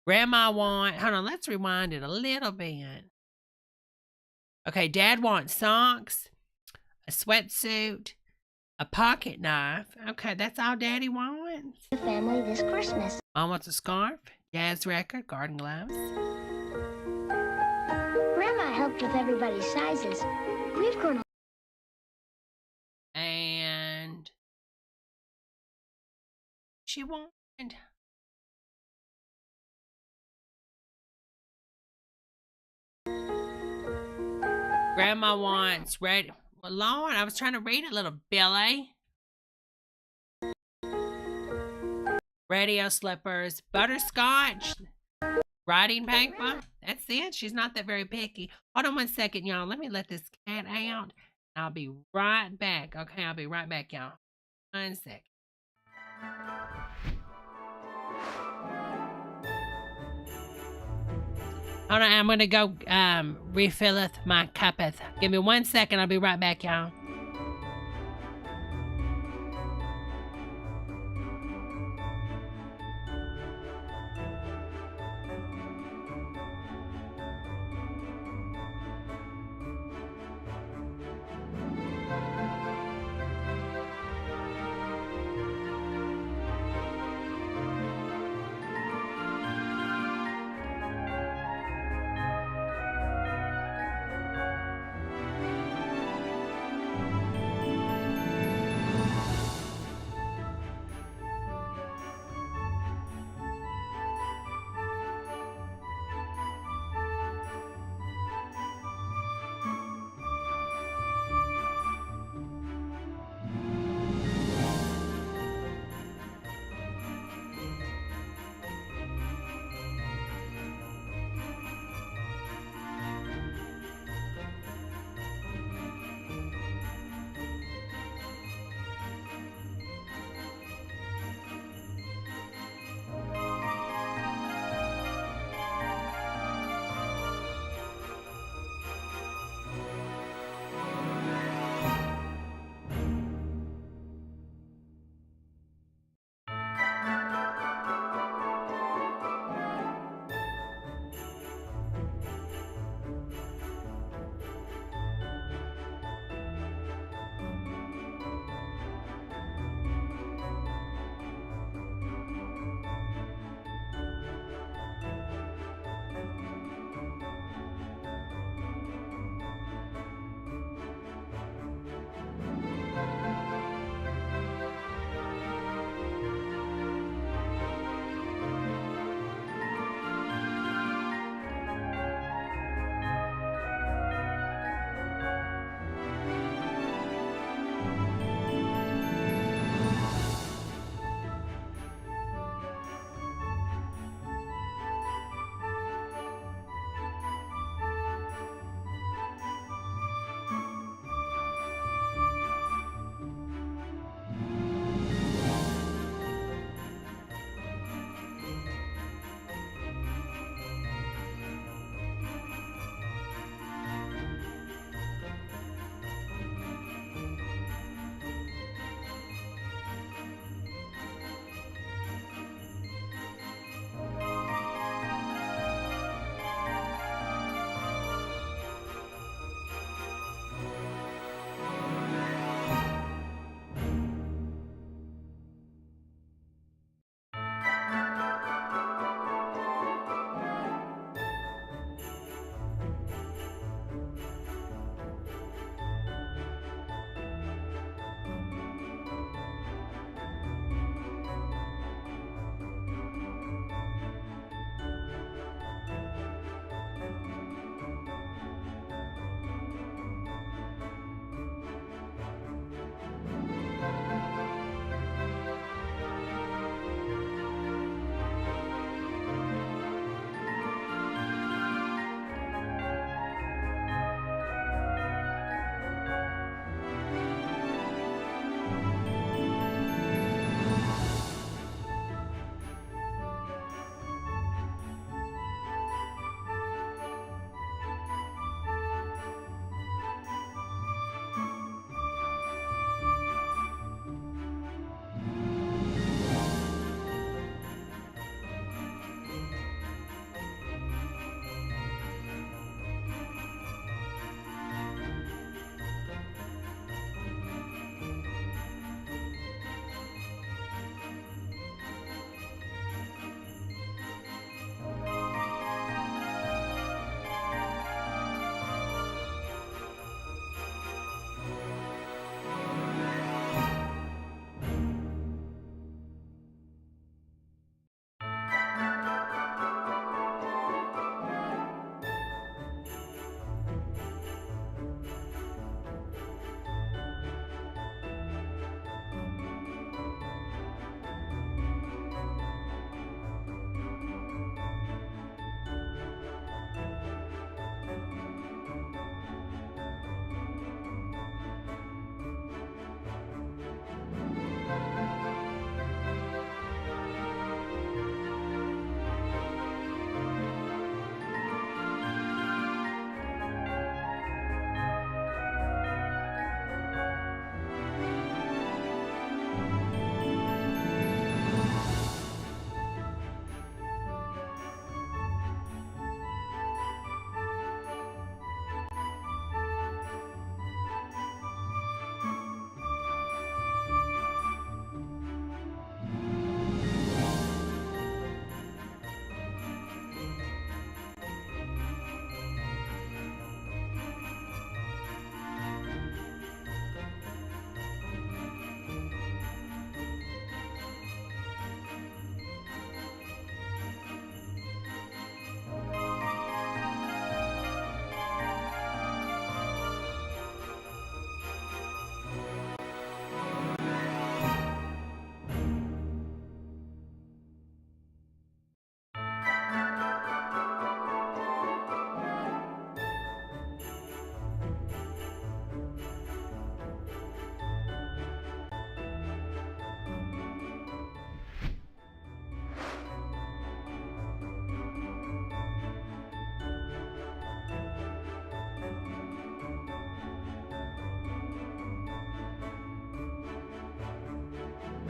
Grandma wants, hold on, let's rewind it a little bit. Okay, Dad wants socks, a sweatsuit, a pocket knife. Okay, that's all Daddy wants. The family this Christmas. Mom wants a scarf, jazz record, garden gloves. Grandma helped with everybody's sizes. We've grown. And she wanted. Grandma wants red. Well, Lord, I was trying to read it, little Billy. Radio slippers, butterscotch, writing paper. That's it. She's not that very picky. Hold on one second, y'all. Let me let this cat out. I'll be right back. Okay, I'll be right back, y'all. 1 second. Hold on, I'm going to go refilleth my cuppeth. Give me 1 second. I'll be right back, y'all.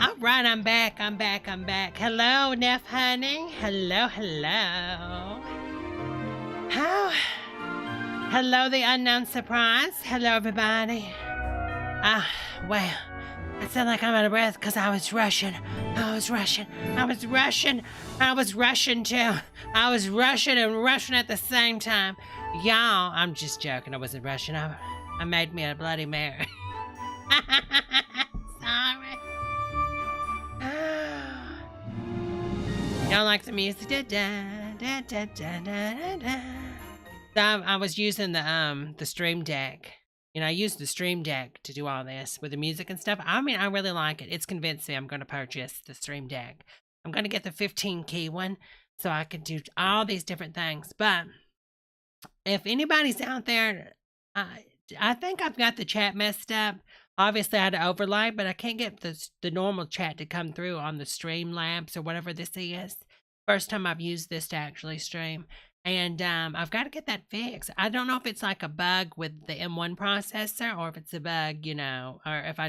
All right, I'm back. Hello, Neff honey. Hello. Hello, the unknown surprise. Hello, everybody. Well, I sound like I'm out of breath because I was rushing too. I was rushing and rushing at the same time. Y'all, I'm just joking. I wasn't rushing. I made me a Bloody Mary. Sorry. Y'all like the music? So I was using the Stream Deck. I used the Stream Deck to do all this with the music and stuff. I mean, I really like it. It's convinced me I'm going to purchase the Stream Deck. I'm going to get the 15-key one so I can do all these different things. But if anybody's out there, I think I've got the chat messed up. Obviously, I had to overlay, but I can't get the normal chat to come through on the Streamlabs or whatever this is. First time I've used this to actually stream. And I've got to get that fixed. I don't know if it's like a bug with the M1 processor or if it's a bug, or if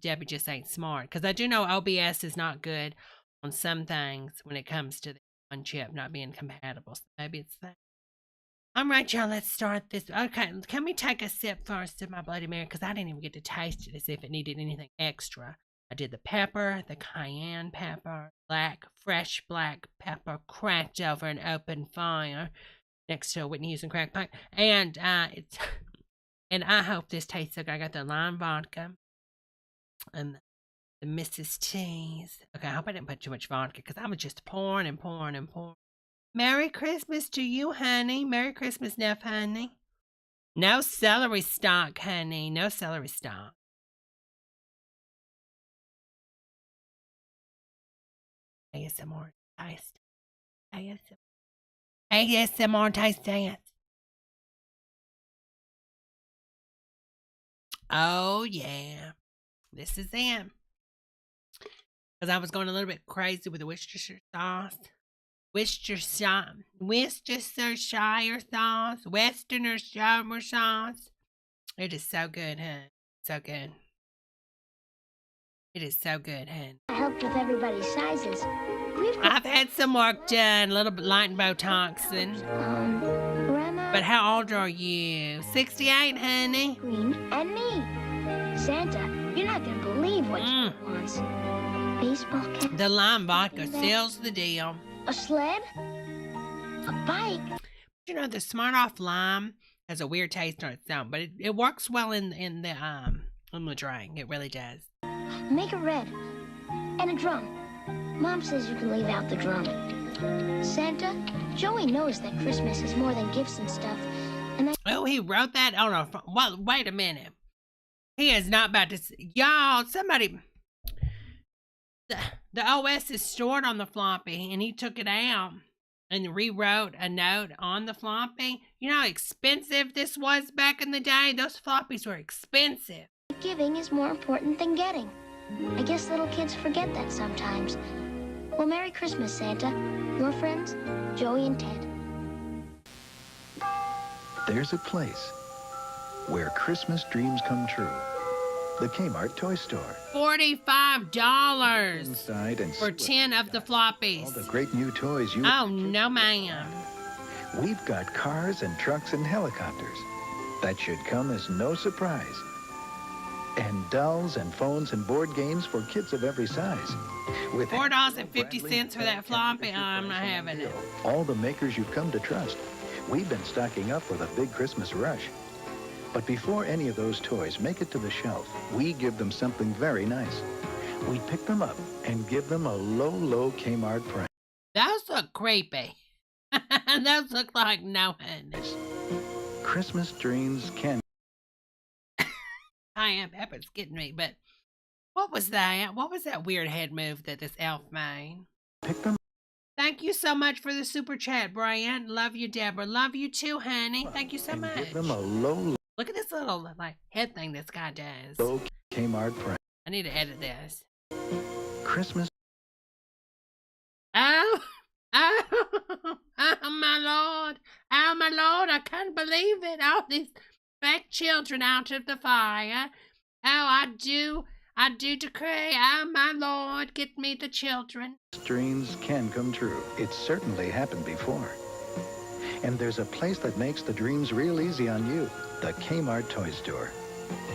Debbie just ain't smart. Because I do know OBS is not good on some things when it comes to the M1 chip not being compatible. So maybe it's that. All right, y'all, let's start this. Okay, can we take a sip first of my Bloody Mary? Because I didn't even get to taste it to see if it needed anything extra. I did the pepper, the cayenne pepper, fresh black pepper cracked over an open fire next to a Whitney Houston crack pipe. And I hope this tastes good. I got the lime vodka and the Mrs. T's. Okay, I hope I didn't put too much vodka because I was just pouring and pouring and pouring. Merry Christmas to you, honey. Merry Christmas, Neff, honey. No celery stalk, honey. No celery stalk. ASMR taste. ASMR taste dance. Oh, yeah. This is it. Because I was going a little bit crazy with the Worcestershire sauce. Worcestershire sauce. Westerner sauce. It is so good, huh? So good. It is so good, hun. I helped with everybody's sizes. I've had some work done, a little bit light and Botoxing. Grandma. But how old are you? 68, honey. Green and me. Santa, you're not gonna believe what she wants. Baseball cap. The lime vodka seals the deal. A sled? A bike? The Smart Off lime has a weird taste on its own, but it works well in the drink. It really does. Make it red. And a drum. Mom says you can leave out the drum. Santa, Joey knows that Christmas is more than gifts and stuff. Oh, he wrote that on a... Well, wait a minute. He is not about to... Y'all, somebody... The OS is stored on the floppy, and he took it out and rewrote a note on the floppy. You know how expensive this was back in the day? Those floppies were expensive. Giving is more important than getting. I guess little kids forget that sometimes. Well, Merry Christmas, Santa. Your friends, Joey and Ted. There's a place where Christmas dreams come true. The Kmart Toy Store. $45 Inside and for 10 of the floppies. All the great new toys you... Oh, no, ma'am. We've got cars and trucks and helicopters. That should come as no surprise. And dolls and phones and board games for kids of every size. With $4.50 for that floppy. I'm not having it. All the makers you've come to trust. We've been stocking up with a big Christmas rush. But before any of those toys make it to the shelf, we give them something very nice. We pick them up and give them a low Kmart price. Those look creepy. Those look like no hands. Christmas dreams can... Cayenne pepper's getting me, but what was that? What was that weird head move that this elf made? Pick them. Thank you so much for the super chat, Brian. Love you, Deborah. Love you too, honey. Thank you so much. Give them a low. Look at this little head thing this guy does. Low Kmart price. I need to edit this. Christmas. Oh, my Lord. Oh, my Lord. I can't believe it. All these fat children out of the fire. Oh, I do decree, oh my Lord, get me the children. Dreams can come true. It's certainly happened before. And there's a place that makes the dreams real easy on you. The Kmart Toy Store.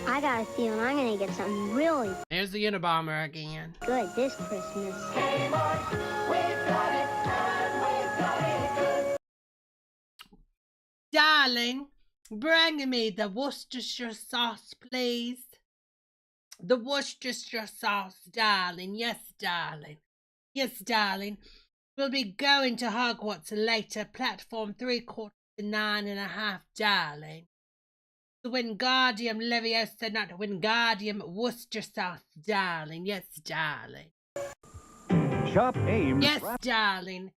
I got a feeling I'm gonna get something really There's the Unabomber again. good this Christmas. Kmart, we've got it, and we've got it good. Darling, bring me the Worcestershire sauce, please. The Worcestershire sauce, darling. Yes, darling. Yes, darling. We'll be going to Hogwarts later, platform 3/4 to 9.5, darling. The Wingardium Leviosa, not Wingardium Worcester sauce, darling. Yes, darling. Shop Ames. Yes, darling.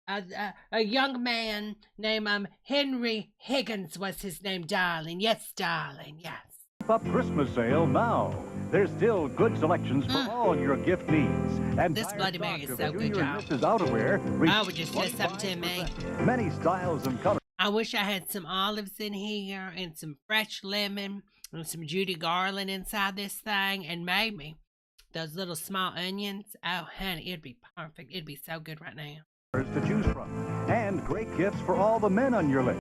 A young man named Henry Higgins was his name, darling. Yes, darling. Yes. Up Christmas sale now. There's still good selections for all your gift needs. And This Bloody Mary is so good, Junior y'all. and Mrs. Outerwear. Oh, would you say something to me? Many styles and colors. I wish I had some olives in here and some fresh lemon and some Judy Garland inside this thing, and maybe those little small onions. Oh, honey, it'd be perfect. It'd be so good right now. To choose from. And great gifts for all the men on your list.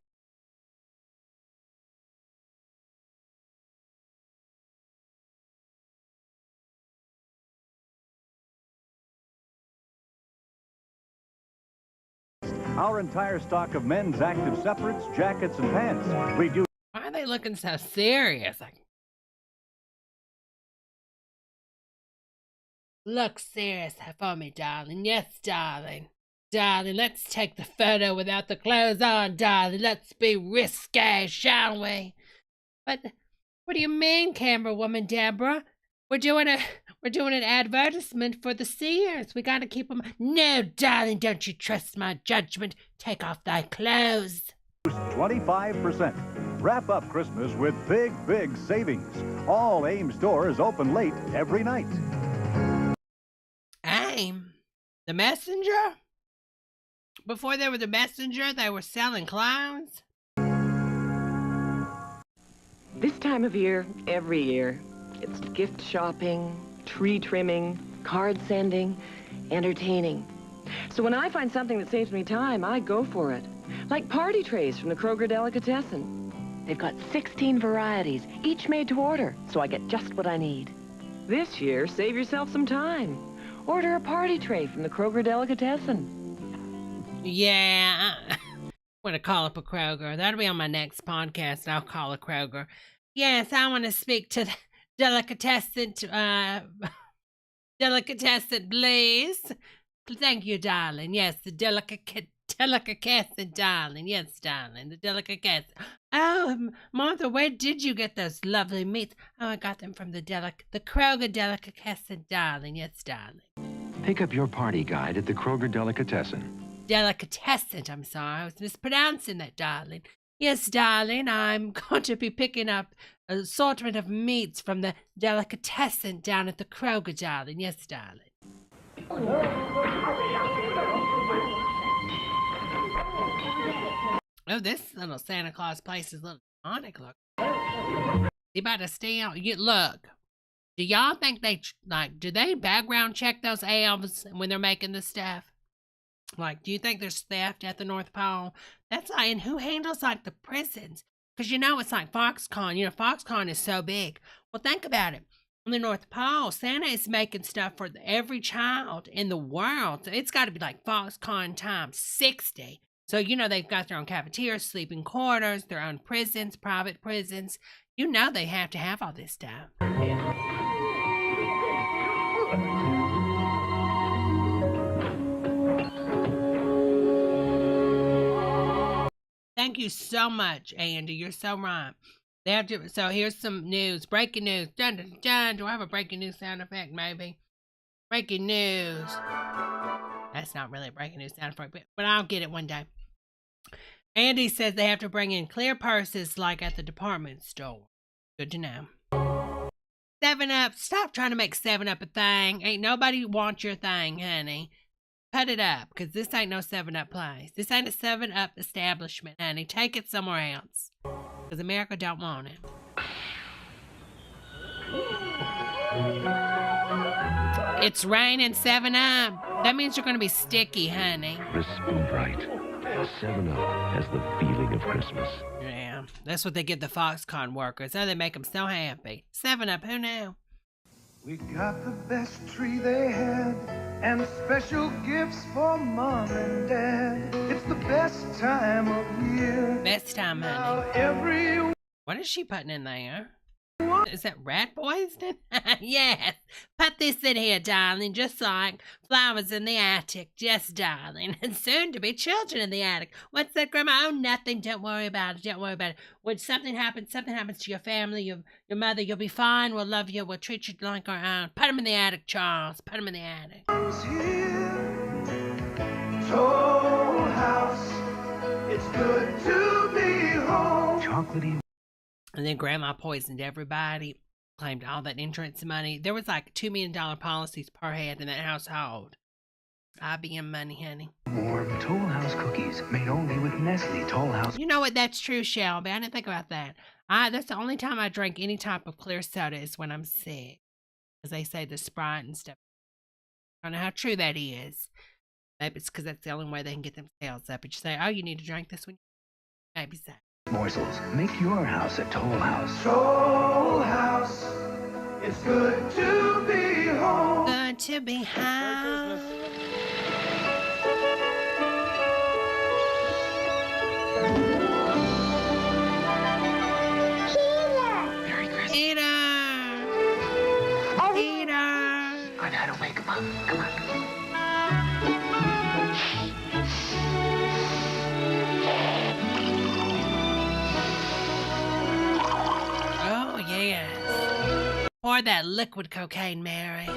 Our entire stock of men's active separates, jackets, and pants. We do. Why are they looking so serious? Like, look serious for me, darling. Yes, darling. Darling, let's take the photo without the clothes on, darling. Let's be risque, shall we? But what do you mean, camera woman Deborah? We're doing an advertisement for the Sears. We gotta keep them. No, darling, don't you trust my judgment. Take off thy clothes. 25%. Wrap up Christmas with big, big savings. All AIM stores open late every night. AIM? The messenger? Before they were the messenger, they were selling clowns? This time of year, every year, it's gift shopping, tree trimming, card sending, entertaining. So when I find something that saves me time, I go for it. Like party trays from the Kroger Delicatessen. They've got 16 varieties, each made to order, so I get just what I need. This year, save yourself some time. Order a party tray from the Kroger Delicatessen. Yeah, I'm going to call up a Kroger. That'll be on my next podcast. I'll call a Kroger. Yes, I want to speak to the delicatessen, please. Thank you, darling. Yes, the delicatessen, darling. Yes, darling, the delicatessen. Oh, Martha, where did you get those lovely meats? Oh, I got them from the Kroger Delicatessen, darling. Yes, darling. Pick up your party guide at the Kroger Delicatessen. Delicatessen, I'm sorry. I was mispronouncing that, darling. Yes, darling, I'm going to be picking up an assortment of meats from the delicatessen down at the Kroger, darling. Yes, darling. Oh, this little Santa Claus place is a little demonic. Look. You better stay out. Look. Do y'all think do they background check those elves when they're making the stuff? Like, do you think there's theft at the North Pole? That's like, and who handles the prisons? Because it's like Foxconn. Foxconn is so big. Well, think about it. On the North Pole, Santa is making stuff for every child in the world. So it's got to be like Foxconn times 60. So, they've got their own cafeterias, sleeping quarters, their own prisons, private prisons. They have to have all this stuff. Thank you so much, Andy. You're so right. They have to, so here's some news. Breaking news. Dun, dun, dun. Do I have a breaking news sound effect? Maybe. Breaking news. That's not really a breaking news sound effect, but I'll get it one day. Andy says they have to bring in clear purses like at the department store. Good to know. 7-Up. Stop trying to make 7-Up a thing. Ain't nobody want your thing, honey. Cut it up, because this ain't no 7-Up place. This ain't a 7-Up establishment, honey. Take it somewhere else. Because America don't want it. It's raining 7-Up. That means you're going to be sticky, honey. Crisp and bright. 7-Up has the feeling of Christmas. Yeah, that's what they give the Foxconn workers. Oh, they make them so happy. 7-Up, who knew? We got the best tree they had and special gifts for Mom and Dad. It's the best time of year. Best time, honey. Every... What is she putting in there? Is that rat poison? Yes. Put this in here, darling, just like flowers in the attic. Just, darling. And soon to be children in the attic. What's that, Grandma? Oh, nothing. Don't worry about it. Don't worry about it. When something happens to your family, your mother, you'll be fine. We'll love you. We'll treat you like our own. Put them in the attic, Charles. Put them in the attic. Toll House. It's good to be home. Chocolatey. And then Grandma poisoned everybody, claimed all that insurance money. There was like $2 million policies per head in that household. IBM money, honey. Warm Toll House cookies made only with Nestle Toll House. You know what? That's true, Shelby. I didn't think about that. That's the only time I drink any type of clear soda is when I'm sick. Because they say the Sprite and stuff. I don't know how true that is. Maybe it's because that's the only way they can get themselves up. But you say, oh, you need to drink this one. Maybe so. Morsels. Make your house a Toll House. Toll House. It's good to be home. Good to be home. Merry Christmas. Peter. Peter. I know how to wake him up. Come on. Yes. Pour that liquid cocaine, Mary. Yes.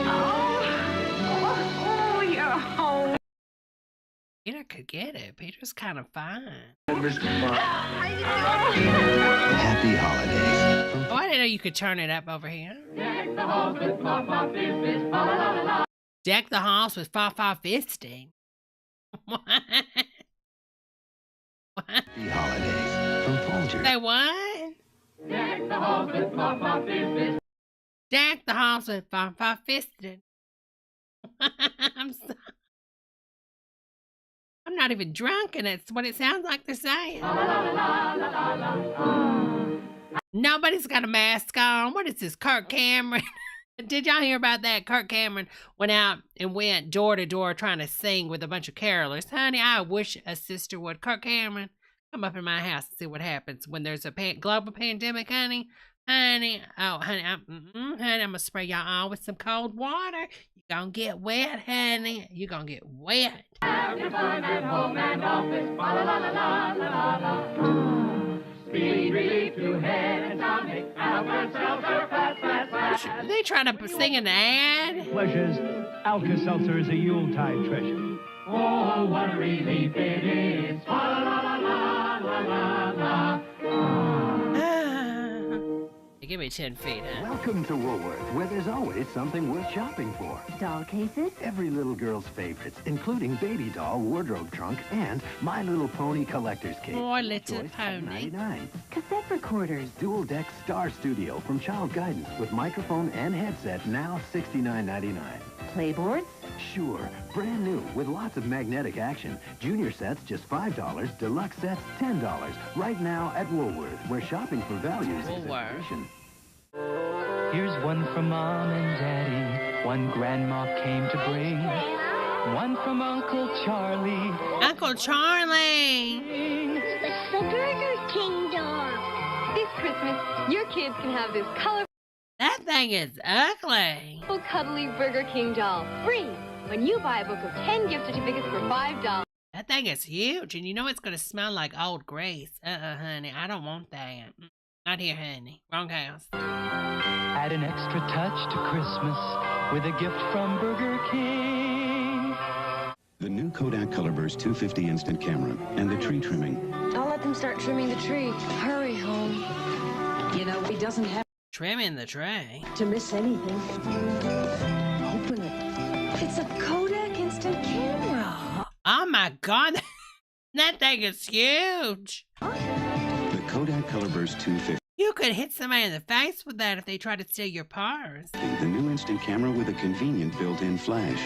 Oh, you're home. Peter could get it. Peter's kind of fine. Happy holidays. Oh, I didn't know you could turn it up over here. Deck the halls with fa-fa fisting. What? What? Happy holidays from Folgers. Say what? Deck the halls with fa-fa fisting. Deck the halls with fa-fa fisting. I'm not even drunk, and it's what it sounds like they're saying. Nobody's got a mask on. What is this, Kirk Cameron? Did y'all hear about that? Kirk Cameron went out and went door to door trying to sing with a bunch of carolers. Honey, I wish a sister would. Kirk Cameron, come up in my house and see what happens when there's a global pandemic, honey. Honey, oh, honey, honey, I'm going to spray y'all all with some cold water. You're going to get wet, honey. You're going to get wet. Have your fun at home and office. La la la la la la la. Speed relief to head and tonic. Alka-Seltzer, fast, fast, fast. Are they trying to sing an ad? Pleasures. Alka-Seltzer is a Yuletide treasure. Oh, what a relief it is. La la la la la la la. Give me 10 feet, huh? Welcome to Woolworth, where there's always something worth shopping for. Doll cases? Every little girl's favorites, including baby doll, wardrobe trunk, and My Little Pony collector's case. My Little Pony. Cassette recorders. Dual deck Star Studio from Child Guidance with microphone and headset, now $69.99. Playboards? Sure, brand new with lots of magnetic action. Junior sets just $5, deluxe sets $10. Right now at Woolworth, where shopping for values is a tradition. Here's one from Mom and Daddy, one Grandma came to bring, one from Uncle Charlie. Uncle Charlie! It's the Burger King dog. This Christmas, your kids can have this colorful, That thing is ugly. cuddly Burger King doll free when you buy a book of 10 gift certificates for $5. That thing is huge, and you know it's going to smell like old grease. Honey, I don't want that. Not here, honey. Wrong house. Add an extra touch to Christmas with a gift from Burger King. The new Kodak Colorburst 250 instant camera and the tree trimming. I'll let them start trimming the tree. Hurry home. You know, he doesn't have Trimming the tray. to miss anything. Open it. It's a Kodak instant camera. Oh my God. That thing is huge. The Kodak Colorburst 250. You could hit somebody in the face with that if they try to steal your purse. The new instant camera with a convenient built-in flash.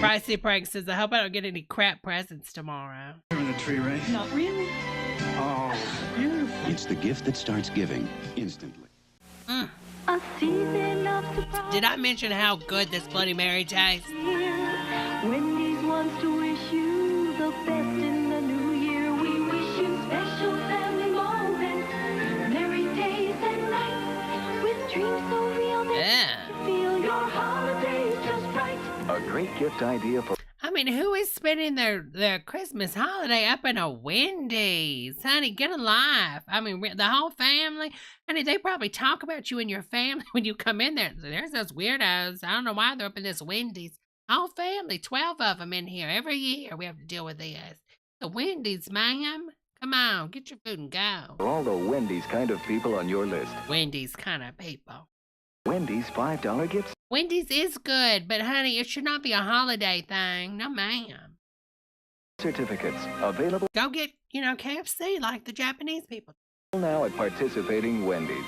Pricey Prank says, I hope I don't get any crap presents tomorrow. In the tree race? Not really. Oh, beautiful. It's the gift that starts giving instantly. A season of surprise. Did I mention how good this Bloody Mary tastes? Wendy's wants to wish you the best in the new year. We wish you special family moments, merry days and nights, with dreams so real that you feel your holidays just right. A great gift idea for... I mean, who is spending their Christmas holiday up in a Wendy's? Honey, get a life. I mean, the whole family. Honey, they probably talk about you and your family when you come in there. There's those weirdos. I don't know why they're up in this Wendy's. Whole family, 12 of them in here. Every year we have to deal with this. The Wendy's, ma'am. Come on, get your food and go. For all the Wendy's kind of people on your list. Wendy's kind of people. Wendy's $5 gifts. Wendy's is good, but honey, it should not be a holiday thing. No, ma'am. Certificates available Go get, KFC like the Japanese people. now at participating Wendy's.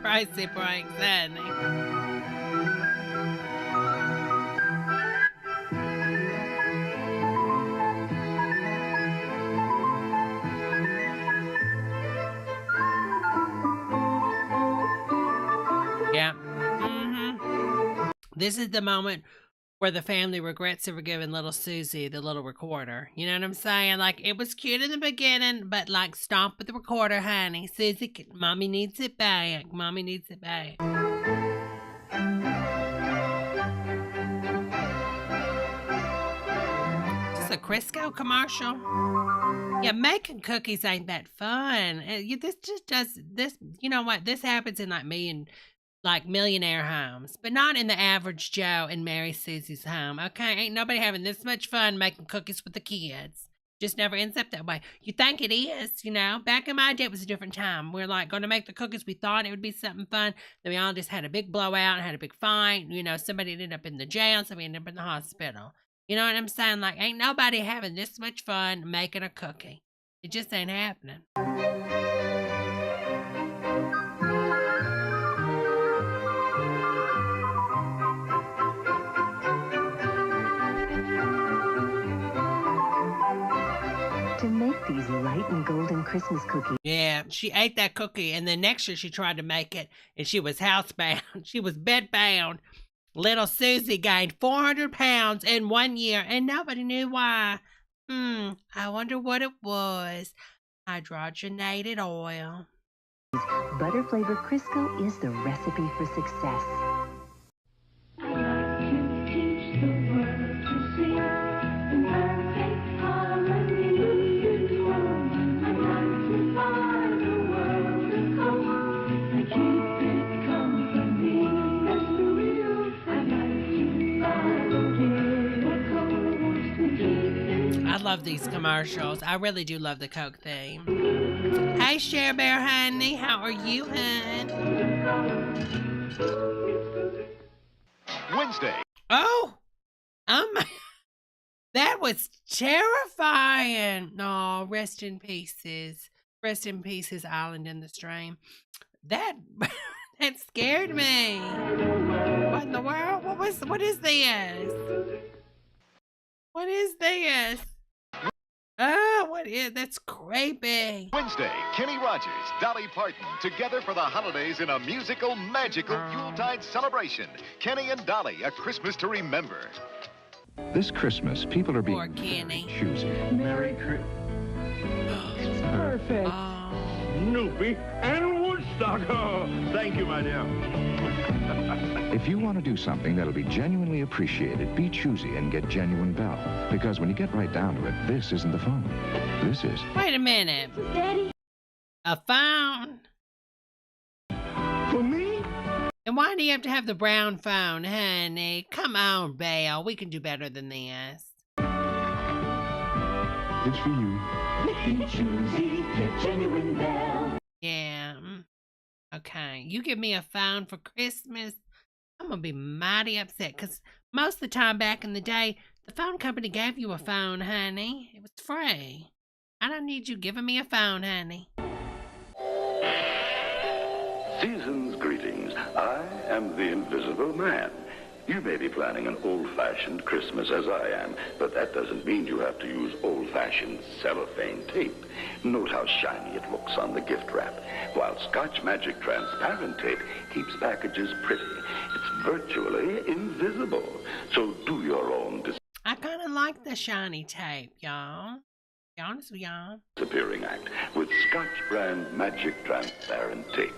Pricey pranks, honey. Yeah. This is the moment where the family regrets ever giving little Susie the little recorder. You know what I'm saying? Like, it was cute in the beginning, but like, stop with the recorder, honey. Susie, mommy needs it back. Mommy needs it back. Is this a Crisco commercial? Yeah, making cookies ain't that fun. This just does this. You know what? This happens in like millionaire homes, but not in the average Joe and Mary Susie's home. Okay, ain't nobody having this much fun making cookies with the kids. Just never ends up that way. You think it is, Back in my day, it was a different time. We're like going to make the cookies. We thought it would be something fun. Then we all just had a big blowout and had a big fight. Somebody ended up in the jail. Somebody ended up in the hospital. You know what I'm saying? Like, ain't nobody having this much fun making a cookie. It just ain't happening. To make these light and golden Christmas cookies. Yeah, she ate that cookie, and then next year she tried to make it, and she was housebound. She was bedbound. Little Susie gained 400 pounds in 1 year, and nobody knew why. I wonder what it was. Hydrogenated oil. Butter flavored Crisco is the recipe for success. I love these commercials. I really do love the Coke theme. Hey, Share Bear honey, how are you, hun? Wednesday. Oh my! That was terrifying. No, rest in pieces. Rest in pieces, Island in the Stream. That scared me. What in the world? What is this? What is this? Oh, what is that's creepy. Wednesday, Kenny Rogers, Dolly Parton, together for the holidays in a musical, magical Yuletide celebration. Kenny and Dolly, a Christmas to remember. This Christmas, people are being choosy. Merry Christmas. It's perfect. Snoopy and Woodstock. Oh, thank you, my dear. If you want to do something that'll be genuinely appreciated, be choosy and get Genuine Bell. Because when you get right down to it, this isn't the phone. This is... Wait a minute. Daddy. A phone? For me? And why do you have to have the brown phone, honey? Come on, Belle. We can do better than this. It's for you. Be choosy, get genuine Bell. Yeah. Okay. You give me a phone for Christmas, I'm going to be mighty upset because most of the time back in the day, the phone company gave you a phone, honey. It was free. I don't need you giving me a phone, honey. Season's greetings. I am the Invisible Man. You may be planning an old-fashioned Christmas as I am, but that doesn't mean you have to use old-fashioned cellophane tape. Note how shiny it looks on the gift wrap, while Scotch Magic transparent tape keeps packages pretty. It's virtually invisible, so do your own I kind of like the shiny tape, y'all. Be honest with y'all. disappearing act with Scotch brand Magic transparent tape.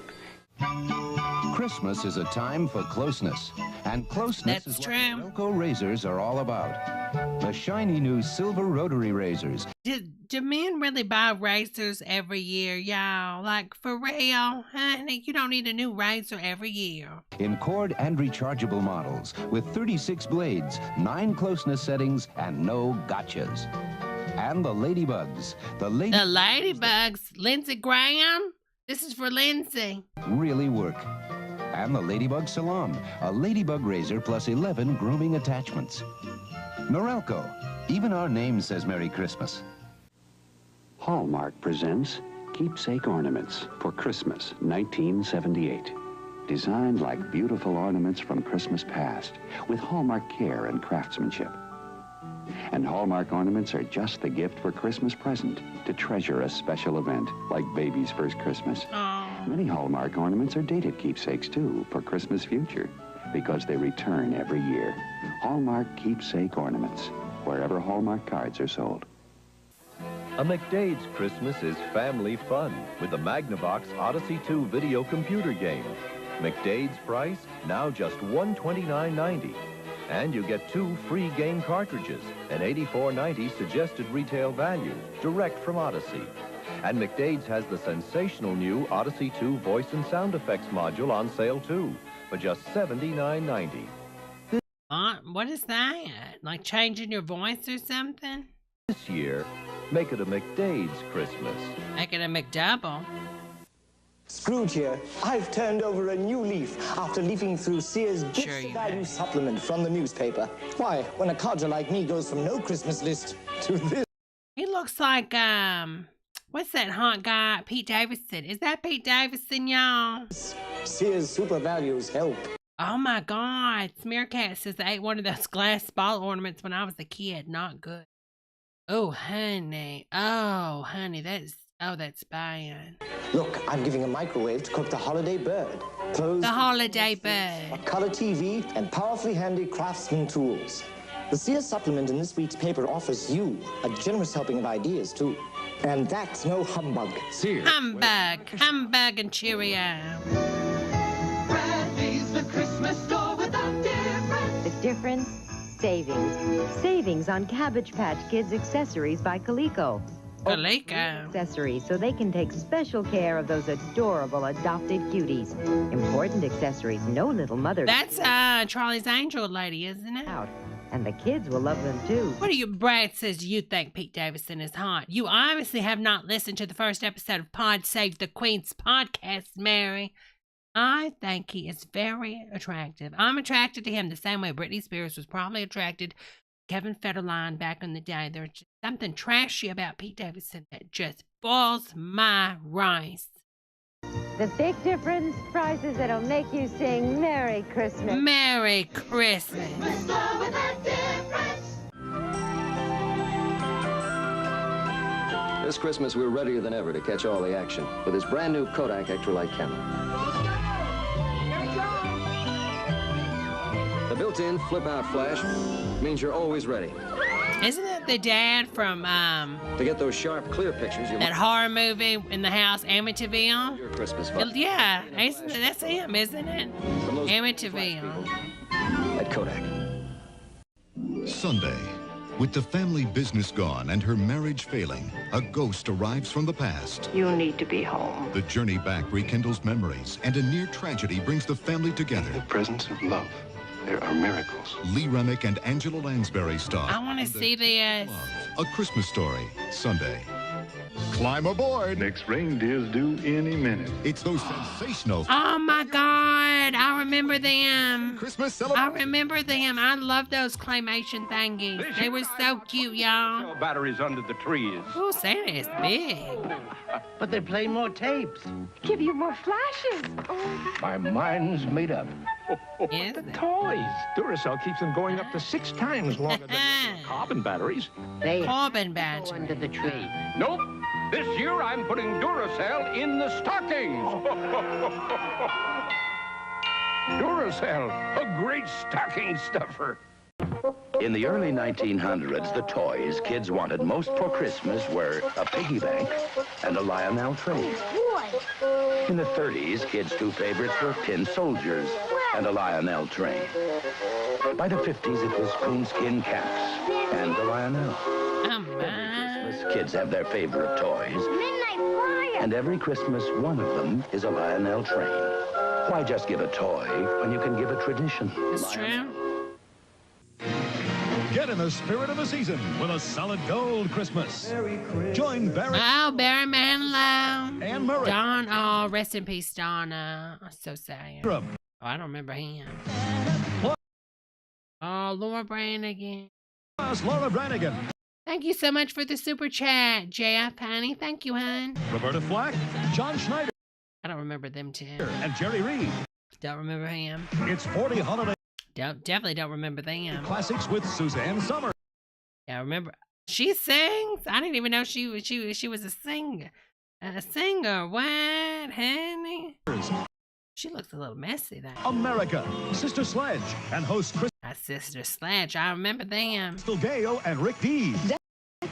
Christmas is a time for closeness, and closeness That's is true. what Velcro razors are all about. The shiny new silver rotary razors. Do men really buy razors every year, y'all? Like, for real? Honey, you don't need a new razor every year. In cord and rechargeable models with 36 blades, 9 closeness settings, and no gotchas. And the ladybugs. The ladybugs? Lindsey Graham? This is for Lindsay. Really work. And the Ladybug Salon, a ladybug razor plus 11 grooming attachments. Norelco, even our name says Merry Christmas. Hallmark presents Keepsake Ornaments for Christmas 1978. Designed like beautiful ornaments from Christmas past, with Hallmark care and craftsmanship. And Hallmark ornaments are just the gift for Christmas present to treasure a special event like baby's first Christmas. Many Hallmark ornaments are dated keepsakes too for Christmas future because they return every year. Hallmark Keepsake Ornaments, wherever Hallmark cards are sold. A McDade's Christmas is family fun with the Magnavox Odyssey 2 video computer game. McDade's price, now just $129.90. And you get 2 free game cartridges, an $84.90 suggested retail value, direct from Odyssey. And McDade's has the sensational new Odyssey 2 voice and sound effects module on sale too, for just $79.90. What is that? Like changing your voice or something? This year, make it a McDade's Christmas. Make it a McDouble. Scrooge here. I've turned over a new leaf after leafing through Sears' Gifts of Value supplement from the newspaper. Why, when a codger like me goes from no Christmas list to this... He looks like, what's that hot guy? Pete Davidson. Is that Pete Davidson, y'all? Sears Super Values help. Oh my God. Smearcat says I ate one of those glass ball ornaments when I was a kid. Not good. Oh, honey. Oh, honey, that's bad. Look, I'm giving a microwave to cook the holiday bird. Clothes, the holiday bird. A color TV, and powerfully handy craftsman tools. The Sears supplement in this week's paper offers you a generous helping of ideas, too. And that's no humbug. Sears. Humbug and Cheerio. Bradley's the Christmas store with a difference. The difference? Savings. Savings on Cabbage Patch Kids accessories by Coleco. Accessories, so they can take special care of those adorable adopted cuties. Important accessories, no little mother. That's Charlie's Angel lady, isn't it? And the kids will love them too. What do you, Brad says you think Pete Davidson is hot? You obviously have not listened to the first episode of Pod Save the Queen's podcast, Mary. I think he is very attractive. I'm attracted to him the same way Britney Spears was probably attracted to Kevin Federline back in the day. There's just something trashy about Pete Davidson that just boils my rice. The big difference, prices that'll make you sing Merry Christmas. Merry Christmas. This Christmas, we're readier than ever to catch all the action with this brand new Kodak Extralight camera. The built-in flip-out flash means you're always ready. Isn't that the dad from to get those sharp, clear pictures? That horror movie in the house, Amityville? Your Christmas fun. Yeah, that's him, isn't it? Amityville. At Kodak. Sunday, with the family business gone and her marriage failing, a ghost arrives from the past. You need to be home. The journey back rekindles memories, and a near tragedy brings the family together. The presence of love. There are miracles. Lee Remick and Angela Lansbury star. I want to see this. A Christmas Story, Sunday. Climb aboard. Next reindeer's due any minute. It's those sensational... Oh my God, I remember them. Christmas I celebration. remember them. I love those claymation thingies. They were so cute, y'all. Batteries under the trees. Oh, Santa is big. But they play more tapes. Give you more flashes. Oh. My mind's made up. Is the it? toys. Duracell keeps them going up to 6 times longer than carbon batteries. They Carbon battery. under the tree. Nope. This year I'm putting Duracell in the stockings. Duracell, a great stocking stuffer. In the early 1900s, the toys kids wanted most for Christmas were a piggy bank and a Lionel train. In the 30s, kids' two favorites were tin soldiers and a Lionel train. By the 50s, it was coonskin caps and a Lionel. Christmas, kids have their favorite toys. Midnight Flyer. And every Christmas, one of them is a Lionel train. Why just give a toy when you can give a tradition? It's true. Get in the spirit of the season with a solid gold Christmas. Join Barry. Oh, Barry Manilow. And Murray. Don, oh, rest in peace, Donna. I'm so sad. Drum. Oh, I don't remember him. Oh, Laura Branigan. Plus Laura Branigan. Thank you so much for the super chat, J.F. Penny. Thank you, hon. Roberta Flack. John Schneider. I don't remember them two. And Jerry Reed. Don't remember him. It's 40 holiday Definitely don't remember them. classics with Suzanne Somers. Yeah, I remember. She sings. I didn't even know she was a singer. A singer. What, honey? She looks a little messy, though. America. Sister Sledge. And host Chris. Sister Sledge. I remember them. Crystal Gale and Rick Dees. Deck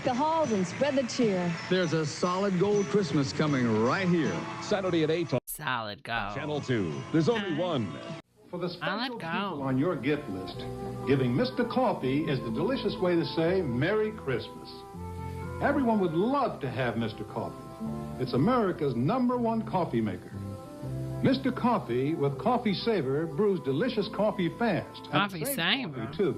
the halls and spread the cheer. There's a solid gold Christmas coming right here. Saturday at 8 on Solid gold. Channel 2. There's only one. For the special go. people on your gift list, giving Mr. Coffee is the delicious way to say Merry Christmas. Everyone would love to have Mr. Coffee. It's America's #1 coffee maker. Mr. Coffee with Coffee Saver brews delicious coffee fast. Coffee Saver? Too.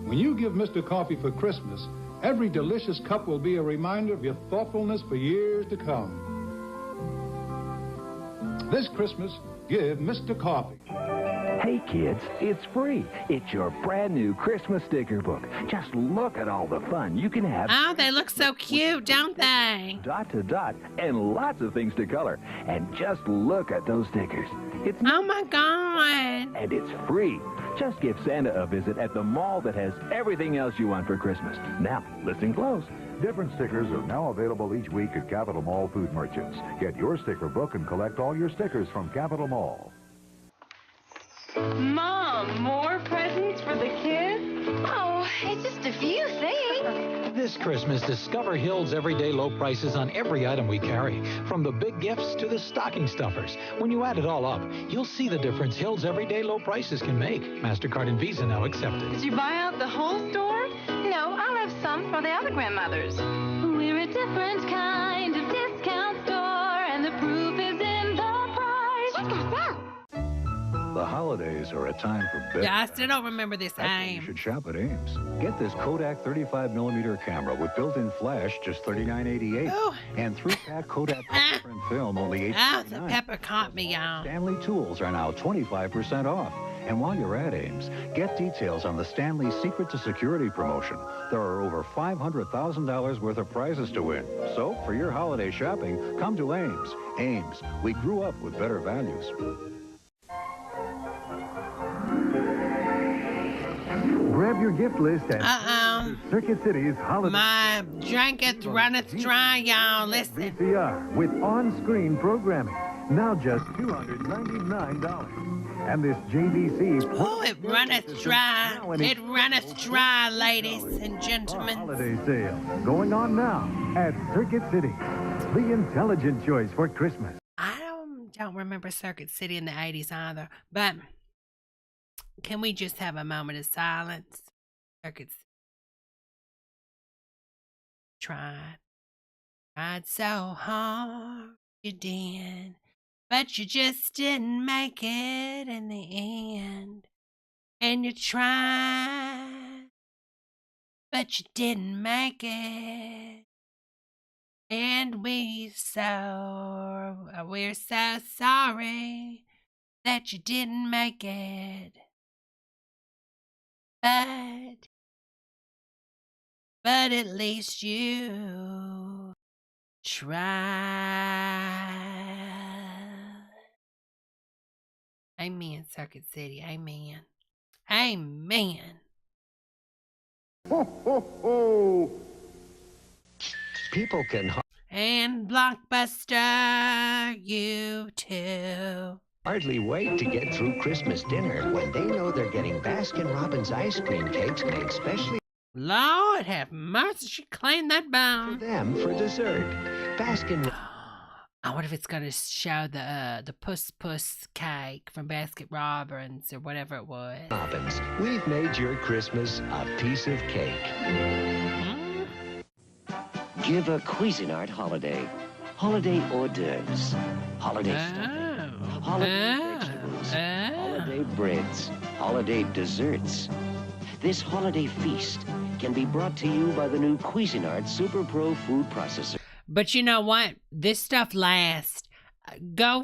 When you give Mr. Coffee for Christmas, every delicious cup will be a reminder of your thoughtfulness for years to come. This Christmas, give Mr. Coffee. Hey kids, it's free. It's your brand new Christmas sticker book. Just look at all the fun you can have. Oh, they look so cute, don't they? Dot to dot, and lots of things to color. And just look at those stickers. It's Oh my God. and it's free. Just give Santa a visit at the mall that has everything else you want for Christmas. Now, listen close. Different stickers are now available each week at Capitol Mall food merchants. Get your sticker book and collect all your stickers from Capitol Mall. Mom, more presents for the kids? Oh, it's just a few things. This Christmas, discover Hill's everyday low prices on every item we carry, from the big gifts to the stocking stuffers. When you add it all up, you'll see the difference Hill's everyday low prices can make. MasterCard and Visa now accepted. Did you buy out the whole store? No, I'll have some for the other grandmothers. We're a different kind of discount store, and the proof is in the price. Check us out. The holidays are a time for big. Yeah, I still don't remember this You name. should shop at Ames. Get this Kodak 35mm camera with built-in flash, just $39.88. Oh. And 3-pack Kodak print film, only Oh, the $8.99. pepper caught me, y'all. Stanley tools are now 25% off. And while you're at Ames, get details on the Stanley Secret to Security promotion. There are over $500,000 worth of prizes to win. So, for your holiday shopping, come to Ames. Ames, we grew up with better values. Grab your gift list at Circuit City's holiday. My drinketh runneth dry, y'all. Listen. VCR with on-screen programming. Now just $299. And this JVC. Oh, it runneth dry. It runneth dry, ladies and gentlemen. Holiday sale going on now at Circuit City. The intelligent choice for Christmas. I don't remember Circuit City in the 80s either, but can we just have a moment of silence? Circuit City. Tried so hard, you did, but you just didn't make it in the end. And you tried, but you didn't make it. And we're so sorry that you didn't make it. But at least you tried. Amen, Circuit City. Amen. Amen. Ho, ho, ho. People can And Blockbuster, you too. hardly wait to get through Christmas dinner when they know they're getting Baskin-Robbins ice cream cakes made specially Lord have mercy, she cleaned that bone. for them for dessert. Baskin. I wonder if it's going to show the Puss Puss cake from Baskin Robbins or whatever it was. Robbins, we've made your Christmas a piece of cake. Give a Cuisinart holiday. Holiday hors d'oeuvres. Holiday stuffing. Holiday vegetables. Holiday breads. Holiday desserts. This holiday feast can be brought to you by the new Cuisinart Super Pro food processor. But you know what? This stuff lasts. Go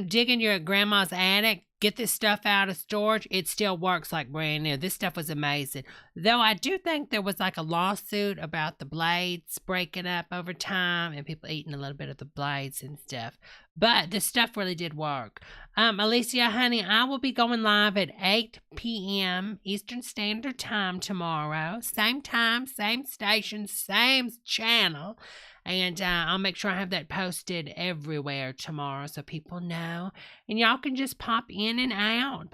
dig in your grandma's attic, get this stuff out of storage. It still works like brand new. This stuff was amazing. Though I do think there was like a lawsuit about the blades breaking up over time and people eating a little bit of the blades and stuff. But this stuff really did work. Alicia, honey, I will be going live at 8 p.m. Eastern Standard Time tomorrow. Same time, same station, same channel. And I'll make sure I have that posted everywhere tomorrow so people know. And y'all can just pop in and out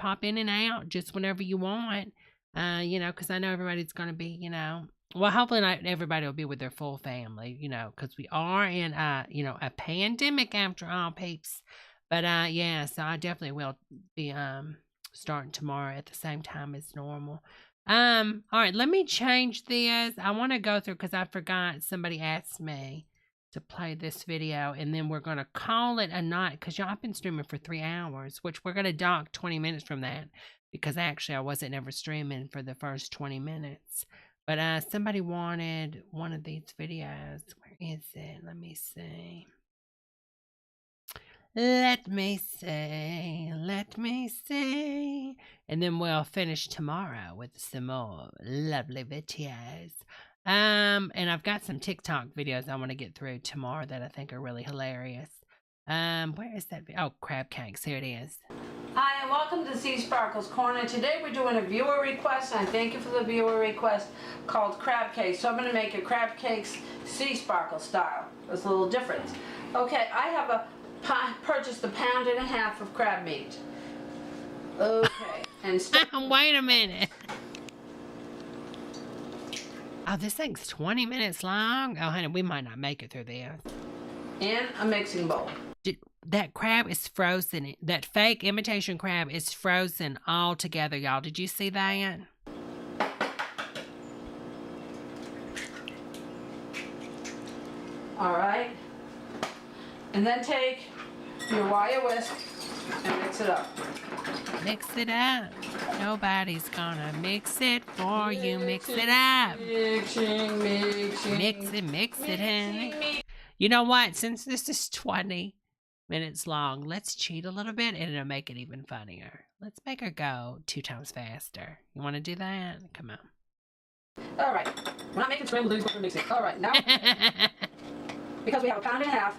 just whenever you want. Because I know everybody's going to be, well, hopefully not everybody will be with their full family, because we are in, a pandemic after all, peeps. But, so I definitely will be starting tomorrow at the same time as normal. All right, let me change this. I want to go through because I forgot somebody asked me to play this video, and then we're going to call it a night because y'all have been streaming for 3 hours, which we're going to dock 20 minutes from that because actually I wasn't ever streaming for the first 20 minutes. But somebody wanted one of these videos. Where is it? Let me see. Let me see. And then we'll finish tomorrow with some more lovely videos. And I've got some TikTok videos I want to get through tomorrow that I think are really hilarious. Where is that? Oh, crab cakes. Here it is. Hi, and welcome to Sea Sparkles Corner. Today we're doing a viewer request, and I thank you for the viewer request, called crab cakes. So I'm going to make a crab cakes Sea Sparkle style. There's a little difference. Okay, I have purchased 1.5 pounds of crab meat. Okay, and wait a minute. Oh, this thing's 20 minutes long. Oh, honey, we might not make it through this. And a mixing bowl. That crab is frozen. That fake imitation crab is frozen all together, y'all. Did you see that? All right. And then take your wire whisk and mix it up. Mix it up. Nobody's gonna mix it for you. Mix it up. Mix it, honey. You know what? Since this is 20 minutes long, let's cheat a little bit and it'll make it even funnier. Let's make her go 2 times faster. You want to do that? Come on. All right. We're not making scrambled eggs, but we're mixing. All right. Now, because we have 1.5 pounds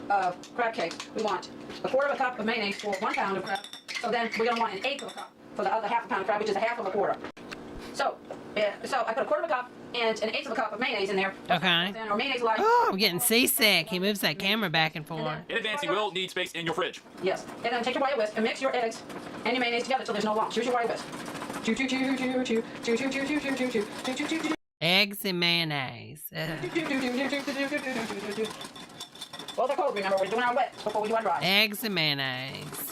of crab cake, we want 1/4 cup of mayonnaise for 1 pound of crab. So then we're going to want 1/8 of a cup for the other 1/2 pound of crab, which is 1/2 1/4. So I put 1/4 cup and 1/8 cup of mayonnaise in there. Okay. Or mayonnaise like. Oh, I'm getting seasick. He moves that camera back and forth. In advance, you will need space in your fridge. Yes. And then take your wire whisk and mix your eggs and your mayonnaise together until there's no lumps. Here's your wire whisk. Eggs and mayonnaise. Well, they're cold, remember. We're doing our wet before we do our dry. Eggs and mayonnaise.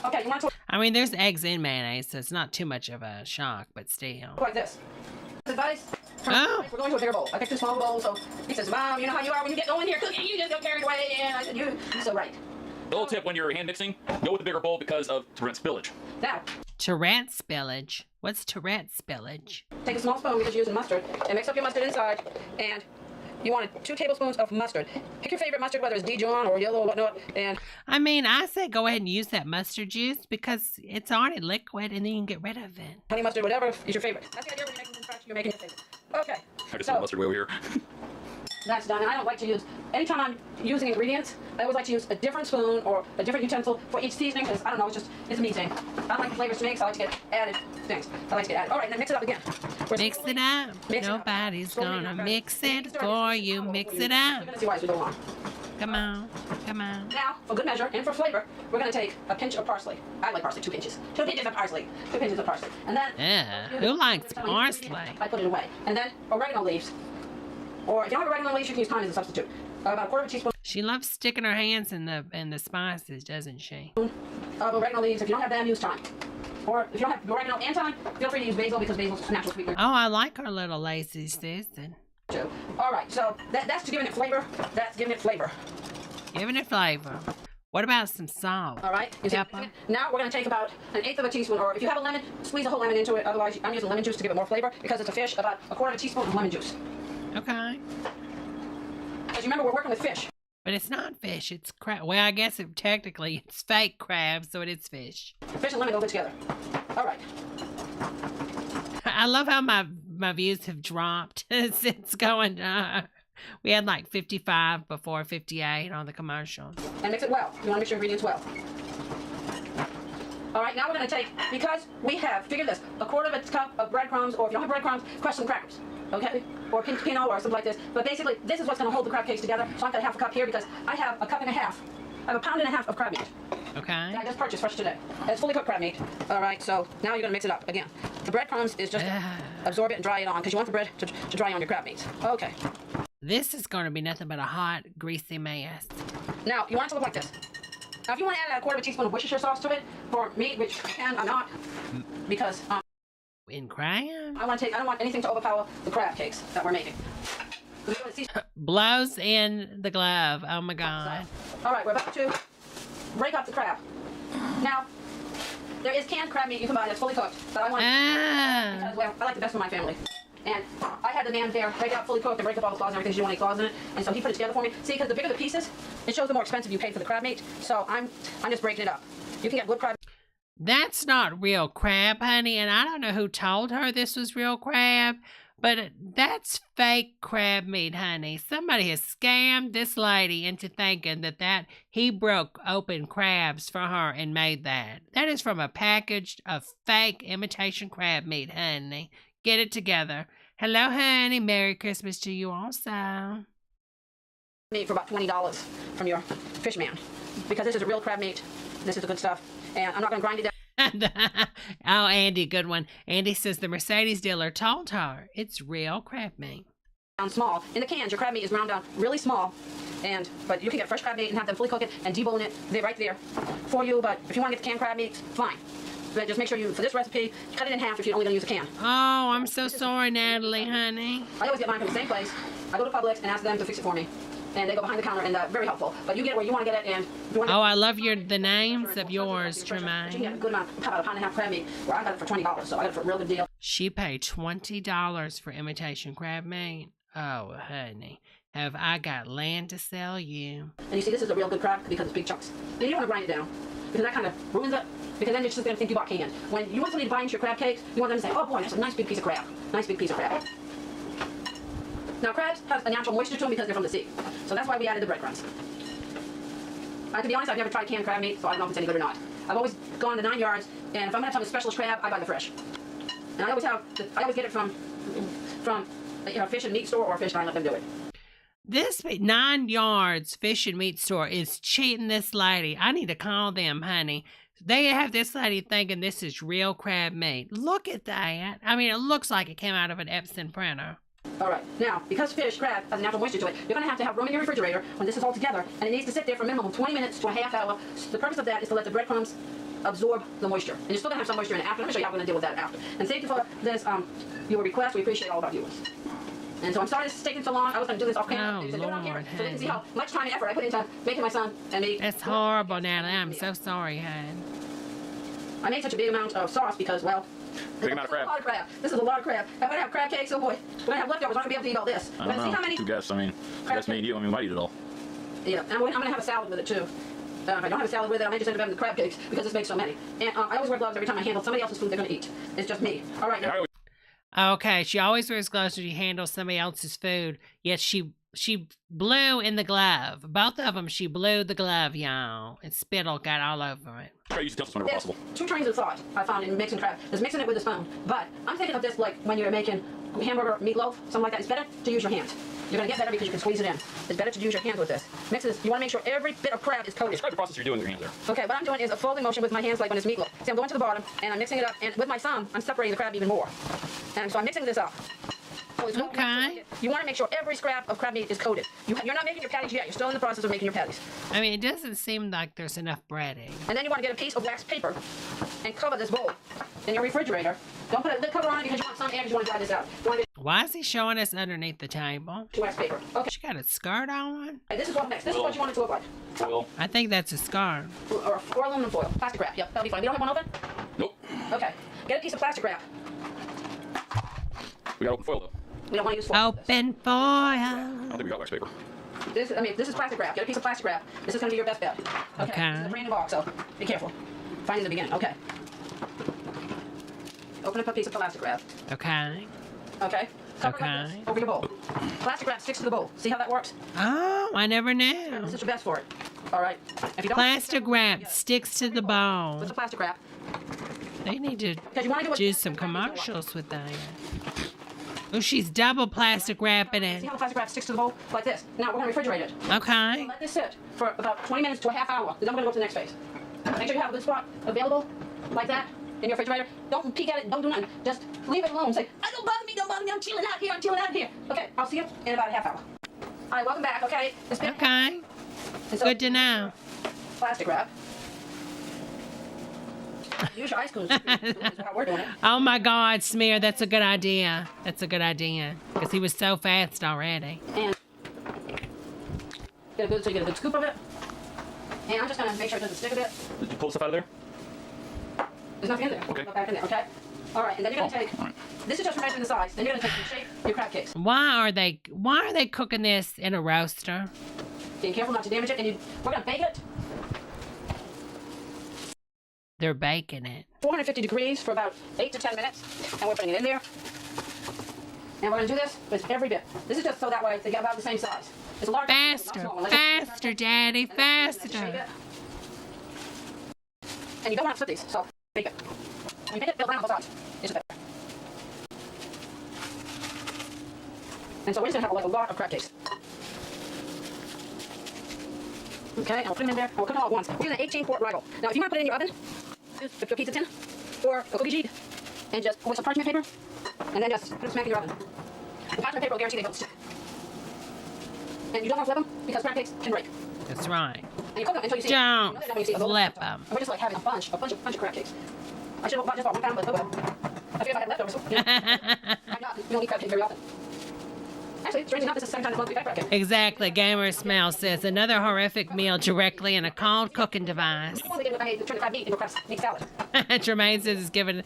Okay, you want to... I mean, there's eggs in mayonnaise, so it's not too much of a shock, but still. Like this. Advice. Oh. We're going to a bigger bowl. I picked a small bowl, so he says, Mom, you know how you are when you get going here cooking. You just get carried away. And I said, you're so right. A little tip when you're hand mixing, go with a bigger bowl to prevent spillage. Now, Tourette spillage. What's Tourette spillage? Take a small spoon, we're just using mustard, and mix up your mustard inside, and you want 2 tablespoons of mustard. Pick your favorite mustard, whether it's Dijon or yellow or whatnot, and... I mean, I say go ahead and use that mustard juice because it's already liquid and then you can get rid of it. Honey mustard, whatever, is your favorite. That's the idea when you're making from scratch, you're making your favorite. Okay. I just want mustard way over here. That's done, and I don't like to use, anytime I'm using ingredients, I always like to use a different spoon or a different utensil for each seasoning, because, I don't know, it's a me thing. I don't like the flavors to mix, I like to get added things. I like to get added. All right, and then mix it up again. Mix it up. Nobody's gonna mix it for you. Mix it up. You're gonna see why as we go along. Come on, come on. Now, for good measure and for flavor, we're gonna take a pinch of parsley. I like parsley, 2 pinches. 2 pinches of parsley. 2 pinches of parsley. And then... Yeah, who likes parsley? I put it away. And then oregano leaves. Or if you don't have oregano leaves, you can use thyme as a substitute. About a 1/4 teaspoon. She loves sticking her hands in the spices, doesn't she? Of oregano leaves. If you don't have them, use thyme. Or if you don't have oregano and thyme, feel free to use basil because basil's natural sweetener. Oh, I like her little lacy season. All right, so that's to giving it flavor. That's giving it flavor. Giving it flavor. What about some salt? All right. Now we're going to take about 1/8 of a teaspoon, or if you have a lemon, squeeze a whole lemon into it. Otherwise, I'm using lemon juice to give it more flavor because it's a fish. About a 1/4 teaspoon of lemon juice. Okay. As you remember, we're working with fish. But it's not fish, it's crab. Well, I guess technically it's fake crab, so it is fish. Fish and lemon go good together. All right. I love how my views have dropped since going. We had like 55 before 58 on the commercial. And mix it well. You want to mix your ingredients well. All right, now we're going to take, because we have, figure this, a 1/4 cup of breadcrumbs, or if you don't have breadcrumbs, crush some crackers, okay? Or pinot or something like this. But basically, this is what's going to hold the crab cakes together. So I've got 1/2 cup here because I have 1.5 cups. I have 1.5 pounds of crab meat. Okay. That I just purchased fresh today. And it's fully cooked crab meat. All right, so now you're going to mix it up again. The breadcrumbs is just absorb it and dry it on because you want the bread to dry on your crab meat. Okay. This is going to be nothing but a hot, greasy mess. Now, you want it to look like this. Now, if you want to add a 1/4 teaspoon of Worcestershire sauce to it for meat, which I can, I'm not, because in crab, I don't want anything to overpower the crab cakes that we're making. Blows in the glove. Oh my God. All right, we're about to break up the crab. Now, there is canned crab meat you can buy that's fully cooked, but I want because, well, I like the best for my family. And I had the man there break it up fully cooked and break up all the claws and everything because you don't want any claws in it. And so he put it together for me. See, because the bigger the pieces, it shows the more expensive you paid for the crab meat. So I'm just breaking it up. You can get good crab. That's not real crab, honey. And I don't know who told her this was real crab, but that's fake crab meat, honey. Somebody has scammed this lady into thinking that he broke open crabs for her and made that. That is from a package of fake imitation crab meat, honey. Get it together. Hello, honey. Merry Christmas to you also. Meat for about $20 from your fish man. Because this is a real crab meat. This is the good stuff. And I'm not going to grind it down. Oh, Andy, good one. Andy says the Mercedes dealer told her it's real crab meat. Down small. In the cans, your crab meat is ground down really small. But you can get fresh crab meat and have them fully cook it and debone it. They're right there for you. But if you want to get the canned crab meat, fine. But just make sure for this recipe, cut it in half if you're only going to use a can. Oh, I'm so sorry, Natalie, honey. I always get mine from the same place. I go to Publix and ask them to fix it for me. And they go behind the counter, and very helpful. But you get it where you want to get it, and oh, I love the names of yours, Tremaine. You get a good amount, about 1.5 pounds crab meat, where I got it for $20, so I got it for a real good deal. She paid $20 for imitation crab meat. Oh, honey, have I got land to sell you? And you see, this is a real good crab because it's big chunks. Then you don't want to grind it down, because that kind of ruins it. Because then you're just going to think you bought canned. When you want somebody to buy into your crab cakes, you want them to say, oh boy, that's a nice big piece of crab. Nice big piece of crab. Now, crabs have a natural moisture to them because they're from the sea. So that's why we added the breadcrumbs. To be honest, I've never tried canned crab meat, so I don't know if it's any good or not. I've always gone the 9 yards, and if I'm going to have some specialist crab, I buy the fresh. And I always get it from a fish and meat store or a fish, and I let them do it. This 9 yards fish and meat store is cheating this lady. I need to call them, honey. They have this lady thinking this is real crab meat. Look at that. I mean, it looks like it came out of an Epson printer. All right. Now, because crab has a natural moisture to it, you're going to have room in your refrigerator when this is all together, and it needs to sit there for a minimum of 20 minutes to a half hour. The purpose of that is to let the breadcrumbs absorb the moisture. And you're still going to have some moisture in it after. Let me show you how we're going to deal with that after. And thank you for this viewer request. We appreciate all of our viewers. And so I'm sorry this is taking so long. I was going to do this off camera. Oh, Lord, so they can see how much time and effort I put into making my son and me. That's horrible, Natalie. I'm so sorry, hon. I made such a big amount of sauce because, well, big amount of crab. A lot of crab. This is a lot of crab. I'm gonna have crab cakes. Oh boy, when I have leftovers, I'm gonna be able to eat all this. I don't know. See how many? Who guess? I mean, that's me and you. I mean, we might eat it all. Yeah, and I'm gonna have a salad with it too. If I don't have a salad with it, I may just end up having the crab cakes because this makes so many. And I always wear gloves every time I handle somebody else's food they're gonna eat. It's just me. All right. Okay, she always wears gloves when she handles somebody else's food. Yet she blew in the glove. Both of them, she blew the glove, y'all. And spittle got all over it. Try to use utensils whenever possible. 2 trains of thought I found in mixing crab. There's mixing it with a spoon. But I'm thinking of this like when you're making hamburger, meatloaf, something like that. It's better to use your hands. You're going to get better because you can squeeze it in. It's better to use your hands with this. Mix this. You want to make sure every bit of crab is coated. Describe the process you're doing with your hands there. Okay, what I'm doing is a folding motion with my hands like when it's meatloaf. See, I'm going to the bottom, and I'm mixing it up, and with my thumb, I'm separating the crab even more. And so I'm mixing this up. So it's okay. You want to make sure every scrap of crab meat is coated. You're not making your patties yet. You're still in the process of making your patties. I mean, it doesn't seem like there's enough breading. And then you want to get a piece of wax paper and cover this bowl in your refrigerator. Don't put a lid cover on it because you want some air because you want to dry this out. Why is he showing us underneath the table? Wax paper. Okay. She got a skirt on? Hey, this is what next. This is what you want it to look like. Foil. I think that's a scarf. Or aluminum foil. Plastic wrap. Yep, that'll be fine. We don't have one open? Nope. Okay. Get a piece of plastic wrap. We got open foil though. We don't want to use foil. Open foil. I don't think we got wax paper. This is plastic wrap. Get a piece of plastic wrap. This is going to be your best bet. Okay. This is a brand new box, so be careful. Find in the beginning. Okay. Open up a piece of plastic wrap. Okay. Okay. Cover like this over your bowl. Plastic wrap sticks to the bowl. See how that works? Oh, I never knew. This is your best for it. All right. If you don't plastic wrap sticks to the bowl. What's a plastic wrap? They need to do some commercials with that. Oh, she's double plastic wrapping it. See how the plastic wrap sticks to the bowl? Like this. Now we're going to refrigerate it. Okay. Let this sit for about 20 minutes to a half hour. Then we're going to go to the next phase. Make sure you have a good spot available like that in your refrigerator. Don't peek at it. Don't do nothing. Just leave it alone. Say, don't bother me. Don't bother me. I'm chilling out here. I'm chilling out here. Okay. I'll see you in about a half hour. All right. Welcome back. Okay. Okay. Good to know. Plastic wrap. Use your ice cream. This is how we're doing it. Oh my God, Smear, that's a good idea. That's a good idea. Because he was so fast already. And so you get a good scoop of it. And I'm just going to make sure it doesn't stick a bit. Did you pull stuff out of there? There's nothing in there. Okay. Go back in there, okay? All right, and then you're going to take, this is just for measuring the size. Then you're going to take and shape your crab cakes. Why are they cooking this in a roaster? Being careful not to damage it. And we're going to bake it. They're baking it. 450 degrees for about 8 to 10 minutes. And we're putting it in there. And we're going to do this with every bit. This is just so that way they get about the same size. It's a large faster, Daddy, faster. And you don't want to flip these, so bake it. When you bake it, build around both sides. It's better. And so we're just going to have a lot of crab cakes. Okay, and we'll put them in there, and we'll cook it all at once. We're using an 18-quart rival. Now, if you want to put it in your oven, use a pizza tin or a cookie sheet, and just with some parchment paper, and then just put it smack in your oven. The parchment paper will guarantee they don't stick. And you don't want to flip them because crab cakes can break. That's right. And you cook them until you see. Don't flip them. We're just like having a bunch of crab cakes. I should have just bought 1 pound, but oh well. I figured if I had leftovers, you know, I'm not. We don't eat crab cake very often. Actually, strangely enough, this is the second time this month we've had crab cake. Exactly. Gamer Smell says another horrific meal directly in a cold cooking device. I hate to turn the crab meat into crab meat salad. Tremaine says it's giving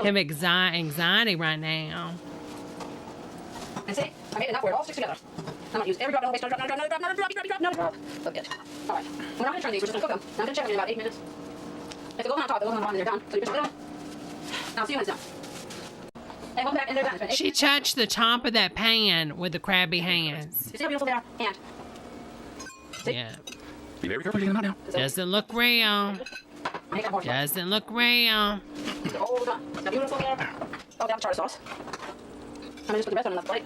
him anxiety right now. And see, I made enough where it all sticks together. I'm going to use every drop, don't waste, another drop. So good. All right. We're not going to turn these, we're just going to cook them. Now I'm going to check them in about 8 minutes. If they go on top, they go on the bottom, and they're done. So you just put them. I'll see you when it's done. And welcome back, and they're done. She touched the top of that pan with the crabby hands. You see how beautiful they are? And. See? Yeah. Be very careful getting them out now. Doesn't look real. Doesn't look real. Oh, done. See how beautiful they are? Oh, they have tartar sauce. I'm going to just put the rest of them on the plate,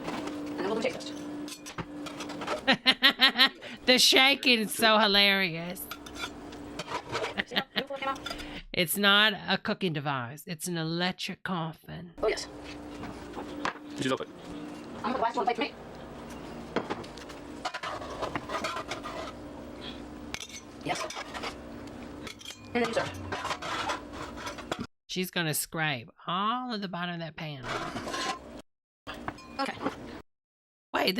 and then we'll do taste test. The shaking is so hilarious. See how beautiful it came out? It's not a cooking device. It's an electric coffin. Oh, yes. Did you look it? I'm going to put the last one on the plate for me. Yes. And then you serve. She's going to scrape all of the bottom of that pan. Okay. Wait,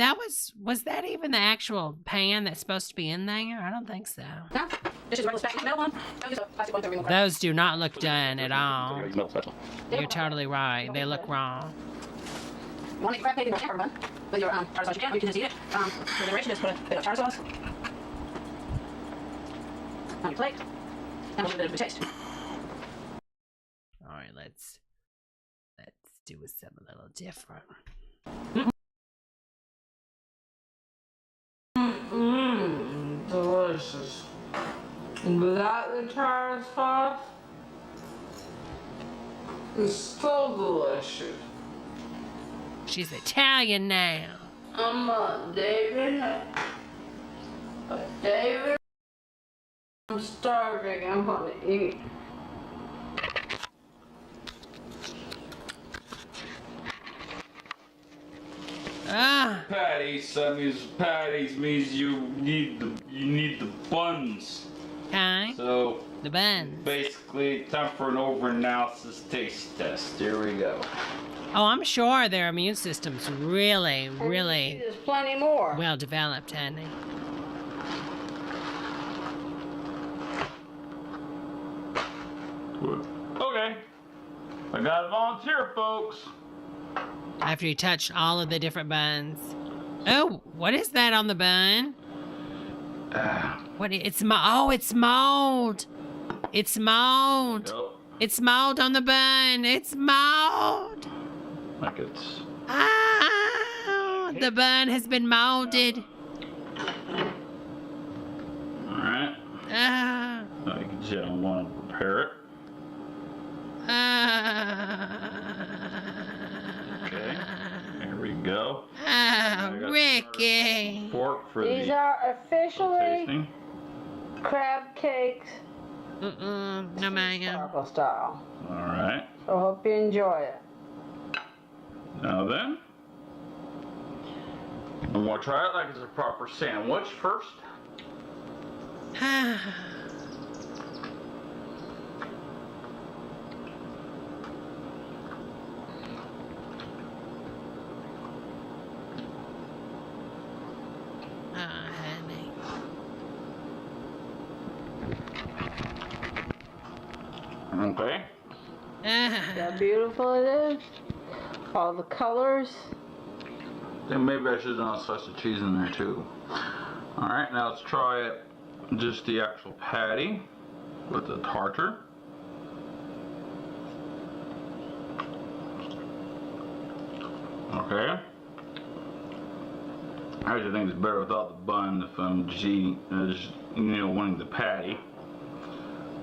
was that even the actual pan that's supposed to be in there? I don't think so. No, This is a regular metal one. Don't use a plastic one to remove. Those do not look done at all. Metal spatula. You're totally right. They look wrong. You want to make a crab cake in a hamburger bun with your tartar sauce, you can, or you can just eat it. For the ratio, just put a bit of tartar sauce on your plate, and a little bit of taste. All right, let's do something a little different. Delicious. And without the tartar sauce, it's so delicious. She's Italian now. I'm David. David. I'm starving. I want to eat. Ah. Patties. Patties means you need the buns. Okay. So the buns. Basically, time for an over-analysis taste test. Here we go. Oh, I'm sure their immune system's really There's plenty more. well developed, honey. Okay. I got a volunteer, folks. After you touched all of the different buns. Oh, what is that on the bun? It's mold. It's mold. It's mold. Yep. It's mold on the bun. It's mold. Like it's... Ah, the bun has been molded. Alright. Ah. Now you can see I want to prepare it. Okay. Here we go. Oh, Ricky. Fork for These are officially tasting. crab cakes. No, ma'am. Sparkle style. Alright. So hope you enjoy it. Now then, I'm going to try it like it's a proper sandwich first. Okay. See how beautiful it is? All the colors. Then maybe I should have done a slice of cheese in there too. Alright, now let's try it. Just the actual patty with the tartar. Okay. I actually think it's better without the bun if I'm just eating, wanting the patty.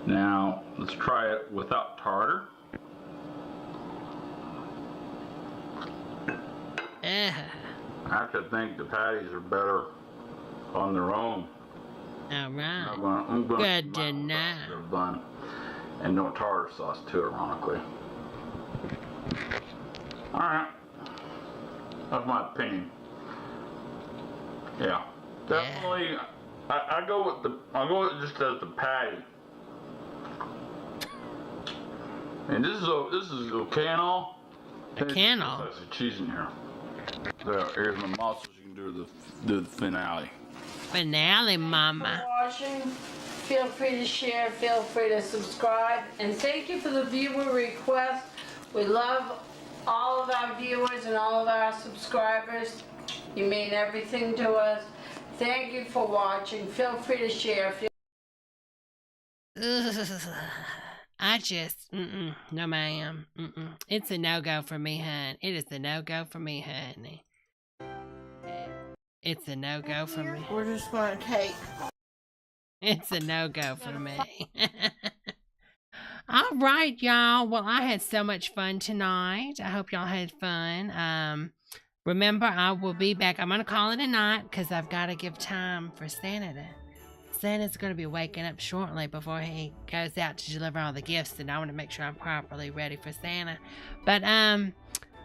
Now, let's try it without tartar. I actually think the patties are better on their own. All right. I'm gonna Good to know. Their bun and no tartar sauce too, ironically. All right. That's my opinion. Yeah, definitely. I go with just as the patty. And this is okay and all. Okay and all. There's some cheese in here. Here's my mouth so you can do the finale. Finale, mama. Watching. Feel free to share. Feel free to subscribe. And thank you for the viewer request. We love all of our viewers and all of our subscribers. You mean everything to us. Thank you for watching. Feel free to share. I just, no ma'am, It's a no-go for me, hon. It is a no-go for me, honey. It's a no-go for me. We're just gonna take. It's a no-go for me. All right, y'all. Well, I had so much fun tonight. I hope y'all had fun. Remember, I will be back. I'm gonna call it a night because I've got to give time for Santa. Santa's going to be waking up shortly before he goes out to deliver all the gifts, and I want to make sure I'm properly ready for Santa. But I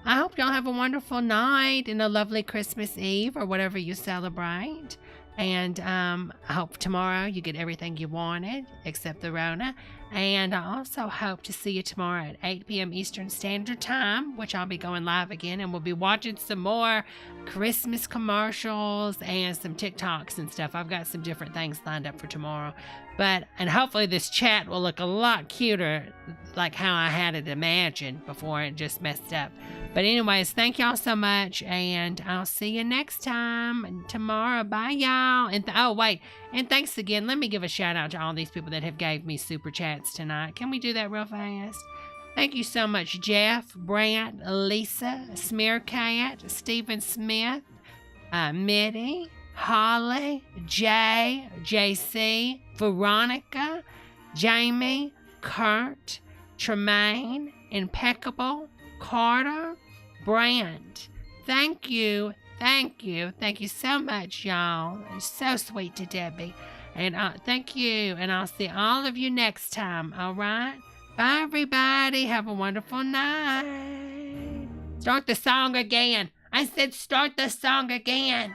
hope y'all have a wonderful night and a lovely Christmas Eve or whatever you celebrate. And I hope tomorrow you get everything you wanted except the Rona. And I also hope to see you tomorrow at 8 p.m. Eastern Standard Time, which I'll be going live again, and we'll be watching some more Christmas commercials and some TikToks and stuff. I've got some different things lined up for tomorrow. And hopefully this chat will look a lot cuter, like how I had it imagined before it just messed up. But anyways, thank y'all so much, and I'll see you next time tomorrow. Bye, y'all. And and thanks again. Let me give a shout out to all these people that have gave me super chats tonight. Can we do that real fast? Thank you so much, Jeff, Brant, Lisa, Smearcat, Stephen Smith, Mitty, Holly, Jay, JC, Veronica, Jamie, Kurt, Tremaine, Impeccable, Carter, Brand. Thank you so much, y'all. It's so sweet to Debbie. And thank you, and I'll see all of you next time, all right? Bye, everybody. Have a wonderful night. Start the song again. I said start the song again.